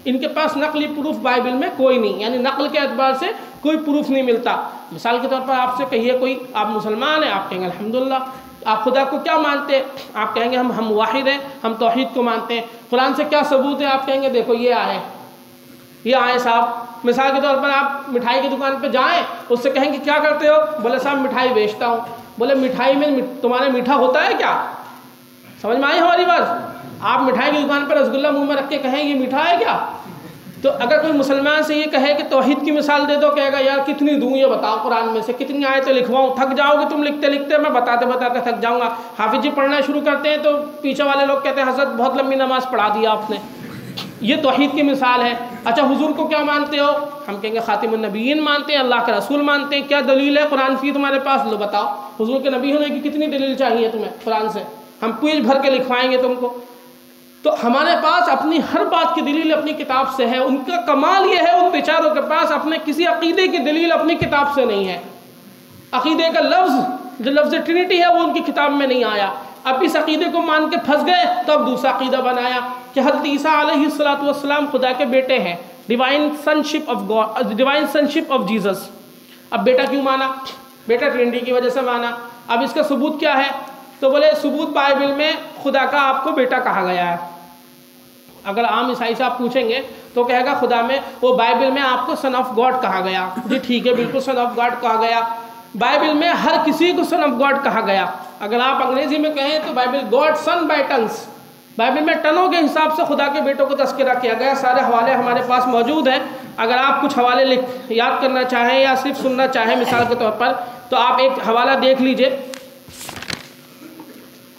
इनके पास नकली प्रूफ बाइबल में कोई नहीं, यानी नकल के एतबार से कोई प्रूफ नहीं मिलता। मिसाल के तौर पर आपसे कहिए कोई, आप मुसलमान हैं, आप कहेंगे अल्हम्दुलिल्लाह। आप खुदा को क्या मानते हैं? आप कहेंगे हम वाहिद हैं, हम तौहीद को मानते हैं। कुरान से क्या सबूत है? आप कहेंगे देखो ये आए साहब। मिसाल के तौर पर आप मिठाई की दुकान पर जाएँ, उससे कहेंगे क्या करते हो? बोले साहब मिठाई बेचता हूँ। बोले मिठाई में तुम्हारे मीठा होता है क्या? समझ में आई हमारी बात? आप मिठाई की दुकान पर रसगुल्ला मुंह में रख के कहें ये मीठा है क्या? तो अगर कोई मुसलमान से ये कहे कि तौहीद की मिसाल दे दो, कहेगा यार कितनी दूँ ये बताओ, कुरान में से कितनी आयतें लिखवाऊँ? थक जाओगे तुम लिखते लिखते, मैं बताते बताते थक जाऊँगा। हाफिज जी पढ़ना शुरू करते हैं तो पीछे वाले लोग कहते हैं हज़रत बहुत लंबी नमाज़ पढ़ा दिया आपने, ये तौहीद की मिसाल है। अच्छा हुजूर को क्या मानते हो? हम कहेंगे खातिमुन नबीयीन मानते हैं, अल्लाह के रसूल मानते हैं। क्या दलील है कुरान की तुम्हारे पास? लो बताओ, हुजूर के नबी होने की कितनी दलील चाहिए तुम्हें कुरान से? हम पेज भर के लिखवाएंगे तुमको। तो हमारे पास अपनी हर बात की दलील अपनी किताब से है। उनका कमाल ये है, उन बेचारों के पास अपने किसी अकीदे की दलील अपनी किताब से नहीं है। अकीदे का लफ्ज़, जो लफ्ज़ ट्रिनिटी है, वो उनकी किताब में नहीं आया। अब इस अकीदे को मान के फंस गए, तो अब दूसरा अकीदा बनाया कि हज़रत ईसा अलैहिस्सलाम खुदा के बेटे हैं, divine sonship of God, divine sonship of Jesus. अब बेटा क्यों माना? बेटा ट्रिनिटी की वजह से माना। अब इसका सबूत क्या है? तो बोले सबूत बाइबल में खुदा का आपको बेटा कहा गया है। अगर आम ईसाई से आप पूछेंगे तो कहेगा खुदा में, वो बाइबल में आपको सन ऑफ गॉड कहा गया। जी ठीक है, बिल्कुल सन ऑफ गॉड कहा गया। बाइबल में हर किसी को सन ऑफ गॉड कहा गया। अगर आप अंग्रेजी में कहें तो बाइबल गॉड सन बाय टन्स, बाइबल में टनों के हिसाब से खुदा के बेटों को तस्करा किया गया। सारे हवाले हमारे पास मौजूद हैं। अगर आप कुछ हवाले याद करना चाहें या सिर्फ सुनना चाहें मिसाल के तौर पर, तो आप एक हवाला देख लीजिए।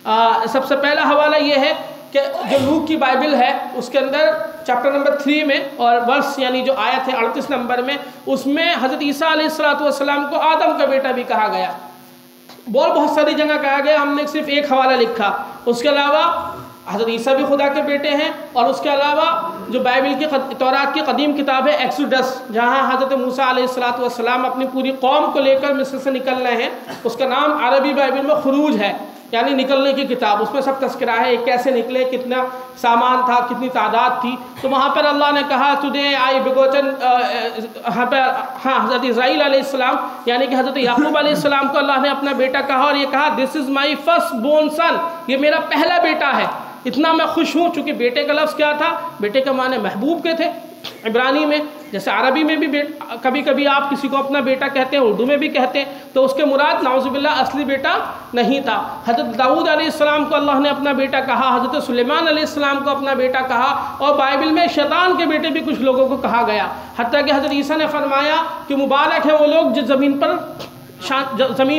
सबसे पहला हवाला ये है कि जो लूक की बाइबल है उसके अंदर चैप्टर नंबर 3 में और वर्स यानी जो आयत है 38 नंबर में, उसमें हज़रत ईसा अलैहिस्सलाम को आदम का बेटा भी कहा गया। बहुत सारी जगह कहा गया, हमने सिर्फ एक हवाला लिखा। उसके अलावा हज़रत ईसा भी खुदा के बेटे हैं, और उसके अलावा जो बाइबल की तौरात की कदीम किताब है एक्सोडस, जहाँ हज़रत मूसा अलैहिस्सलाम अपनी पूरी कौम को लेकर मिस्र से निकल रहे हैं, उसका नाम अरबी बाइबल में खुरूज है, यानी निकलने की किताब। उसमें सब तस्करा है कैसे निकले, कितना सामान था, कितनी तादाद थी। तो वहाँ पर अल्लाह ने कहा टुडे आई बिगोटन, यहाँ पर हज़रत इस्राईल अलैहिस्सलाम यानी कि हज़रत याकूब अलैहिस्सलाम को अल्लाह ने अपना बेटा कहा, और ये कहा this is my first born son, ये मेरा पहला बेटा है, इतना मैं खुश हूँ। चूँकि बेटे का लफ्ज़ क्या था, बेटे के माने महबूब के थे इब्रानी में, जैसे अरबी में भी कभी कभी आप किसी को अपना बेटा कहते हैं, उर्दू में भी कहते हैं, तो उसके मुराद नाउज़ुबिल्लाह असली बेटा नहीं था। हज़रत दाऊद अलैहिस्सलाम को अल्लाह ने अपना बेटा कहा, हज़रत सुलेमान अलैहिस्सलाम को अपना बेटा कहा, और बाइबल में शैतान के बेटे भी कुछ लोगों को कहा गया। हत्ता कि हज़रत ईसा ने फरमाया कि मुबारक है वो लोग जो ज़मीन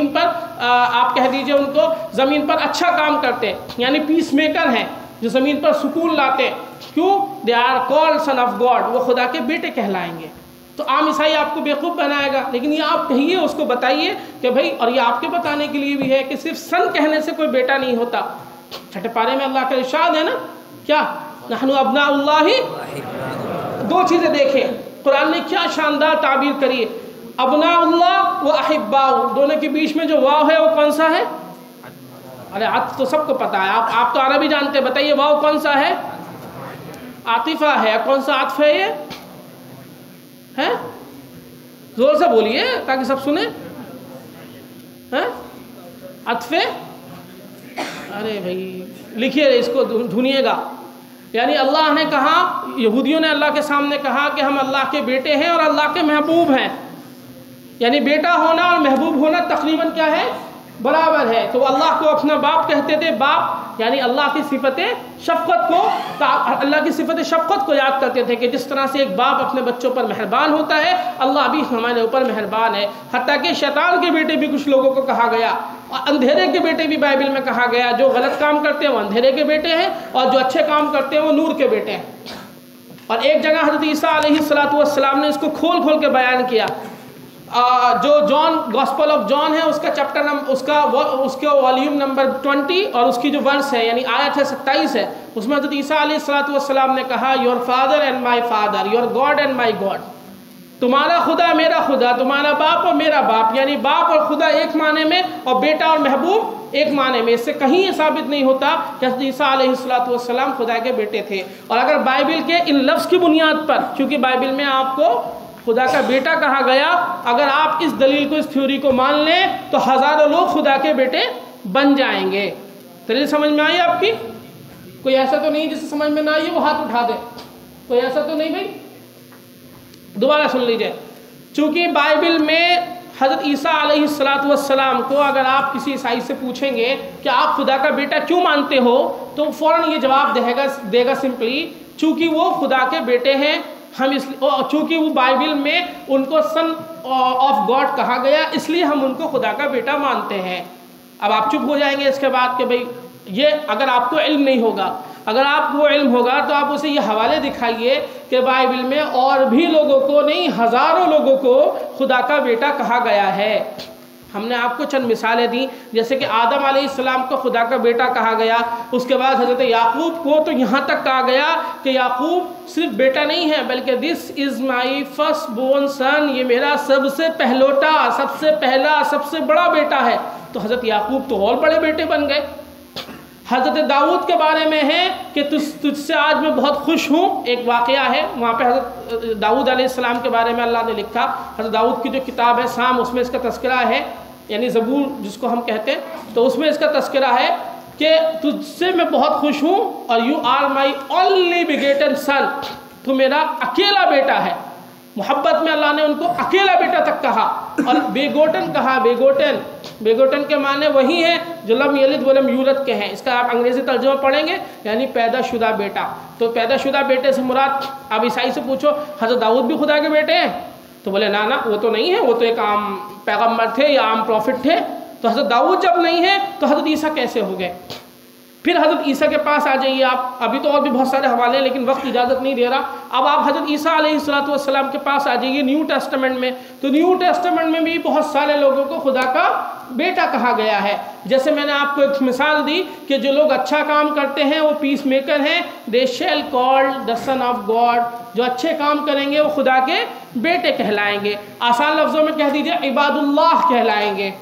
पर आप कह दीजिए उनको ज़मीन पर अच्छा काम करते हैं, यानी पीस मेकर हैं, जो ज़मीन पर सुकून लाते हैं। क्यों? They are called son of God, वो खुदा के बेटे कहलाएंगे। तो आम ईसाई आपको बेवकूफ़ बनाएगा, लेकिन ये आप कहिए, उसको बताइए कि भाई, और ये आपके बताने के लिए भी है कि सिर्फ सन कहने से कोई बेटा नहीं होता। छठे पारे में अल्लाह का इरशाद है ना, क्या नहनु अब्नाउल्लाहि, दो चीज़ें देखें कुरान ने क्या शानदार ताबीर करी है, अब्नाउल्लाह व अहिब्बाउ, दोनों के बीच में जो वाव है वो कौन सा है? अरे अत्फ तो सबको पता है, आप तो अरबी जानते हैं, बताइए वाव कौन सा है? आतिफा है। कौन सा आतिफ है ये? हैं? जोर से बोलिए ताकि सब सुने। हैं? अतफे? अरे भाई लिखिए, इसको ढूंढिएगा। यानी अल्लाह ने कहा, यहूदियों ने अल्लाह के सामने कहा कि हम अल्लाह के बेटे हैं और अल्लाह के महबूब हैं। यानी बेटा होना और महबूब होना तकरीबन क्या है? बराबर है। तो अल्लाह को अपना बाप कहते थे, बाप यानी अल्लाह की सिफत शफ़क़त को याद करते थे कि जिस तरह से एक बाप अपने बच्चों पर मेहरबान होता है, अल्लाह भी हमारे ऊपर मेहरबान है। हत्ता कि शैतान के बेटे भी कुछ लोगों को कहा गया, और अंधेरे के बेटे भी बाइबल में कहा गया। जो गलत काम करते हैं वो अंधेरे के बेटे हैं, और जो अच्छे काम करते हैं वो नूर के बेटे हैं। और एक जगह हज़रत ईसा अलैहिस्सलाम ने इसको खोल खोल के बयान किया। जो जॉन गॉस्पल ऑफ जॉन है उसका चैप्टर उसके वॉल्यूम नंबर 20 और उसकी जो वर्स है यानी आयत है 27 है, उसमें हज़रत ईसा अलैहिस्सलाम ने कहा your father and my father, your God and my God, तुम्हारा खुदा मेरा खुदा, तुम्हारा बाप और मेरा बाप, यानी बाप और खुदा एक माने में और बेटा और महबूब एक माने में। इससे कहीं ये साबित नहीं होता कि हज़रत ईसा अलैहिस्सलाम खुदा के बेटे थे। और अगर बाइबल के इन लफ्ज़ की बुनियाद पर, क्योंकि बाइबल में आपको खुदा का बेटा कहा गया, अगर आप इस दलील को, इस थ्योरी को मान लें तो हज़ारों लोग खुदा के बेटे बन जाएंगे। दलील समझ में आई आपकी? कोई ऐसा तो नहीं जिसे समझ में ना आई वो हाथ उठा दे, कोई ऐसा तो नहीं भाई? दोबारा सुन लीजिए। चूँकि बाइबल में हज़रत ईसा अलैहिस्सलाम को अगर आप किसी ईसाई से पूछेंगे कि आप खुदा का बेटा क्यों मानते हो, तो फ़ौरन ये जवाब देगा सिंपली, चूँकि वो खुदा के बेटे हैं, हम इसलिए, चूँकि वो बाइबल में उनको सन ऑफ गॉड कहा गया, इसलिए हम उनको खुदा का बेटा मानते हैं। अब आप चुप हो जाएंगे इसके बाद कि भाई ये, अगर आपको इल्म नहीं होगा, अगर आपको इल्म होगा तो आप उसे ये हवाले दिखाइए कि बाइबल में और भी लोगों को नहीं, हज़ारों लोगों को खुदा का बेटा कहा गया है। हमने आपको चंद मिसालें दी, जैसे कि आदम अलैहिस्सलाम को खुदा का बेटा कहा गया, उसके बाद हज़रत याकूब को तो यहाँ तक कहा गया कि याकूब सिर्फ बेटा नहीं है बल्कि this is my first born son, ये मेरा सबसे पहलोटा, सबसे पहला, सबसे बड़ा बेटा है। तो हज़रत याकूब तो और बड़े बेटे बन गए। हज़रत दाऊद के बारे में है कि तुझसे आज मैं बहुत खुश हूँ। एक वाक़या है, वहाँ पे हज़रत दाऊद अलैहिस्सलाम के बारे में अल्लाह ने लिखा। हज़रत दाऊद की जो किताब है साम, उसमें इसका तज़किरा है, यानी ज़बूर जिसको हम कहते हैं, तो उसमें इसका तज़किरा है कि तुझसे मैं बहुत खुश हूँ और यू आर माई ओनली बिगेटन सन, तू मेरा अकेला बेटा है। मोहब्बत में अल्लाह ने उनको अकेला बेटा तक कहा और बेगोटन कहा। बेगोटन के माने वही हैं जो लम यलिद वलम यूलद के हैं। इसका आप अंग्रेज़ी तर्जुमा पढ़ेंगे यानी पैदाशुदा बेटा। तो पैदाशुदा बेटे से मुराद, आप ईसाई से पूछो हज़रत दाऊद भी खुदा के बेटे हैं, तो बोले ना ना वो तो नहीं है, वो तो एक आम पैगम्बर थे या आम प्रॉफिट थे। तो हज़रत दाऊद जब नहीं है तो हज़रत ईसा कैसे हो गए? फिर हज़रत ईसा के पास आ जाइए आप। अभी तो और भी बहुत सारे हवाले हैं लेकिन वक्त इजाज़त नहीं दे रहा। अब आप हज़रत ईसा अलैहिस्सलाम के पास आ जाइए न्यू टेस्टामेंट में। तो न्यू टेस्टामेंट में भी बहुत सारे लोगों को खुदा का बेटा कहा गया है। जैसे मैंने आपको एक मिसाल दी कि जो लोग अच्छा काम करते हैं वो पीस मेकर हैं, they shall called the son of God. जो अच्छे काम करेंगे वो खुदा के बेटे कहलाएंगे। आसान लफ्ज़ों में कह दीजिए इबादुल्लाह कहलाएंगे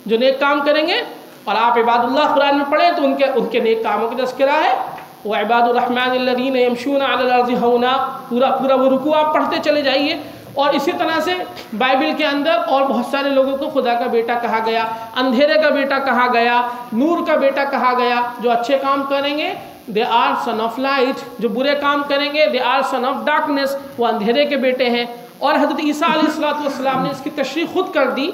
जो नेक काम करेंगे। और आप इबादुल्लाह कुरान में पढ़ें तो उनके नेक कामों का तज़किरा है। वो इबादुर्रहमानिल्लज़ीन यमशूना अलल अर्ज़ि हौना, पूरा वो रुकू आप पढ़ते चले जाइए। और इसी तरह से बाइबल के अंदर और बहुत सारे लोगों को खुदा का बेटा कहा गया, अंधेरे का बेटा कहा गया, नूर का बेटा कहा गया। जो अच्छे काम करेंगे they are son of light, जो बुरे काम करेंगे they are son of darkness, वो अंधेरे के बेटे हैं। और हज़रत ईसा अलैहिस्सलाम ने इसकी तशरीह खुद कर दी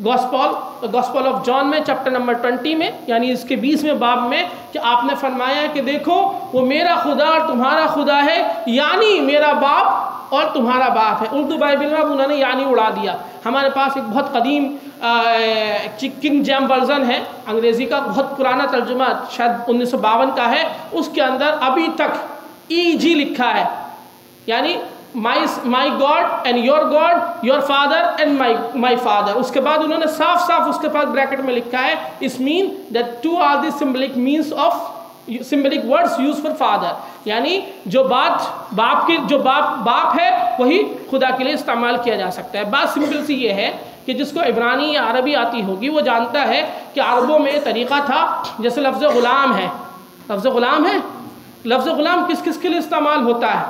गॉस्पल ऑफ जॉन में चैप्टर नंबर 20 में, यानी इसके 20वें बाब में, कि आपने फरमाया कि देखो वो मेरा खुदा और तुम्हारा खुदा है, यानी मेरा बाप और तुम्हारा बाप है। उर्दू बाइबल में अब उन्होंने यानी उड़ा दिया। हमारे पास एक बहुत कदीम किंग जेम वर्जन है अंग्रेज़ी का, बहुत पुराना तर्जुमा शायद 1952 का है। उसके अंदर अभी तक EG लिखा है, यानी my God and your God, your father and my father. उसके बाद उन्होंने साफ साफ उसके पास ब्रैकेट में लिखा है is mean that two are the symbolic means of symbolic words use for father, यानी जो बाप है वही खुदा के लिए इस्तेमाल किया जा सकता है। बात सिंपल सी ये है कि जिसको इब्रानी या अरबी आती होगी वो जानता है कि अरबों में तरीक़ा था, जैसे लफ्ज़ ग़ुलाम है, लफ्ज़ ग़ुलाम किस किस के लिए इस्तेमाल होता है?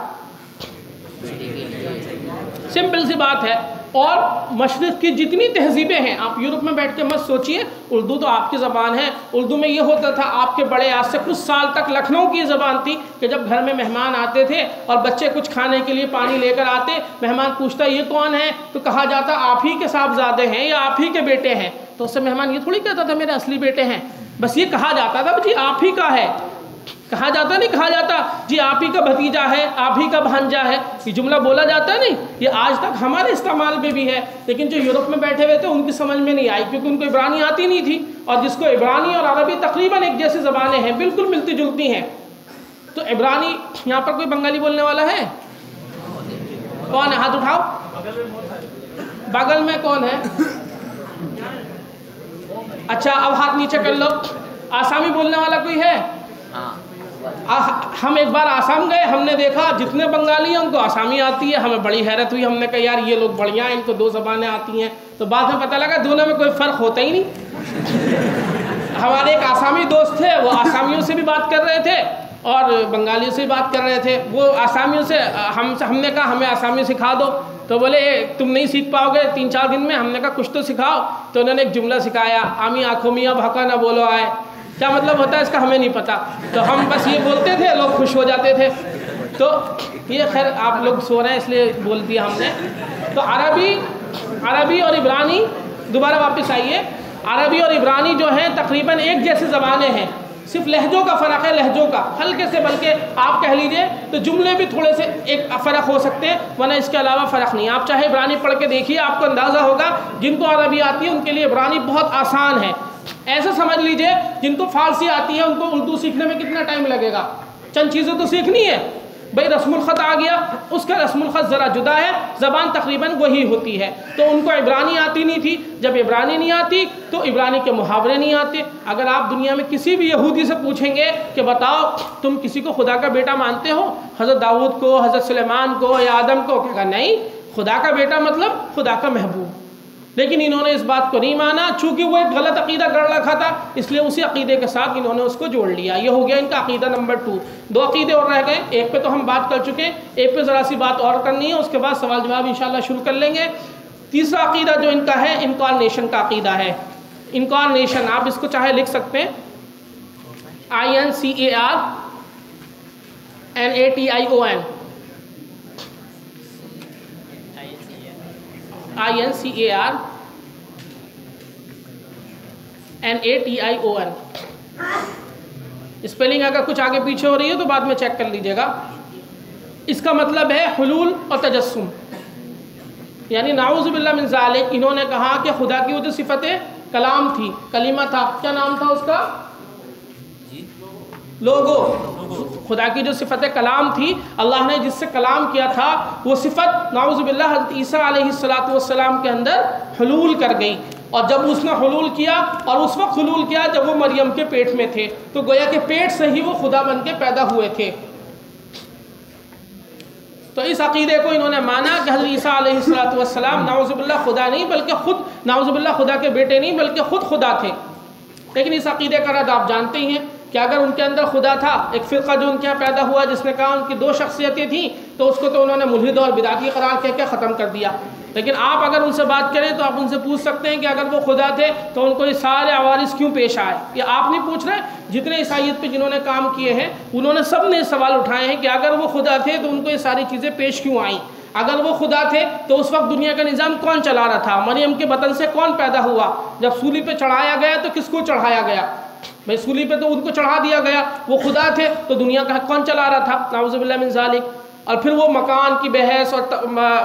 सिंपल सी बात है। और मशरिक़ की जितनी तहजीबें हैं, आप यूरोप में बैठ के मत सोचिए, उर्दू तो आपकी ज़बान है। उर्दू में ये होता था आपके बड़े आज से कुछ साल तक लखनऊ की ज़बान थी कि जब घर में मेहमान आते थे और बच्चे कुछ खाने के लिए पानी लेकर आते, मेहमान पूछता ये कौन है, तो कहा जाता आप ही के साहबजादे हैं या आप ही के बेटे हैं। तो उससे मेहमान ये थोड़ी कहता था मेरे असली बेटे हैं, बस ये कहा जाता था जी आप ही का है। कहा जाता नहीं, कहा जाता जी आप ही का भतीजा है, आप ही का भांजा है। ये जुमला बोला जाता नहीं, ये आज तक हमारे इस्तेमाल में भी है। लेकिन जो यूरोप में बैठे हुए थे उनकी समझ में नहीं आई, क्योंकि उनको इब्रानी आती नहीं थी। और जिसको इब्रानी और अरबी तकरीबन एक जैसी ज़बानें हैं, बिल्कुल मिलती जुलती हैं। तो इब्रानी, यहाँ पर कोई बंगाली बोलने वाला है? कौन है? हाथ उठाओ। बगल में कौन है? अच्छा, अब हाथ नीचे कर लो। आसामी बोलने वाला कोई है? हम एक बार आसाम गए, हमने देखा जितने बंगाली हैं उनको आसामी आती है। हमें बड़ी हैरत हुई, हमने कहा यार ये लोग बढ़िया हैं, इनको 2 ज़बानें आती हैं। तो बाद में पता लगा दोनों में कोई फ़र्क होता ही नहीं। हमारे एक आसामी दोस्त थे, वो आसामियों से भी बात कर रहे थे और बंगालियों से भी बात कर रहे थे। वो आसामियों से हमने कहा हमें आसामी सिखा दो, तो बोले तुम नहीं सीख पाओगे 3-4 दिन में। हमने कहा कुछ तो सिखाओ। तो उन्होंने एक जुमला सिखाया, आमी आँखों मियाँ भका ना बोलो आए। क्या मतलब होता है इसका हमें नहीं पता, तो हम बस ये बोलते थे, लोग खुश हो जाते थे। तो ये खैर आप लोग सो रहे हैं इसलिए बोल दिया हमने। तो अरबी और इब्रानी, दोबारा वापस आइए, अरबी और इब्रानी जो हैं तकरीबन एक जैसी ज़बानें हैं, सिर्फ लहजों का फ़र्क है, लहजों का हल्के से, बल्कि आप कह लीजिए तो जुमले भी थोड़े से एक फ़र्क हो सकते हैं, वरना इसके अलावा फ़र्क नहीं। आप चाहे इब्रानी पढ़ के देखिए, आपको अंदाज़ा होगा। जिनको अरबी आती है उनके लिए इब्रानी बहुत आसान है। ऐसा समझ लीजिए जिनको फ़ारसी आती है उनको उर्दू सीखने में कितना टाइम लगेगा? चंद चीज़ें तो सीखनी है भाई। रस्मुल ख़त आ गया, उसका रस्मुल ख़त ज़रा जुदा है, ज़बान तकरीबन वही होती है। तो उनको इब्रानी आती नहीं थी। जब इब्रानी नहीं आती तो इब्रानी के मुहावरे नहीं आते। अगर आप दुनिया में किसी भी यहूदी से पूछेंगे कि बताओ तुम किसी को खुदा का बेटा मानते हो, हज़रत दाऊद को, हज़रत सुलेमान को या आदम को, कहेगा नहीं, खुदा का बेटा मतलब खुदा का महबूब। लेकिन इन्होंने इस बात को नहीं माना, चूँकि वो एक गलत अकीदा कर रखा था, इसलिए उसी अकीदे के साथ इन्होंने उसको जोड़ लिया। ये हो गया इनका अकीदा नंबर 2। 2 अकीदे और रह गए, एक पे तो हम बात कर चुके, एक पे ज़रा सी बात और करनी है, उसके बाद सवाल जवाब इंशाल्लाह शुरू कर लेंगे। तीसरा अकीदा जो इनका है, इनकारनेशन का अकीदा है। इनकारनेशन आप इसको चाहे लिख सकते हैं INCARNATION, INCARNATION। स्पेलिंग अगर कुछ आगे पीछे हो रही है तो बाद में चेक कर लीजिएगा। इसका मतलब है हुलूल और तजस्सुम, यानी नाऊज़ु बिल्लाह मिन ज़ालिक। इन्होंने कहा कि खुदा की वो जो सिफत कलाम थी, कलीमा था, क्या नाम था उसका? लोगों। खुदा की जो सिफ़त कलाम थी, अल्लाह ने जिससे कलाम किया था, वो सिफ़त नाउज़ुबिल्लाह हज़रत ईसा अलैहिस्सलातु वस्सलाम के अंदर हुलूल कर गई। और जब उसने हुलूल किया, और उस वक्त हुलूल किया जब वो मरियम के पेट में थे, तो गोया के पेट से ही वो खुदा बन के पैदा हुए थे। तो इस अक़ीदे को इन्होंने माना कि हज़रत ईसा अलैहिस्सलातु वस्सलाम नाउज़ुबिल्लाह खुदा नहीं, बल्कि ख़ुद नाउज़ुबिल्लाह खुदा के बेटे नहीं, बल्कि ख़ुद खुदा थे। लेकिन इस अक़ीदे का रद्द आप जानते ही हैं कि अगर उनके अंदर खुदा था, एक फ़िरक़ा जो उनके यहाँ पैदा हुआ जिसने कहा उनकी दो शख्सियतें थीं, तो उसको तो उन्होंने मुल्हिद और बिदाती करार कह के ख़त्म कर दिया। लेकिन आप अगर उनसे बात करें तो आप उनसे पूछ सकते हैं कि अगर वो खुदा थे तो उनको ये सारे अवारिस क्यों पेश आए। ये आप नहीं पूछ रहे, जितने ईसाइयत पे जिन्होंने काम किए हैं उन्होंने सब ने सवाल उठाए हैं कि अगर वो खुदा थे तो उनको ये सारी चीज़ें पेश क्यों आईं। अगर वो खुदा थे तो उस वक्त दुनिया का निज़ाम कौन चला रहा था, मरियम के बतन से कौन पैदा हुआ, जब सूली पे चढ़ाया गया तो किसको चढ़ाया गया, भाई सूली पे तो उनको चढ़ा दिया गया, वो खुदा थे तो दुनिया का कौन चला रहा था, नाउज़ुबिल्लाह मिन ज़ालिक। और फिर वो मकान की बहस और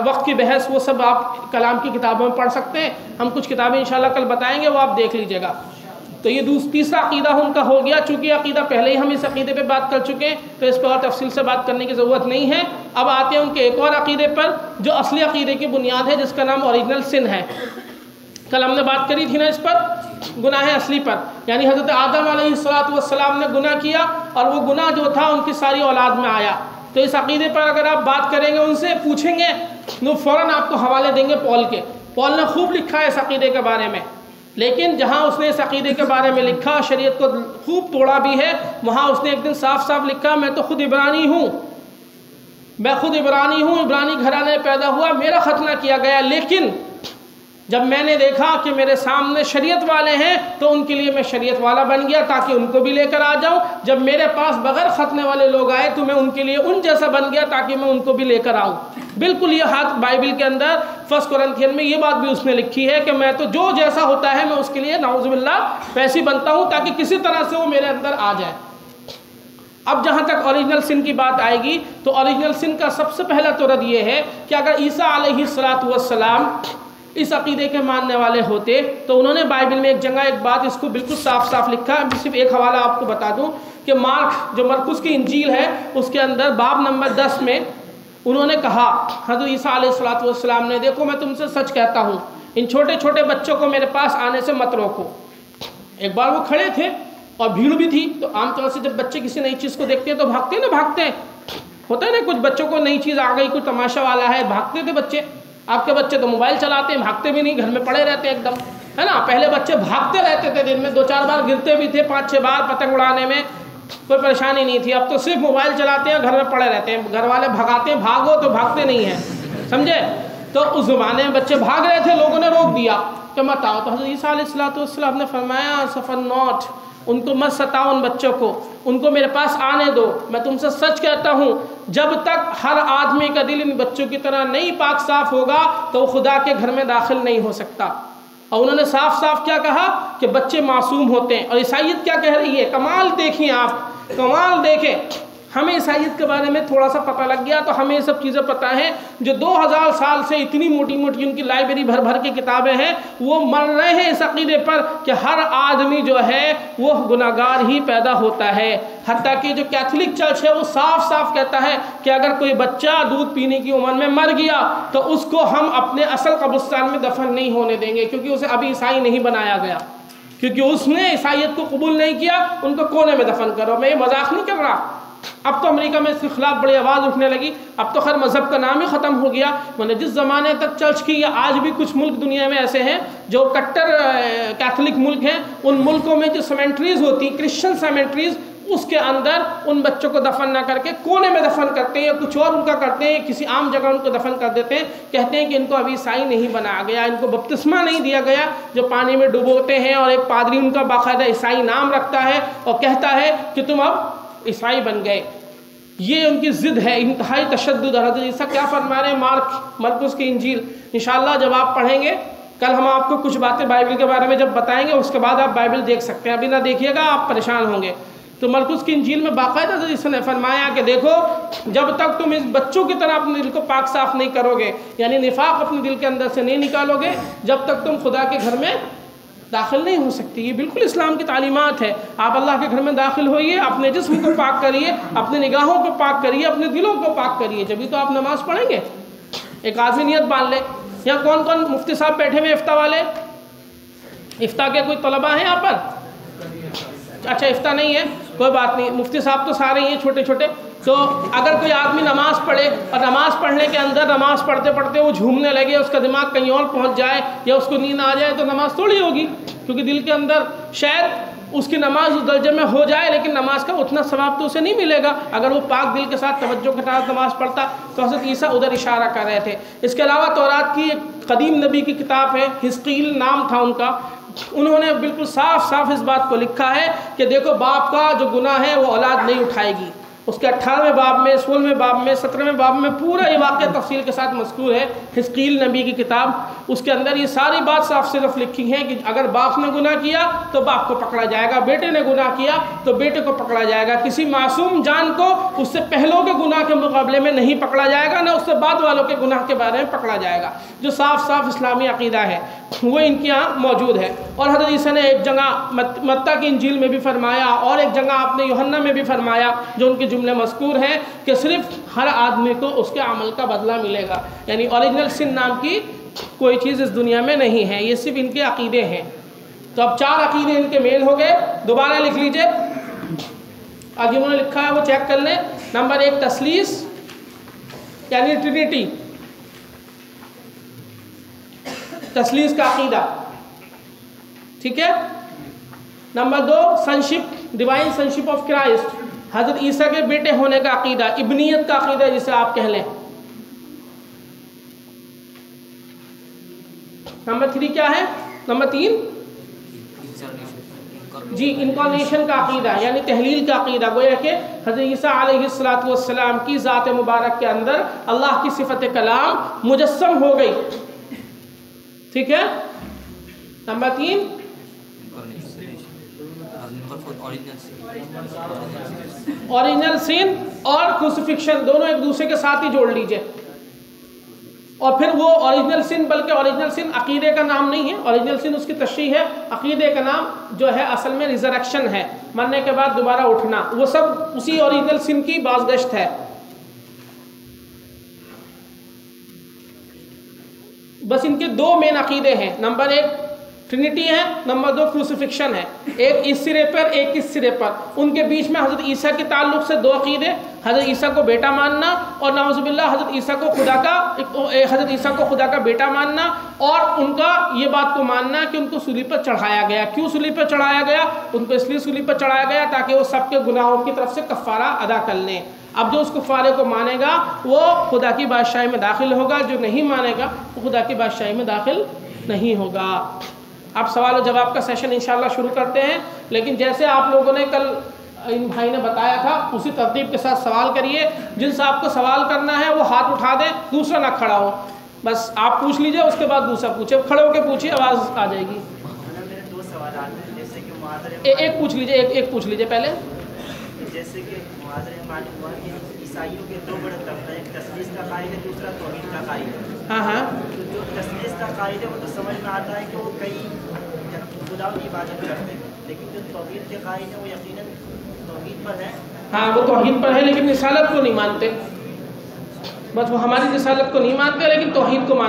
वक्त की बहस, वो सब आप कलाम की किताबों में पढ़ सकते हैं। हम कुछ किताबें इंशाल्लाह कल बताएंगे, वो आप देख लीजिएगा। तो ये तीसरा अक़ीदा उनका हो गया। चूँकि अक़ीदा पहले ही हम इस अक़ीदे पे बात कर चुके हैं तो इस पर और तफसील से बात करने की ज़रूरत नहीं है। अब आते हैं उनके एक और अक़ीदे पर जो असली अक़ीदे की बुनियाद है, जिसका नाम ओरिजिनल सिन है। कल हमने बात करी थी ना इस पर, गुनाह असली पर, यानी हज़रत आदम अलैहिस्सलातु वस्सलाम ने गुनाह किया और वो गुनाह जो था उनकी सारी औलाद में आया। तो इस अक़ीदे पर अगर आप बात करेंगे, उनसे पूछेंगे, तो फ़ौरन आपको हवाले देंगे पॉल के। पॉल ने खूब लिखा है इस अक़ीदे के बारे में, लेकिन जहाँ उसने इस अक़ीदे के बारे में लिखा, शरीयत को खूब तोड़ा भी है, वहाँ उसने एक दिन साफ साफ लिखा, मैं तो खुद इब्रानी हूँ, मैं खुद इब्रानी हूँ, इब्रानी घराने में पैदा हुआ, मेरा खतना किया गया, लेकिन जब मैंने देखा कि मेरे सामने शरीयत वाले हैं तो उनके लिए मैं शरीयत वाला बन गया ताकि उनको भी लेकर आ जाऊं। जब मेरे पास बगैर खतने वाले लोग आए तो मैं उनके लिए उन जैसा बन गया ताकि मैं उनको भी लेकर आऊं। बिल्कुल ये हाथ बाइबल के अंदर 1 कुरिन्थियन में ये बात भी उसने लिखी है कि मैं तो जो जैसा होता है मैं उसके लिए नाउज़ुबिल्लाह वैसी बनता हूँ ताकि किसी तरह से वो मेरे अंदर आ जाए। अब जहाँ तक ओरिजिनल सिन की बात आएगी तो ओरिजिनल सिन का सबसे पहला तो रद्द ये है कि अगर ईसा अलैहिस्सलातु वस्सलाम इस अक़ीदे के मानने वाले होते तो उन्होंने बाइबल में एक जगह एक बात इसको बिल्कुल साफ साफ लिखा है। सिर्फ एक हवाला आपको बता दूं कि मार्क, जो मरकुस की इंजील है, उसके अंदर बाब नंबर 10 में उन्होंने कहा, हज़रत ईसा अलैहिस्सलातु वस्सलाम ने, देखो मैं तुमसे सच कहता हूँ, इन छोटे छोटे बच्चों को मेरे पास आने से मत रोको। एक बार वो खड़े थे और भीड़ भी थी, तो आमतौर से जब बच्चे किसी नई चीज़ को देखते हैं तो भागते हैं ना, भागते हैं, होता है ना, कुछ बच्चों को नई चीज़ आ गई, कोई तमाशा वाला है, भागते थे बच्चे। आपके बच्चे तो मोबाइल चलाते हैं, भागते भी नहीं, घर में पड़े रहते हैं एकदम, है ना। पहले बच्चे भागते रहते थे, दिन में 2-4 बार गिरते भी थे, 5-6 बार पतंग उड़ाने में कोई परेशानी नहीं थी। अब तो सिर्फ मोबाइल चलाते हैं, घर में पड़े रहते हैं, घर वाले भगाते हैं, भागो तो भागते नहीं हैं, समझे। तो उस ज़माने में बच्चे भाग रहे थे, लोगों ने रोक दिया कि मत आओ। तो हज़रत ईसा अलैहिस्सलातु वस्सलाम ने फरमाया, सफ़र नॉट, उनको मत सताओ, उन बच्चों को, उनको मेरे पास आने दो। मैं तुमसे सच कहता हूँ, जब तक हर आदमी का दिल इन बच्चों की तरह नहीं पाक साफ होगा तो वो खुदा के घर में दाखिल नहीं हो सकता। और उन्होंने साफ साफ क्या कहा कि बच्चे मासूम होते हैं। और ईसाइयत क्या कह रही है, कमाल देखिए आप, कमाल देखें। हमें ईसाइयत के बारे में थोड़ा सा पता लग गया तो हमें ये सब चीज़ें पता हैं। जो 2000 साल से इतनी मोटी मोटी उनकी लाइब्रेरी भर भर की किताबें हैं, वो मर रहे हैं इस अक़ीदे पर कि हर आदमी जो है वो गुनाहगार ही पैदा होता है। हत्ता कि जो कैथोलिक चर्च है वो साफ साफ कहता है कि अगर कोई बच्चा दूध पीने की उम्र में मर गया तो उसको हम अपने असल कब्रिस्तान में दफन नहीं होने देंगे, क्योंकि उसे अभी ईसाई नहीं बनाया गया, क्योंकि उसने ईसाइयत को कबूल नहीं किया। उनको कोने में दफन करो। मैं ये मजाक नहीं कर रहा। अब तो अमेरिका में इसके खिलाफ बड़ी आवाज़ उठने लगी। अब तो खैर मज़हब का नाम ही ख़त्म हो गया। मैंने जिस ज़माने तक चर्च की, या आज भी कुछ मुल्क दुनिया में ऐसे हैं जो कट्टर कैथोलिक मुल्क हैं, उन मुल्कों में जो सेमेंट्रीज़ होती, क्रिश्चियन सेमेंट्रीज़, उसके अंदर उन बच्चों को दफन ना करके कोने में दफन करते हैं, या कुछ और उनका करते हैं, किसी आम जगह उनको दफन कर देते हैं। कहते हैं कि इनको अभी ईसाई नहीं बनाया गया, इनको बपतिस्मा नहीं दिया गया, जो पानी में डुबोते हैं। और एक पादरी उनका बाकायदा ईसाई नाम रखता है और कहता है कि तुम अब ईसाई बन गए। ये उनकी ज़िद है, इंतहाई तशद्दुद। हज़रत ईसा क्या फरमा रहे हैं, मरकुस की इंजील इंशाअल्लाह जब आप पढ़ेंगे, कल हम आपको कुछ बातें बाइबल के बारे में जब बताएंगे, उसके बाद आप बाइबल देख सकते हैं, अभी ना देखिएगा आप परेशान होंगे। तो मरकुस की इंजील में बाकायदा इसने फरमाया कि देखो, जब तक तुम इस बच्चों की तरह अपने दिल को पाक साफ नहीं करोगे, यानी निफाक अपने दिल के अंदर से नहीं निकालोगे, जब तक तुम खुदा के घर में दाखिल नहीं हो सकती। ये बिल्कुल इस्लाम की तालीमात है। आप अल्लाह के घर में दाखिल होइए, अपने जिस्म को पाक करिए, अपने निगाहों को पाक करिए, अपने दिलों को पाक करिए, जभी तो आप नमाज़ पढ़ेंगे। एक आदमी नियत बांध ले। यहाँ कौन कौन मुफ्ती साहब बैठे हुए इफ्ता वाले? इफ्ता के कोई तलबा हैं यहाँ पर? अच्छा, इफ्ता नहीं है, कोई बात नहीं। मुफ्ती साहब तो सारे ही हैं छोटे छोटे। तो अगर कोई आदमी नमाज़ पढ़े और नमाज़ पढ़ने के अंदर नमाज़ पढ़ते पढ़ते वो झूमने लगे, उसका दिमाग कहीं और पहुंच जाए या उसको नींद आ जाए, तो नमाज़ थोड़ी होगी, क्योंकि दिल के अंदर शायद उसकी नमाज उस दर्जे में हो जाए, लेकिन नमाज का उतना सवाब तो उसे नहीं मिलेगा। अगर वो पाक दिल के साथ तवज्जो के साथ नमाज पढ़ता तो हज़रत ईसा उधर इशारा कर रहे थे। इसके अलावा तौरात की एक कदीम नबी की किताब है, हिस्कील नाम था उनका, उन्होंने बिल्कुल साफ साफ इस बात को लिखा है कि देखो, बाप का जो गुनाह है वो औलाद नहीं उठाएगी। उसके 18वें बाब में, 16वें बाब में, 17वें बाब में पूरा ये वाक़या तफसील के साथ मज़कूर है, हिस्कील नबी की किताब। उसके अंदर ये सारी बात साफ सिर्फ लिखी है कि अगर बाप ने गुनाह किया तो बाप को पकड़ा जाएगा, बेटे ने गुनाह किया तो बेटे को पकड़ा जाएगा। किसी मासूम जान को उससे पहलों के गुनाह के मुकाबले में नहीं पकड़ा जाएगा, ना उससे बाद वालों के गुनाह के बारे में पकड़ा जाएगा। जो साफ साफ इस्लामी अक़ीदा है वो इनके यहाँ मौजूद है। और हज़रत ईसा ने एक जगह मत्ता की इंजील में भी फरमाया और एक जगह आपने यूहन्ना में भी फरमाया, जो उनके जुमले मज़कूर हैं कि सिर्फ हर आदमी को उसके अमल का बदला मिलेगा। यानी ओरिजिनल सिन नाम की कोई चीज़ इस दुनिया में नहीं है, ये सिर्फ इनके अक़ीदे हैं। तो अब 4 अक़ीदे इनके मेल हो गए। दोबारा लिख लीजिए, आगे उन्होंने लिखा है वो चेक कर लें। नंबर 1 तस्लीस यानी ट्रिनिटी, तस्लीस का अक़ीदा, ठीक है। Number 2 sonship, divine sonship of Christ, हज़रत ईसा के बेटे होने का अक़ीदा, इब्नियत का अक़ीदा जिसे आप कह लें। नंबर 3 क्या है? नंबर 3 जी इनकारनेशन का अक़ीदा यानी तहलील का अक़ीदा। गोया कि हज़रत ईसा अलैहिस्सलातु वस्सलाम की ज़ात मुबारक के अंदर अल्लाह की सिफ़त कलाम मुजस्सम हो गई, ठीक है। नंबर 3 ओरिजिनल सिन और क्रूसिफिक्शन, दोनों एक दूसरे के साथ ही जोड़ लीजिए। और फिर वो ओरिजिनल सिन, बल्कि ओरिजिनल सिन अक़ीदे का नाम नहीं है, ओरिजिनल सिन उसकी तशरीह है, अक़ीदे का नाम जो है असल में रिजरेक्शन है, मरने के बाद दोबारा उठना। वो सब उसी ओरिजिनल सिन की बाज़गश्त है। बस इनके 2 मेन अक़ीदे हैं। नंबर 1 ट्रिनिटी है, नंबर 2 क्रूसिफिक्शन है। एक इस सिरे पर, एक इस सिरे पर। उनके बीच में हज़रत ईसा के ताल्लुक़ से 2 अक़ीदे, हज़रत ईसा को बेटा मानना और नाउज़ुबिल्लाह हज़रत ईसा को खुदा का बेटा मानना, और उनका ये बात को मानना कि उनको सूली पर चढ़ाया गया। क्यों सूली पर चढ़ाया गया? उनको इसलिए सूली पर चढ़ाया गया ताकि वो सबके गुनाहों की तरफ से कफ़ारा अदा कर लें। अब जो उस कफ़ारे को मानेगा वो खुदा की बादशाही में दाखिल होगा, जो नहीं मानेगा वो खुदा की बादशाही में दाखिल नहीं होगा। आप सवाल और जवाब का सेशन इंशाल्लाह शुरू करते हैं, लेकिन जैसे आप लोगों ने कल इन भाई ने बताया था उसी तरतीब के साथ सवाल करिए। जिन साहब को सवाल करना है वो हाथ उठा दें, दूसरा ना खड़ा हो। बस आप पूछ लीजिए, उसके बाद दूसरा पूछे, खड़े होकर पूछिए, आवाज़ आ जाएगी। मेरे 2 सवाल हैं, जैसे कि मुहाज़रे एक पूछ लीजिए, एक पूछ लीजिए पहले। जैसे कि मुहाज़रे में मालूम हुआ कि ईसाइयों के 2 बड़े तबक़े हैं, एक तस्लीस का क़ाइल है, दूसरा तौहीद का क़ाइल है। हाँ हाँ, तो जो तस्लीस का क़ाइल है वो तो समझ में आता है कि वो कई खुदा की इबादत करते हैं, लेकिन जो तौहीद के क़ाइल है वो यकीनन तौहीद पर है। हाँ वो तौहीद पर है, लेकिन रिसालत को नहीं मानते। बस वो हमारी रिसालत को नहीं मानते, लेकिन तौहीद को मानते।